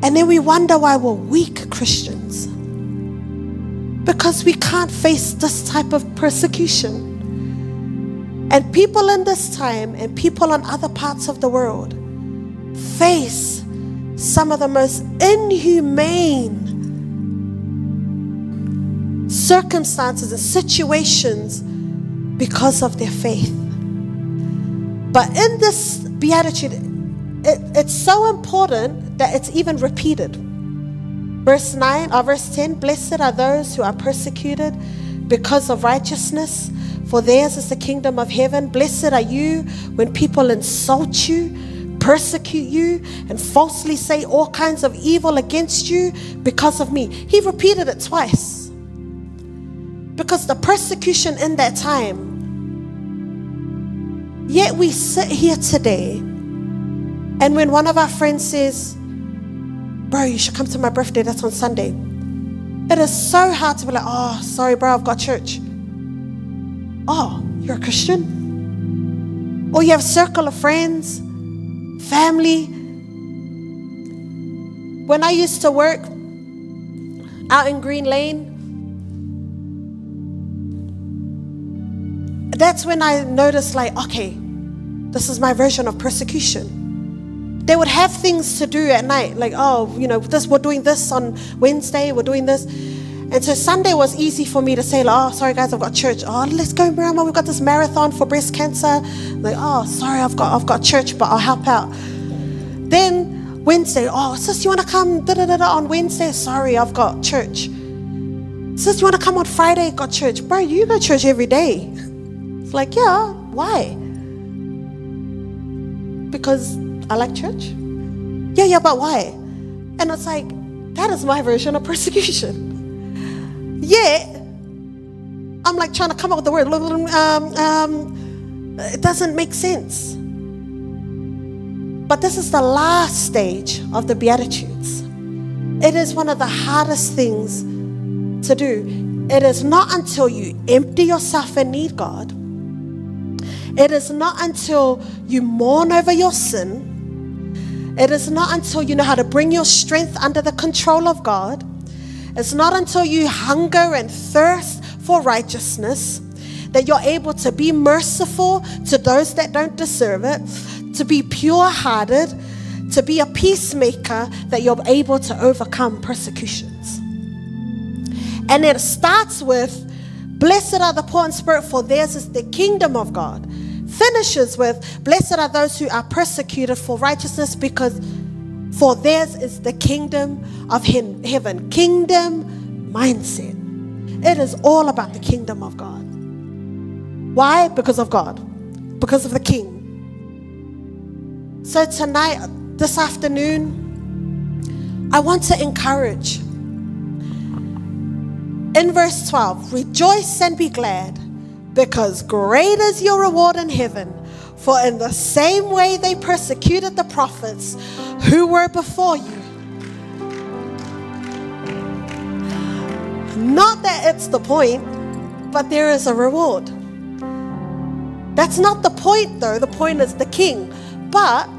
And then we wonder why we're weak Christians. Because we can't face this type of persecution. And people in this time and people in other parts of the world face some of the most inhumane circumstances and situations because of their faith. But in this beatitude, it's so important that it's even repeated. Verse 10, blessed are those who are persecuted because of righteousness, for theirs is the kingdom of heaven. Blessed are you when people insult you, persecute you, and falsely say all kinds of evil against you because of me. He repeated it twice. Because the persecution in that time, yet we sit here today, and when one of our friends says, bro, you should come to my birthday, that's on Sunday. It is so hard to be like, oh, sorry, bro, I've got church. Oh, you're a Christian? Or you have a circle of friends, family. When I used to work out in Green Lane, that's when I noticed, like, okay, this is my version of persecution. They would have things to do at night, like, we're doing this on Wednesday, we're doing this. And so Sunday was easy for me to say, like, oh, sorry guys, I've got church. Oh, let's go, Miriama, we've got this marathon for breast cancer. Like, oh, sorry, I've got church, but I'll help out. Then Wednesday, oh, sis, you want to come on Wednesday? Sorry, I've got church. Sis, you want to come on Friday? Got church. Bro, you go to church every day. It's like, yeah, why? Because I like church? Yeah, but why? And it's like, that is my version of persecution. Yet, I'm like trying to come up with the word. It doesn't make sense. But this is the last stage of the Beatitudes. It is one of the hardest things to do. It is not until you empty yourself and need God. It is not until you mourn over your sin. It is not until you know how to bring your strength under the control of God. It's not until you hunger and thirst for righteousness that you're able to be merciful to those that don't deserve it, to be pure-hearted, to be a peacemaker, that you're able to overcome persecutions. And it starts with, blessed are the poor in spirit, for theirs is the kingdom of God. Finishes with, blessed are those who are persecuted for righteousness, because for theirs is the kingdom of heaven. Kingdom mindset. It is all about the kingdom of God. Why? Because of God. Because of the King. So tonight, this afternoon, I want to encourage. In verse 12, rejoice and be glad, because great is your reward in heaven. For in the same way they persecuted the prophets who were before you. Not that it's the point, but there is a reward. That's not the point though. The point is the king. But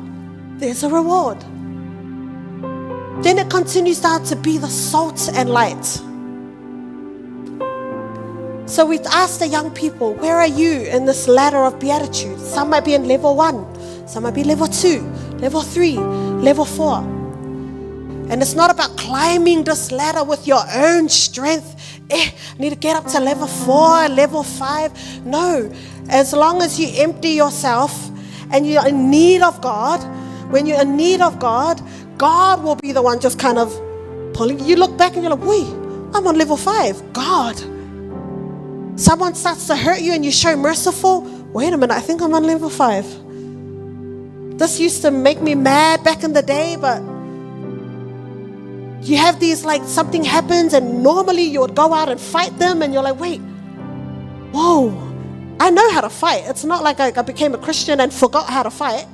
there's a reward. Then it continues down to be the salt and light. So we asked the young people, where are you in this ladder of beatitudes? Some might be in level 1, some might be level 2, level 3, level 4. And it's not about climbing this ladder with your own strength. I need to get up to level 4, level 5. No, as long as you empty yourself and you're in need of God, when you're in need of God, God will be the one just kind of pulling. You look back and you're like, wait, I'm on level 5. God. Someone starts to hurt you and you show merciful. Wait a minute, I think I'm on level 5. This used to make me mad back in the day, but you have these, like, something happens and normally you would go out and fight them and you're like, wait, whoa, I know how to fight. It's not like I became a Christian and forgot how to fight.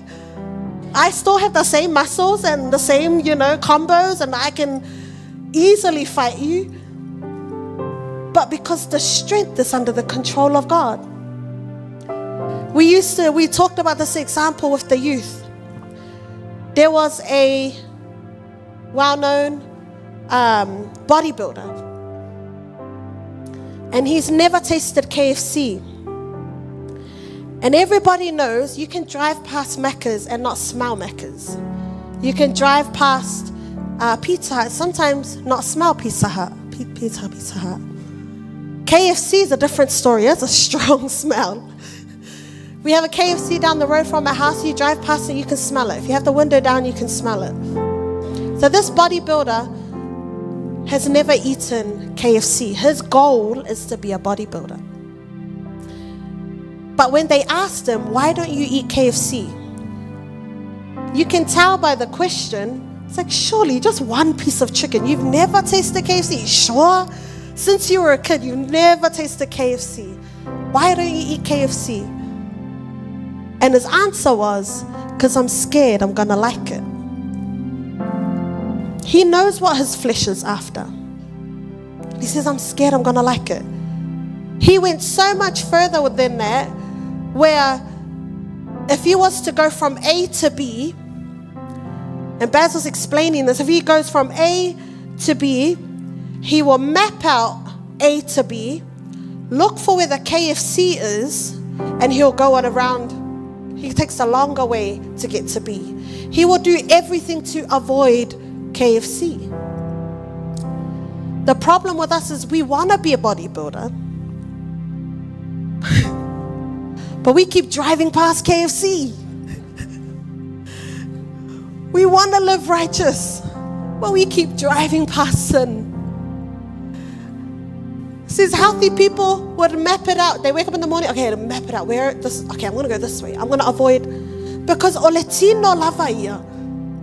I still have the same muscles and the same, combos, and I can easily fight you. But because the strength is under the control of God. We talked about this example with the youth. There was a well-known bodybuilder, and he's never tasted KFC. And everybody knows you can drive past Macca's and not smell Macca's. You can drive past Pizza Hut, sometimes not smell Pizza Hut. Pizza Hut. KFC is a different story. It's a strong smell. We have a KFC down the road from our house. You drive past it, you can smell it. If you have the window down, you can smell it. So this bodybuilder has never eaten KFC. His goal is to be a bodybuilder. But when they asked him, why don't you eat KFC? You can tell by the question, it's like, surely just one piece of chicken. You've never tasted KFC? Sure? Since you were a kid, you've never tasted KFC. Why don't you eat KFC? And his answer was, because I'm scared I'm going to like it. He knows what his flesh is after. He says, I'm scared I'm going to like it. He went so much further than that, where if he was to go from A to B, and Baz was explaining this, if he goes from A to B, he will map out A to B, look for where the KFC is, and he'll go on around. He takes a longer way to get to B. He will do everything to avoid KFC. The problem with us is we want to be a bodybuilder, but we keep driving past KFC. We want to live righteous, but we keep driving past sin. It says healthy people would map it out. They wake up in the morning, okay, to map it out. I'm going to go this way. I'm going to avoid, because oletino lavaia,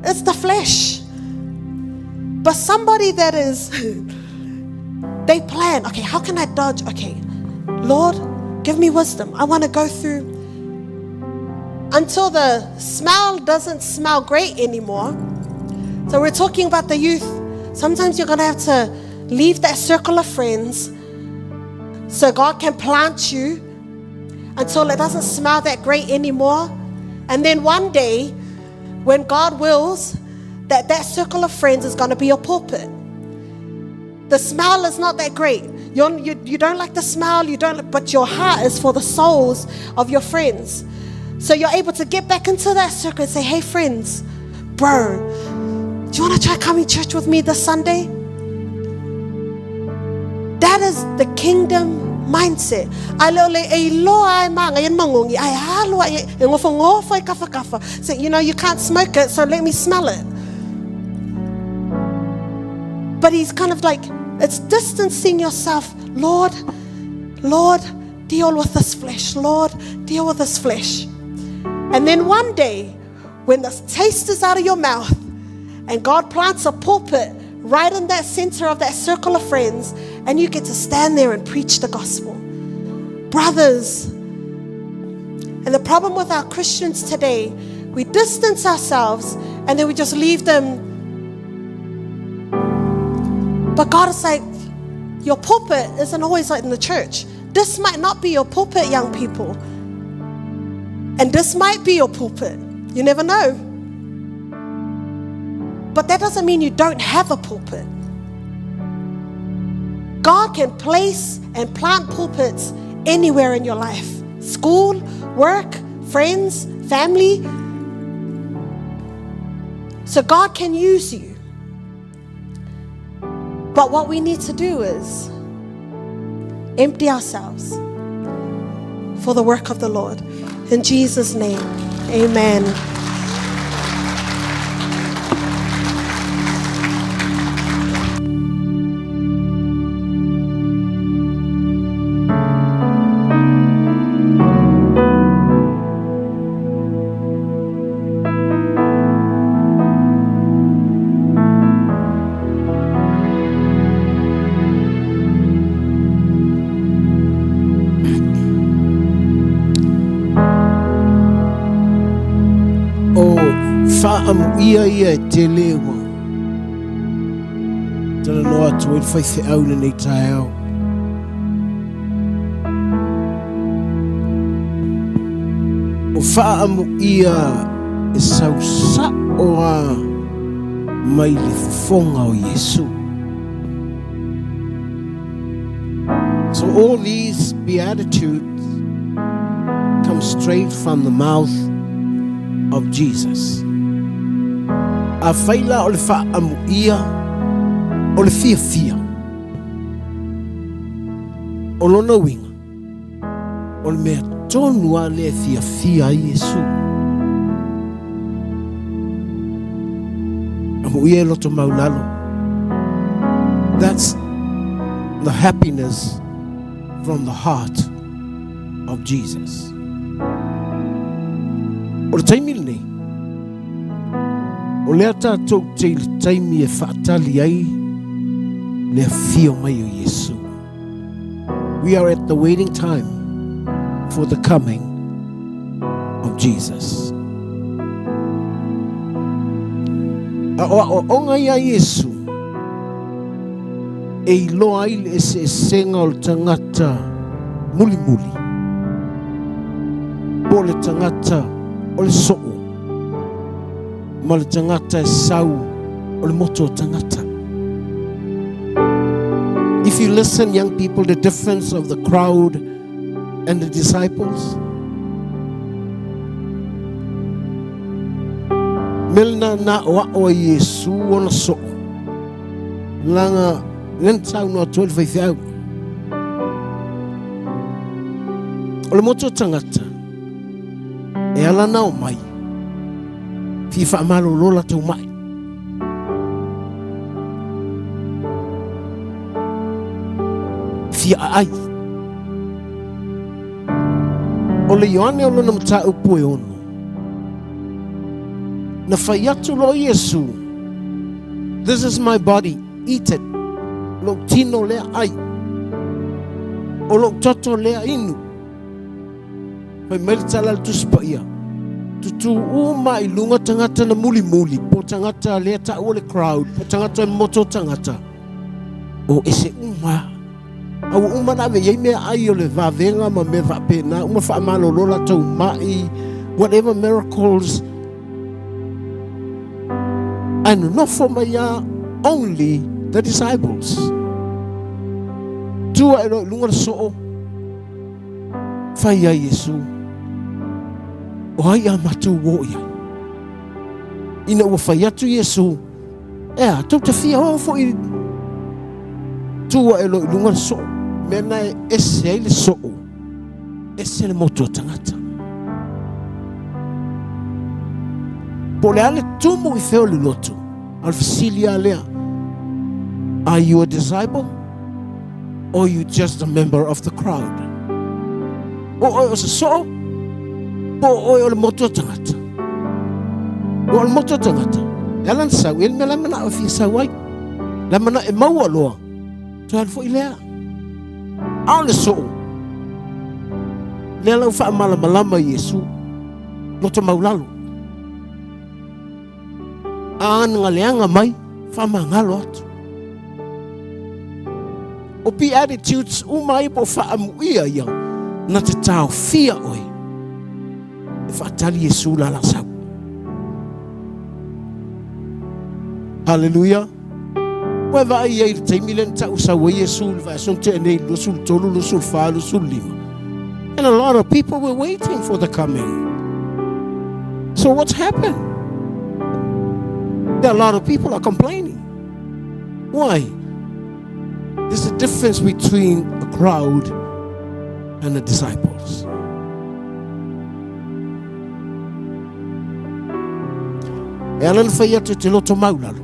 it's the flesh. But somebody that is, they plan, okay, how can I dodge? Okay, Lord, give me wisdom. I want to go through until the smell doesn't smell great anymore. So we're talking about the youth. Sometimes you're going to have to leave that circle of friends so God can plant you until it doesn't smell that great anymore. And then one day, when God wills, that circle of friends is going to be your pulpit. The smell is not that great. You don't like the smell, but your heart is for the souls of your friends. So you're able to get back into that circle and say, hey friends, bro, do you want to try coming to church with me this Sunday? That is the kingdom mindset. So, you can't smoke it, so let me smell it. But he's kind of like, it's distancing yourself. Lord, deal with this flesh. Lord, deal with this flesh. And then one day, when the taste is out of your mouth, and God plants a pulpit right in that center of that circle of friends, and you get to stand there and preach the gospel. brothers. And the problem with our Christians today, we distance ourselves and then we just leave them. But God is like, your pulpit isn't always like in the church. This might not be your pulpit, young people. And this might be your pulpit. You never know. But that doesn't mean you don't have a pulpit. God can place and plant pulpits anywhere in your life. School, work, friends, family. So God can use you. But what we need to do is empty ourselves for the work of the Lord. In Jesus' name, amen. Ia e te lewa tala no atu e whaithi au nei tae au o whaamu ia e sausa o a mai le fonga o Yesu. So all these beatitudes come straight from the mouth of Jesus. A whaila o le whaamu ia o le fia fia o lona winga o le mea tonu a le fia fia i Yesu. Amu ia loto maulalo. That's the happiness from the heart of Jesus. O le taimile nei o lea tātou te taimi e whaatali ai lea fio mai o Yesu. We are at the waiting time for the coming of Jesus. O onga ia Yesu e iloa ai le ese senga o le tangata muli muli. Po le tangata o le soo. Ma le tangata e sau o le moto o tangata. If you listen, young people, the difference of the crowd and the disciples. Melna na wa o Yesu ona so. Langa lentau no 12 au. O le moto tangata e ala na o mai. Fi fa malo lola tau mai. Fi ai. O le Ioane o lona mata upu e ono. Na fai atu lo Yesu. This is my body. Eat it. Lo tino lea ai. O lo toto lea inu. Fai melitala al tuspa ia. Tutu uma I lunga tangata na muli muli. Po tangata lea ta ole crowd. Po tangata moto tangata. O ese uma. Au uma na me yei mea ai o le vavenga ma me vapena. Uma wha amalo lola tau mai. Whatever miracles. And not for my only the disciples. Tua ero lunga so. Fai ai Yesu. O ai a matu wo ia. Ina ua fai atu Yesu. Ea, tau te fia o fo I. Tua ero lunga so. Mena ese ai le so. Ese le moto tangata. Pole ale tumu I feo le loto. Al fasilia lea. Are you a disciple? Or are you just a member of the crowd? O se so. Po o le moto tangata. O le moto tangata. Elan sa wil me la mana o fi sa wai. La mana e maua loa. To al fo ilea. Au le so. Le lau wha malama Yesu. Loto maulalu. Aan ngā leanga mai. Wha mangalo atu. O beatitudes umai po wha amuia iau. Na te tau fia oi. E wha tali Yesu la lasau. Hallelujah. Whether I ate Tamilan Tausawa Yesul Vasum Tene, Lusul Tolu, Lusul Fa, Lusul Lima. And a lot of people were waiting for the coming. So what's happened? There are a lot of people are complaining. Why? There's a difference between a crowd and the disciples. Elan faya te loto maulalu.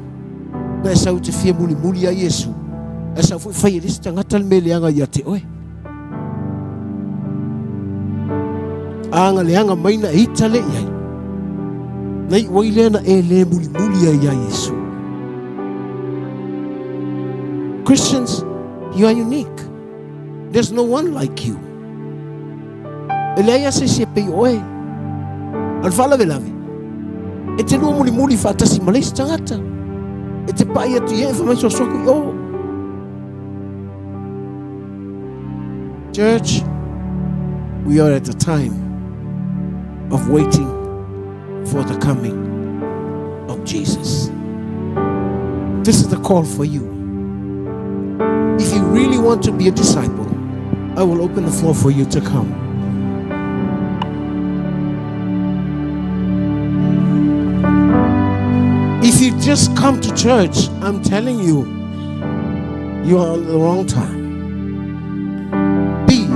Na sau te fia muli a Yesu. E sau fui faya disi tangata meleanga ia te oe. Anga leanga maina hita le iai. Nei wailena e le muli a ia Yesu. Christians, you are unique. There's no one like you. Elea se pe oe. Alfala velavi. E te lua muli fatasi malesi tangata. E te pai atu ie fa mai soku o. Church, we are at a time of waiting for the coming of Jesus. This is the call for you. If you really want to be a disciple, I will open the floor for you to come. If you just come to church, I'm telling you, you are on the wrong time. Be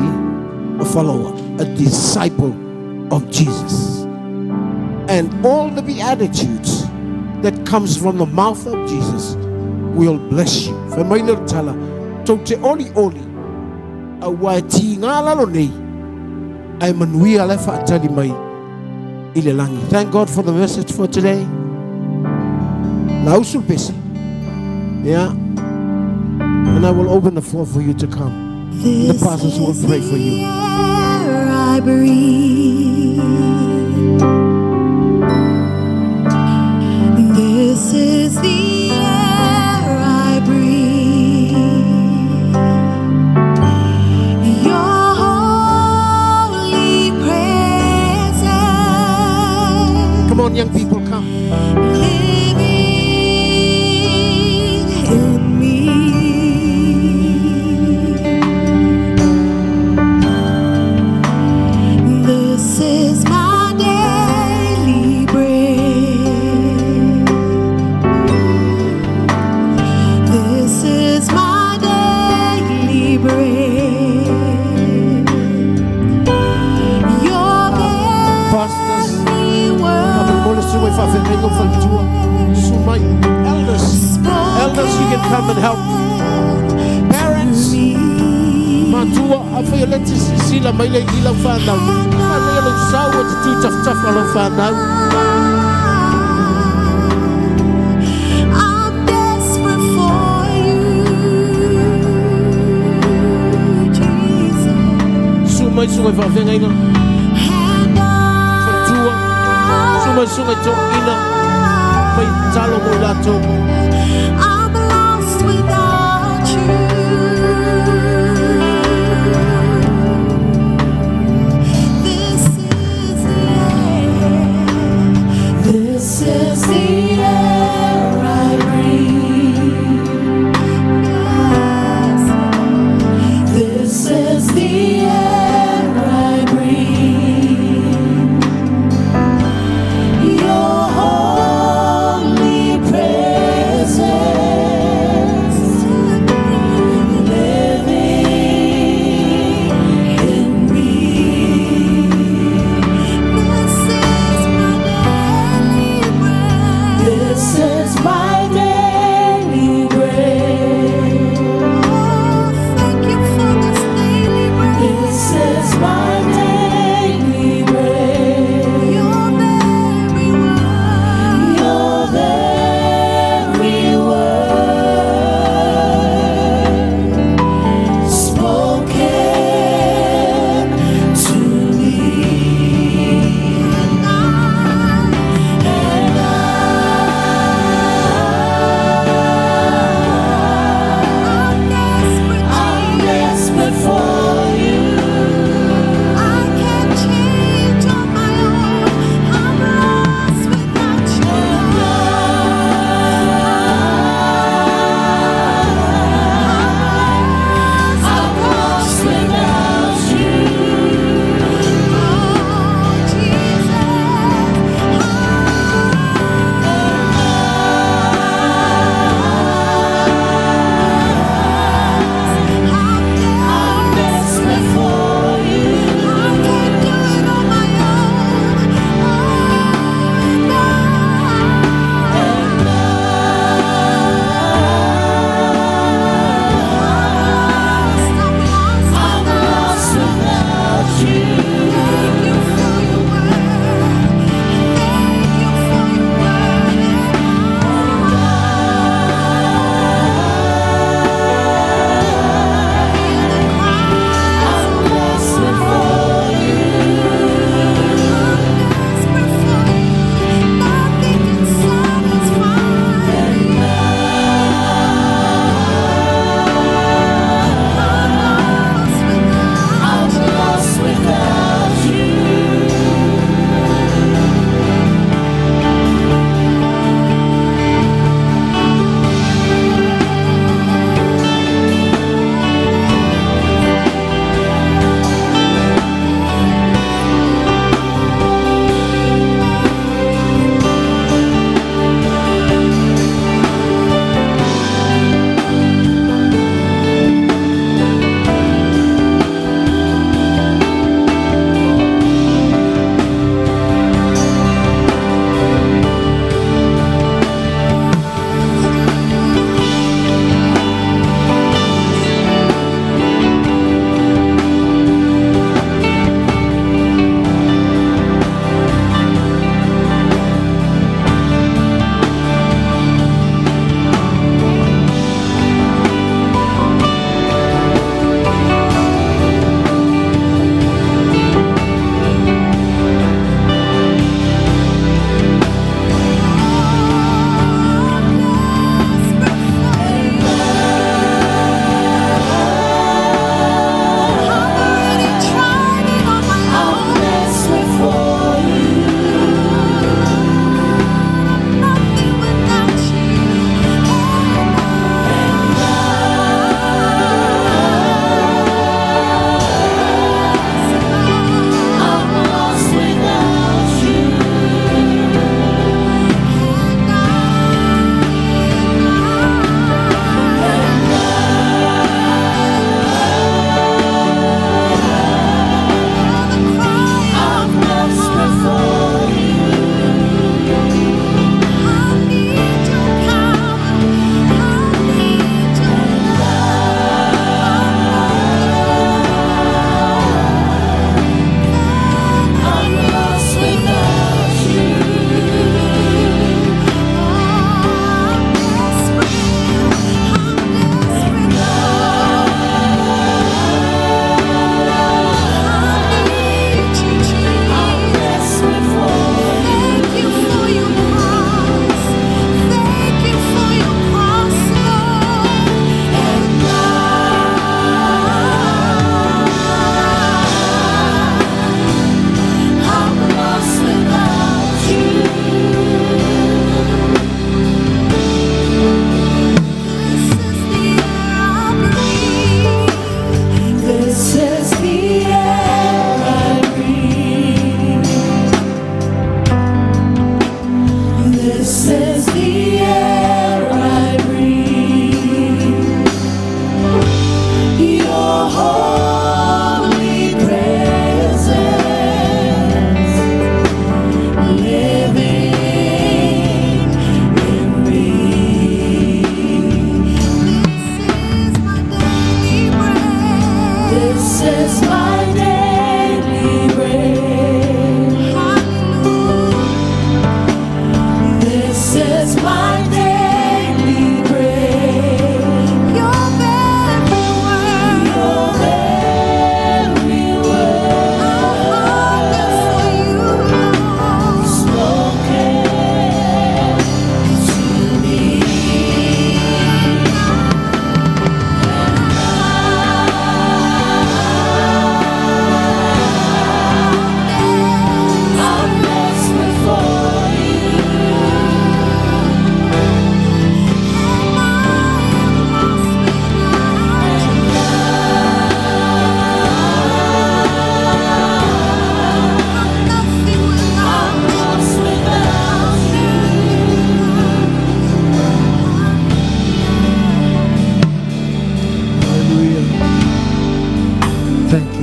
a follower, a disciple of Jesus. And all the beatitudes that comes from the mouth of Jesus will bless you. Tote oli awati ngalalo nei ai manui ale fa atali mai ile langi. Thank God for the message for today. Lausul pesi. Yeah. And I will open the floor for you to come. The pastors will pray for you. I breathe. This is the air I breathe. Your holy presence. Come on, young people, come. In me. This is my daily bread. This is my daily bread. Your Pastors, very elders, you can come and help. Parents, matua afai le sila mai le ila whanau. Mai le lo sawa te tu taf alo whanau. I'm desperate for you, Jesus. Sumai sungai whawenga ina. And Fatua. Sumai sungai to ina. Mai talo mo lato. I'm lost without you. This is the air. This is the air I breathe. Yes. This is the air I breathe. Your holy presence.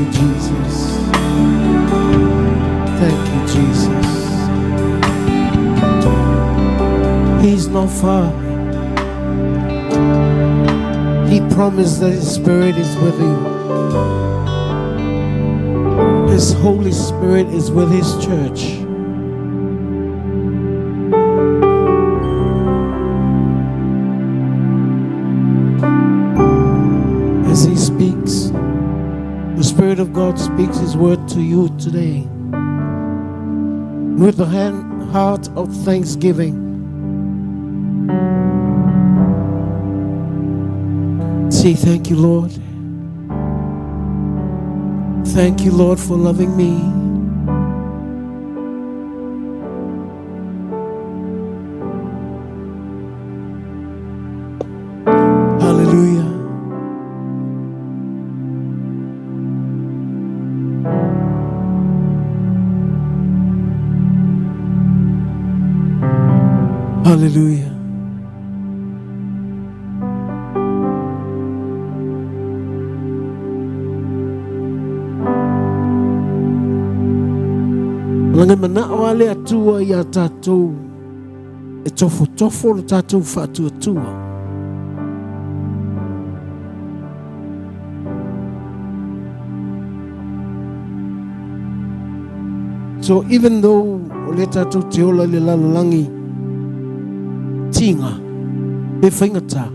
you, Jesus. Thank you, Jesus. He's not far. He promised that His Spirit is with you. His Holy Spirit is with His church. As He speaks, the Spirit of God speaks His word to you today. With the heart of thanksgiving, say, thank you, Lord. Thank you, Lord, for loving me. Hallelujah. Hallelujah. Langan manao ale atua ia tatou e tofo le tatou whaatuatua. So even though le tatou te ola le lalalangi tinga e whaingata,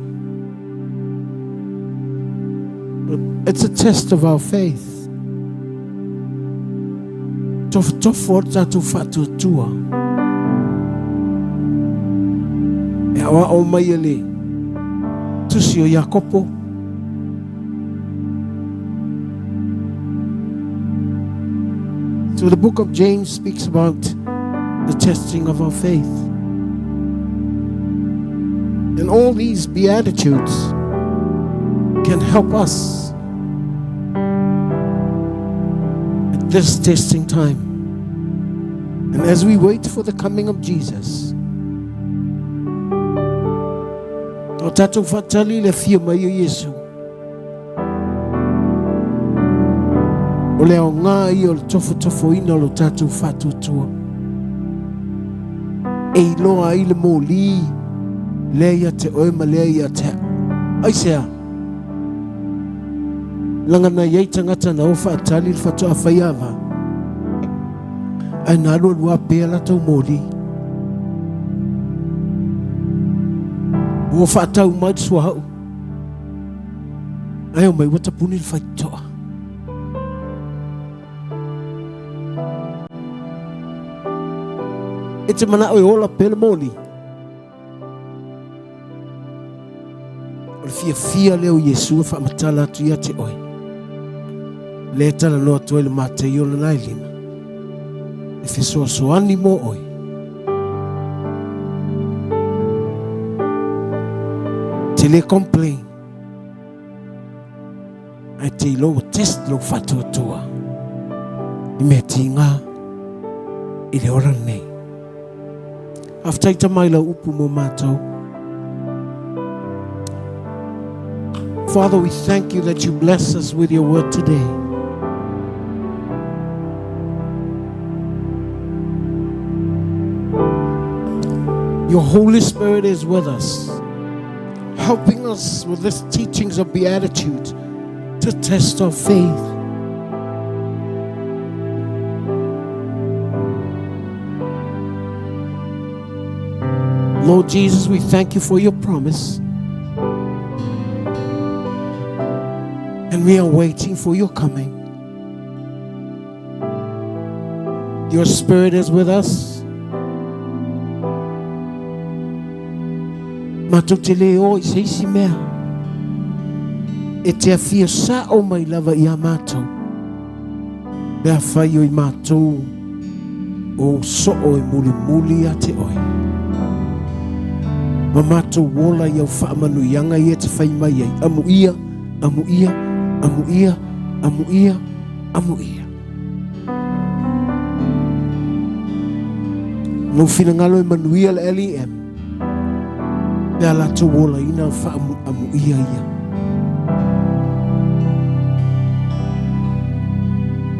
it's a test of our faith. Tofo tatu whaatuatua. E awa o mai ele tusi o Iakopo. So the book of James speaks about the testing of our faith. And all these beatitudes can help us at this testing time. And as we wait for the coming of Jesus, o tatou whatali le fia mai o Yesu. O leo ngā i o le tofo ina o lo tatou whatutua. E iloa i le mōli, lea ia te oema, lea ia te aisea. Langana iei tangata na o whaatali le whatua whaiawa. Ai nā lua pēa la tau mōli. O whaatau mai sua hau. Ai o mai watapuni le whaitoa. E te mana oi ola pēle mōli. O le fia leo Yesu e whaamatala atu ia te oi. Le tala noa toi le mātei o le nai lima. E whesoa soani mō oi. Te le complain. Ai te ilo test lo whatuatua. I mea ti ngā. I le ora nei. After mai la upu mo mātou. Father, we thank you that you bless us with your word today. Your Holy Spirit is with us, helping us with these teachings of beatitude to test our faith. Lord Jesus, we thank you for your promise. And we are waiting for your coming. Your Spirit is with us. Matutele o seisi mea. E te afia sa o mai lava I a mātou. Le a whai o I mātou o so o I muli a te oi. Ma mātou wola I au whaamanuianga I e te whai mai ai. Amu ia, amu ia, amu ia, amu ia, amu ia. No whina ngalo I manuia le LEM. Pea la to wola ina whaamu amu ia ia.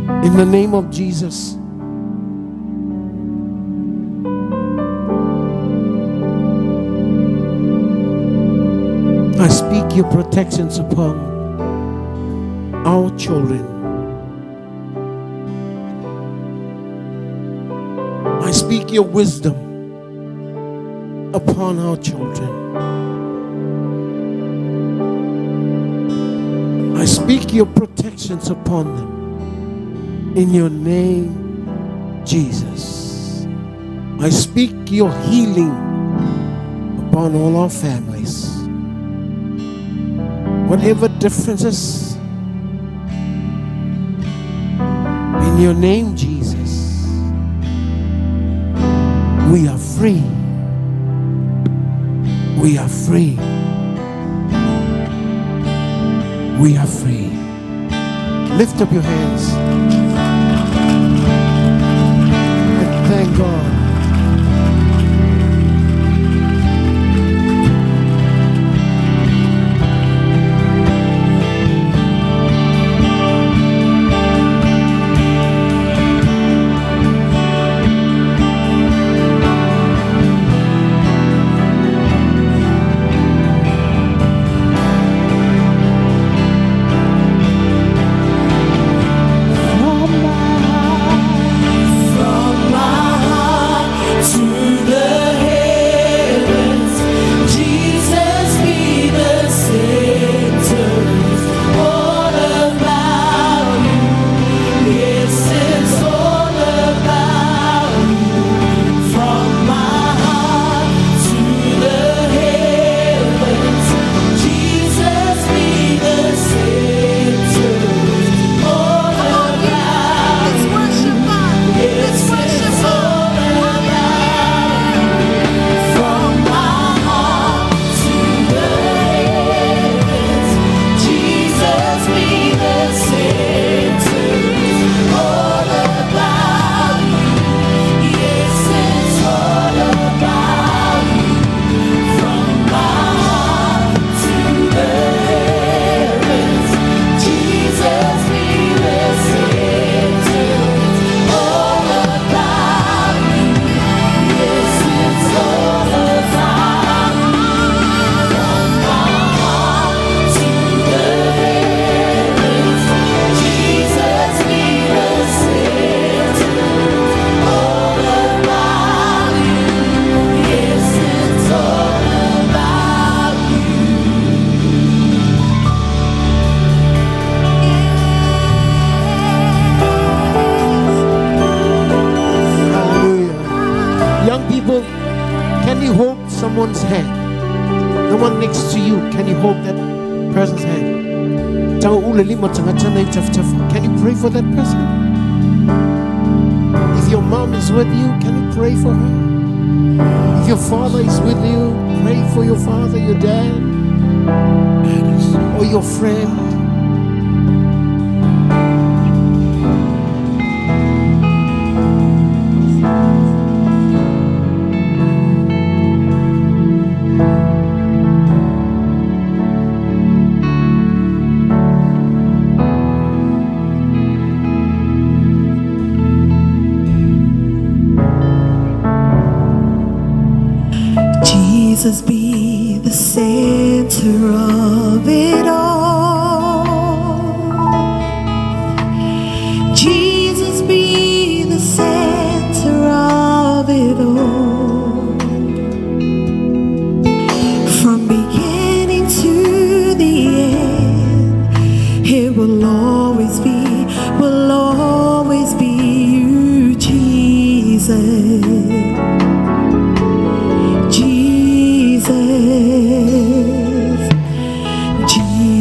In the name of Jesus. I speak your protections upon our children. I speak your wisdom upon our children. I speak your protections upon them. In your name, Jesus. I speak your healing upon all our families. Whatever differences, in your name, Jesus, we are free. We are free. We are free. Lift up your hands and thank God. Can you hold someone's hand? The one next to you, can you hold that person's hand? Can you pray for that person? If your mom is with you, can you pray for her? If your father is with you, pray for your father, your dad, or your friend. Jesus be the center of it all. Jesus be the center of it all. From beginning to the end, it will always be you, Jesus.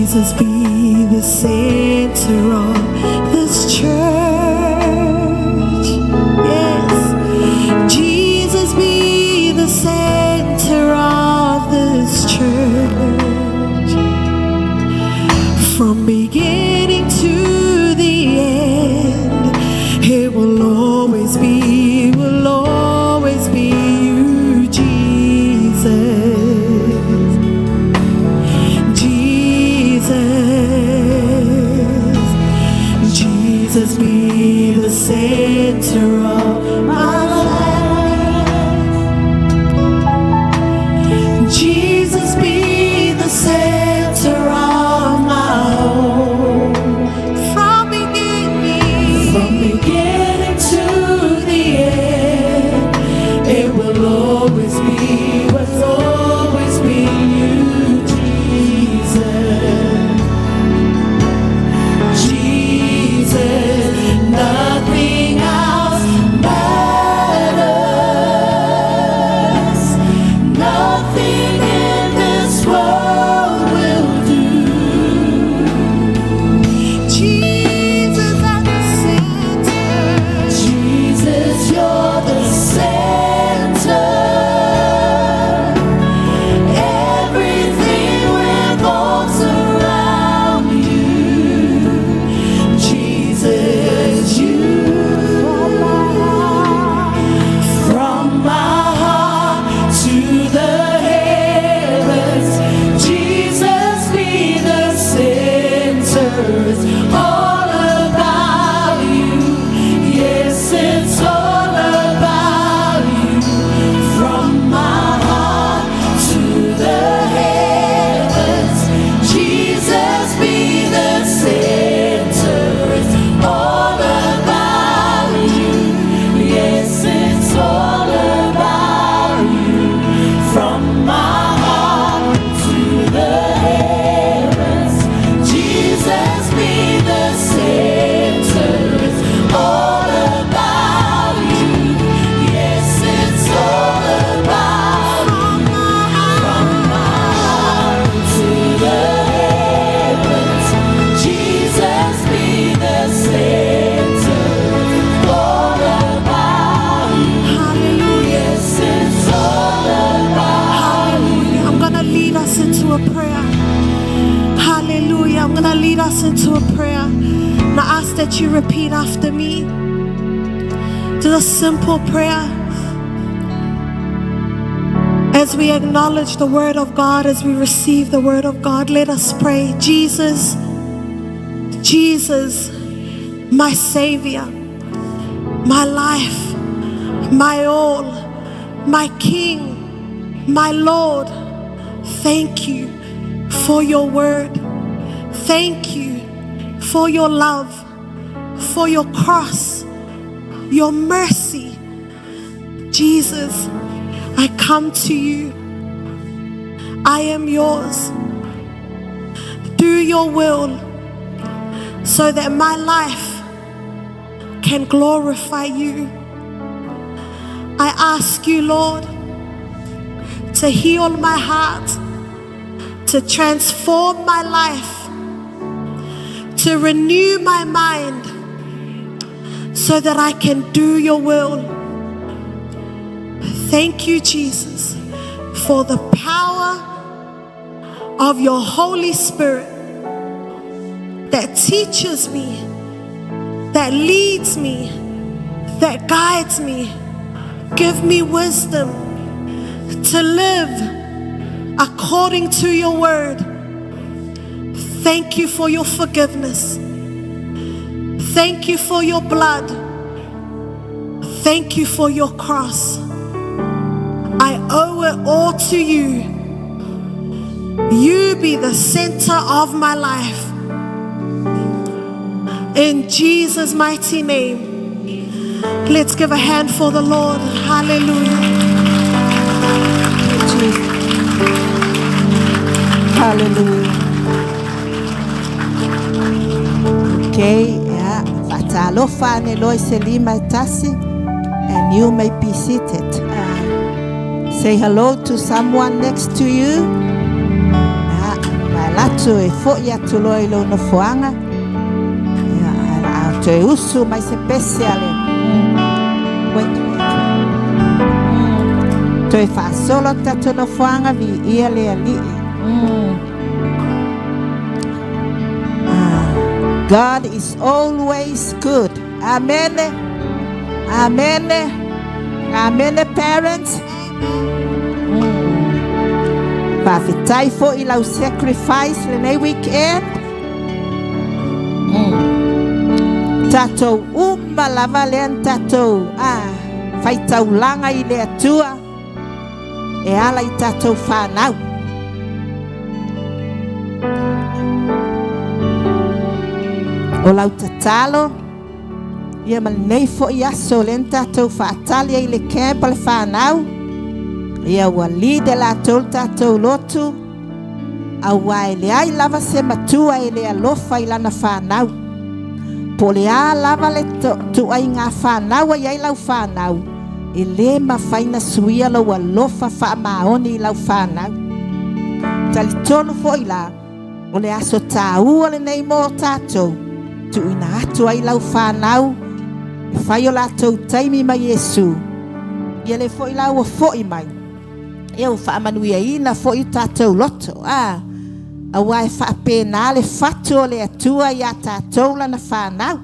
Jesus be the center of this church. Yes, Jesus be the center of this church. From beginning to the end, it will always be you, Jesus. Jesus be center of my life. Jesus, be the center of my home. From beginning to the end, it will always be you, Jesus. Jesus, nothing else matters. Nothing in this world will do. Jesus at the center. Jesus, you're the center. Everything revolves around you. Jesus, you. From my heart to the heavens, Jesus be the center. It's all about you. Yes, it's all about you. From my heart to the heavens, Jesus be the center. It's all about you. Yes, it's all about you. From my heart to the heavens, Jesus be the center. It's all about you. Yes, it's all about you. From my heart to the heavens, Jesus be the center. All about you. Hallelujah. Yes, it's all about you. I'm gonna lead us into a prayer. Hallelujah. I'm gonna lead us into a prayer. And I ask that you repeat after me. Just a simple prayer. As we acknowledge the word of God, as we receive the word of God, let us pray. Jesus, Jesus, my Savior, my life, my all, my King, my Lord, thank you for your word. Thank you for your love, for your cross, your mercy. Jesus, I come to you. I am yours. Do your will so that my life can glorify you. I ask you, Lord, to heal my heart, to transform my life, to renew my mind so that I can do your will. Thank you, Jesus, for the power of your Holy Spirit that teaches me, that leads me, that guides me. Give me wisdom to live according to your word. Thank you for your forgiveness. Thank you for your blood. Thank you for your cross. I owe it all to you. You be the center of my life. In Jesus' mighty name. Let's give a hand for the Lord. Hallelujah. Hallelujah. Okay, yeah. Fatalofa neloi selima tasi, and you may be seated. Say hello to someone next to you. Malatu e foia tuloi lo no foanga. Ya, te usu mai speciale. Wait. Te fa solo tatu no foanga vi ile ali. God is always good. Amen. Amen. Amen, parents. Pafitai fo ilau sacrifice le nei weekend. tātou uma lava lea ni tātou whaitaulanga I le atua e ala I tātou whanau. O lau tatalo ia manei fo I aso le ni tātou whaatali I le kempa le whanau ia ua li de la tātou lotu au wai le ai lava se matua I le alofa I lana whanau. Po le a lava le tu ai ngā whanau ai ai lau whanau. E le mawhaina suia lau alofa wha maoni I lau whanau. Tali tonu fo I la, o le aso tā ua le nei mō tātou. Tu ina atu ai lau whanau, e whai o lātou taimi mai Yesu. Ia le fo I lau o fo I mai. Ia o wha manuia ina fo I tātou loto. Awa e whaapena le whatu o le atua I a tātou lana whanau.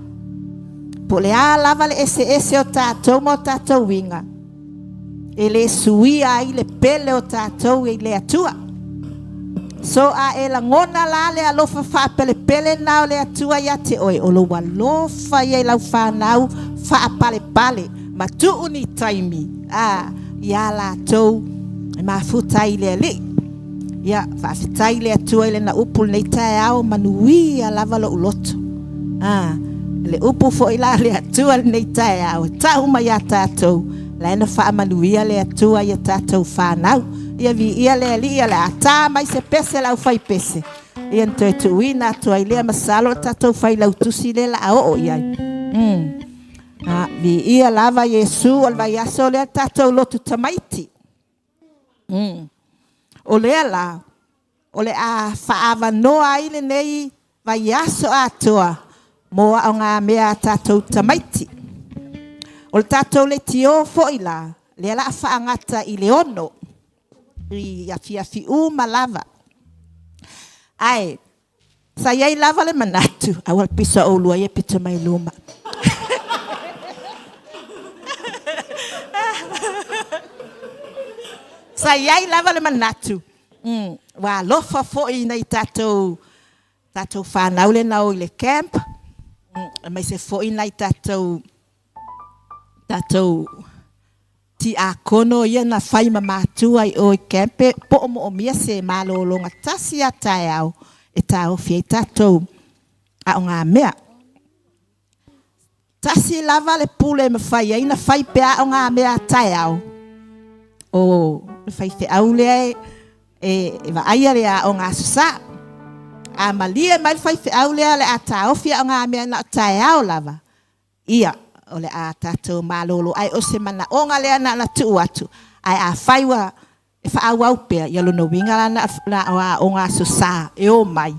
Po le a lava le ese o tātou mo tātou winga. E le suia I le pele o tātou I le atua. So a e la ngona la le alofa whaapele pele na o le atua I a te oe. O lo walofa I lau whanau whaapale pale. Ma tuu ni taimi. I a la tau e mafuta I le li. Ia whaafitai le atua I le na upu nei tae ao manui a lava lo uloto. Le upu fo I la le atua nei tae ao. Tahu mai a tātou. La ena wha manuia le atua I a tātou whanau. Ia vi ia le li ia le ata mai se pese lau whai pese. Ia nto e tuina atua I lea masalo tātou whai lau tusi le la ao iai. Vi ia lava Yesu al vai aso le tātou lotu tamaiti. O lea la, o le a whaava noa I le nei vai aso atoa moa o ngā mea tātou tamaiti. O le tātou le tio fo I la, le la whaangata I le ono, I afi malava. Ai, sa iai lava le manatu, awal pisa o lua ia pita mai luma. Sa iai lava le manatu. Wa lofa fo I nei tātou whanau le nau I le camp. Mai se fo I nei tātou ti a kono ia na whai mamatua I o I campe. Po o mia se malolonga tasi a tae au. E tāo fia I tātou a o ngā mea. Tasi lava le pule me whai. Ina whai pea o ngā mea tae au. O whai fe au lea e wa aia lea o ngā susa. A malia mai whai fe au lea le a taofia o ngā mea na tae au lava. Ia o le a tātou malolo. Ai o se mana o ngā lea na tuu atu. Ai a whaiwa e wha au au pea. Ia lono winga na o ngā susa. E o mai.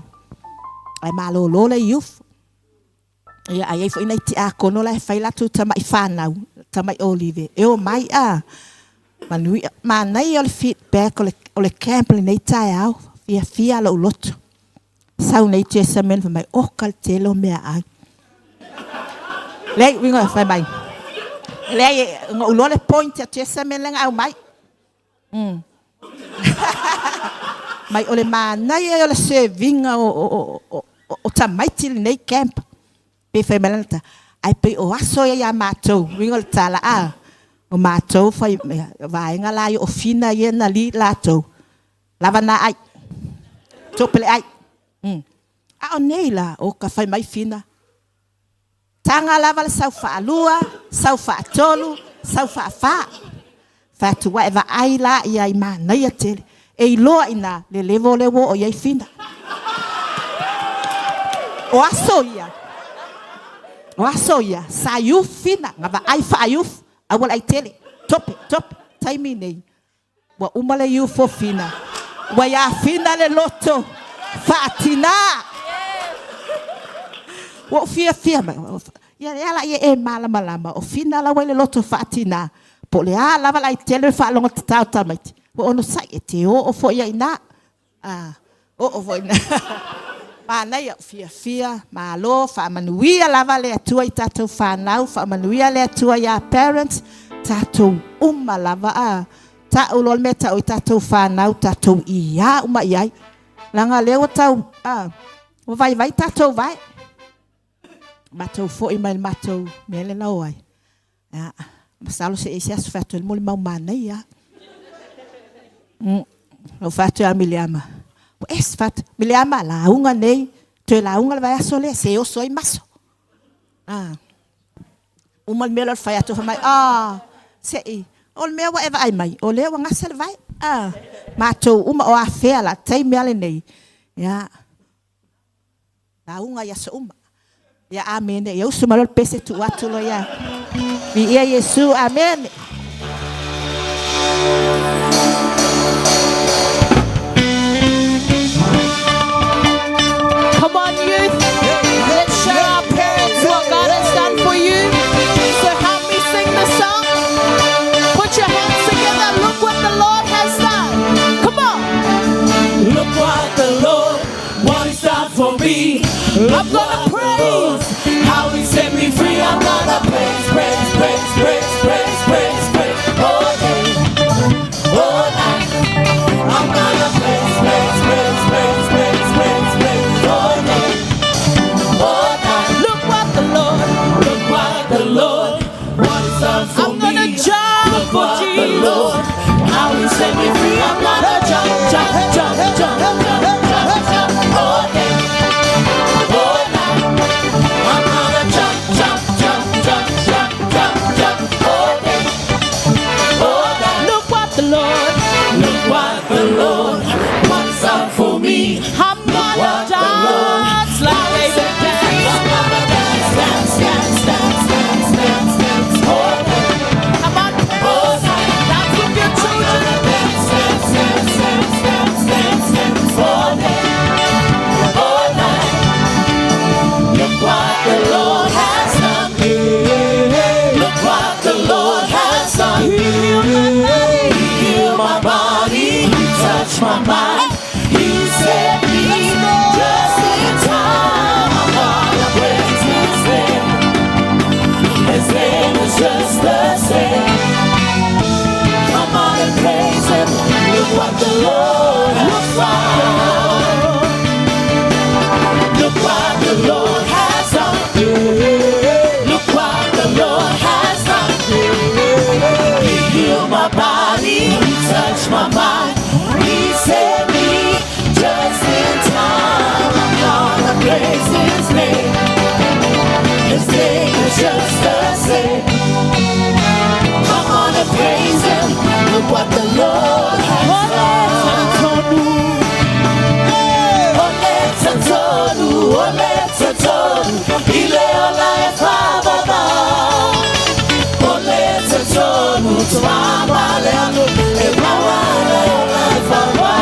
Ai malolo le youth. Ia ai fo ina ti a kono la e whai latu tamai whanau. Tamai olive. E o mai a. Manui manai o le feedback o le camp le nei tae au fia lo loto sau nei testament fa mai o kal telo mea ai le winga fa mai le ngo lo le point a testament le au mai mai o le manai o le servinga o tamaiti le nei camp pe fa melanta ai pe o aso ya matou winga le tala o mātou whai vaenga lai o fina ia na li lātou. Lava na ai. Topele ai. A o nei la o ka whai mai fina. Tanga lava le sau wha alua, sau wha atolu, sau wha wha. Whatu wa eva ai la ia I mānei a tele. E I loa ina le levo le wo o iai fina. O aso ia. O aso ia. Sa iu fina. Ngava ai wha iuf. Awal ai tele top taimi nei wa umale you for fina wa ya fina le loto fatina wa fia ma ya la e malama o fina la wa le loto fatina po le ala wa ai tele fa longa tau tamait wa ono sai e te o fo ya ina o fo ina mana ia fia malo fa manuia lava le atua I tātou whanau fa manuia le atua ia parents tātou lava ta ulol me tau I tātou whanau tātou ia uma iai langa leo tau o vai tātou vai Matou fo'i mai matou mele na oi. Ya, masalo se isi asu fatu mole mau manai ya. O fatu a Miriama. O es fatu Miriama la unga nei, tu la unga vai asole se o soi maso. Uma mele fai atu mai. Se i. O me wa eva ai mai. O le wa ngasel vai. Matou uma o afea la tai mele nei. Ya. La unga ya so uma. Ya amen. Ya usumalol pese tu watu lo ya. Bi ya Yesu amen. Come on, youth. Let's show our parents what God has done for you. So help me sing the song. Put your hands together. Look what the Lord has done. Come on. Look what the Lord, what He's done for me. I'm gonna praise how He set me free. I'm gonna praise, praise, praise, praise, praise, praise, praise. All day, all night. I'm gonna praise, praise, praise, praise, praise, praise, praise. All day, all night. Look what the Lord, what He's done for me. I'm gonna jump for Jesus. Lord, how He set me free. I'm gonna jump, jump, jump, jump, jump, jump, jump, jump. All day. I'm gonna dance like David danced. I'm gonna dance, dance, dance, dance, dance, dance, dance. I'm on dance, dance with your children. Dance, dance, dance, dance, dance, dance, dance. All day, all night. Look what the Lord has done. Look what the Lord has done. He healed my body, He touched my mind. He set me just in time. I'm gonna praise His name. His name is just the same. Come on and praise Him. Look what the Lord has done. Look what the Lord has done. Look what the Lord has done. He healed my body. He touched my mind. He set me just in time. I'm gonna praise His name. His name is just the same. Come on and praise Him. Look what the Lord has done. Let's Ile ola e Baba. Let's Mama le alo e Mama le ola e Baba.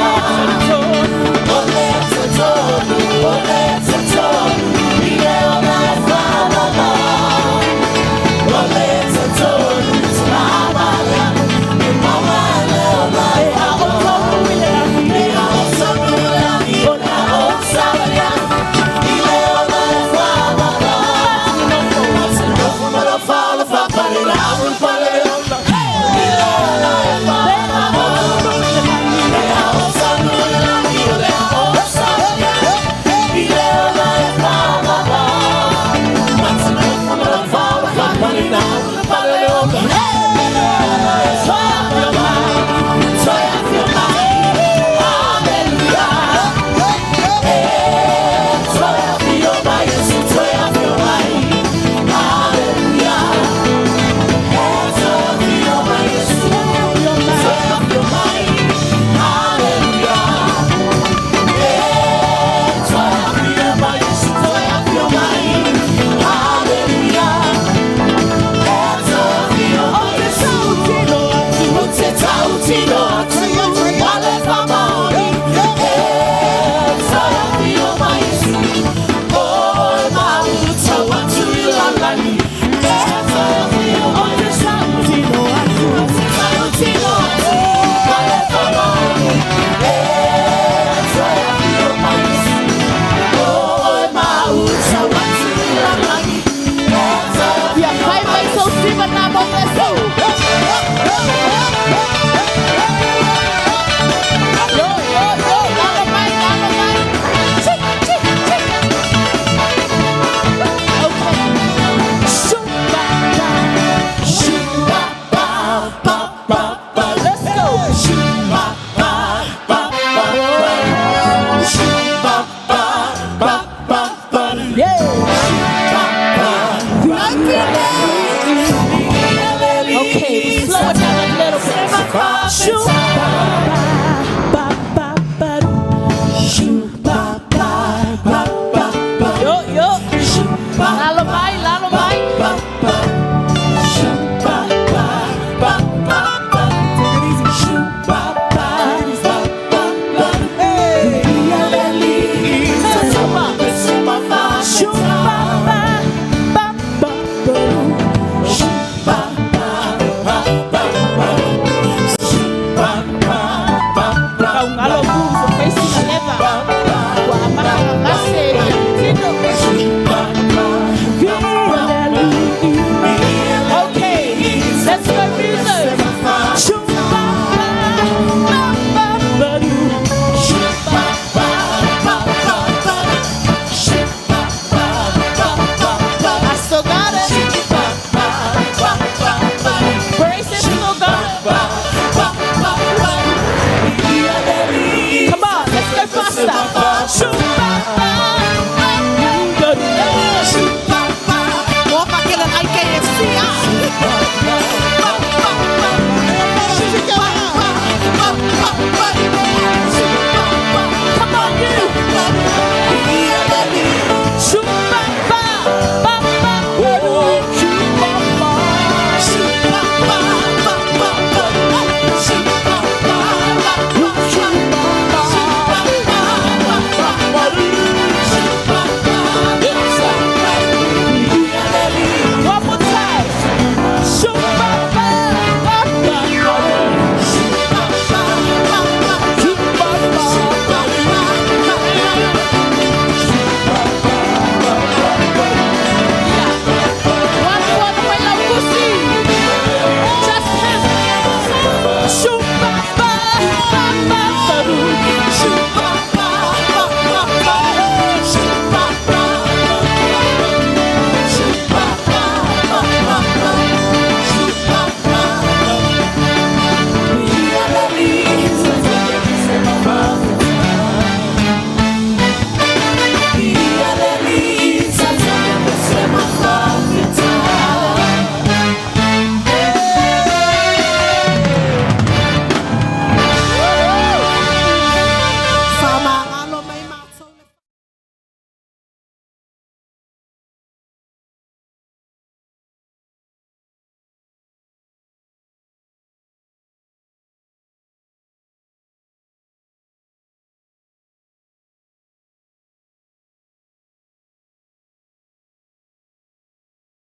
Mustafa.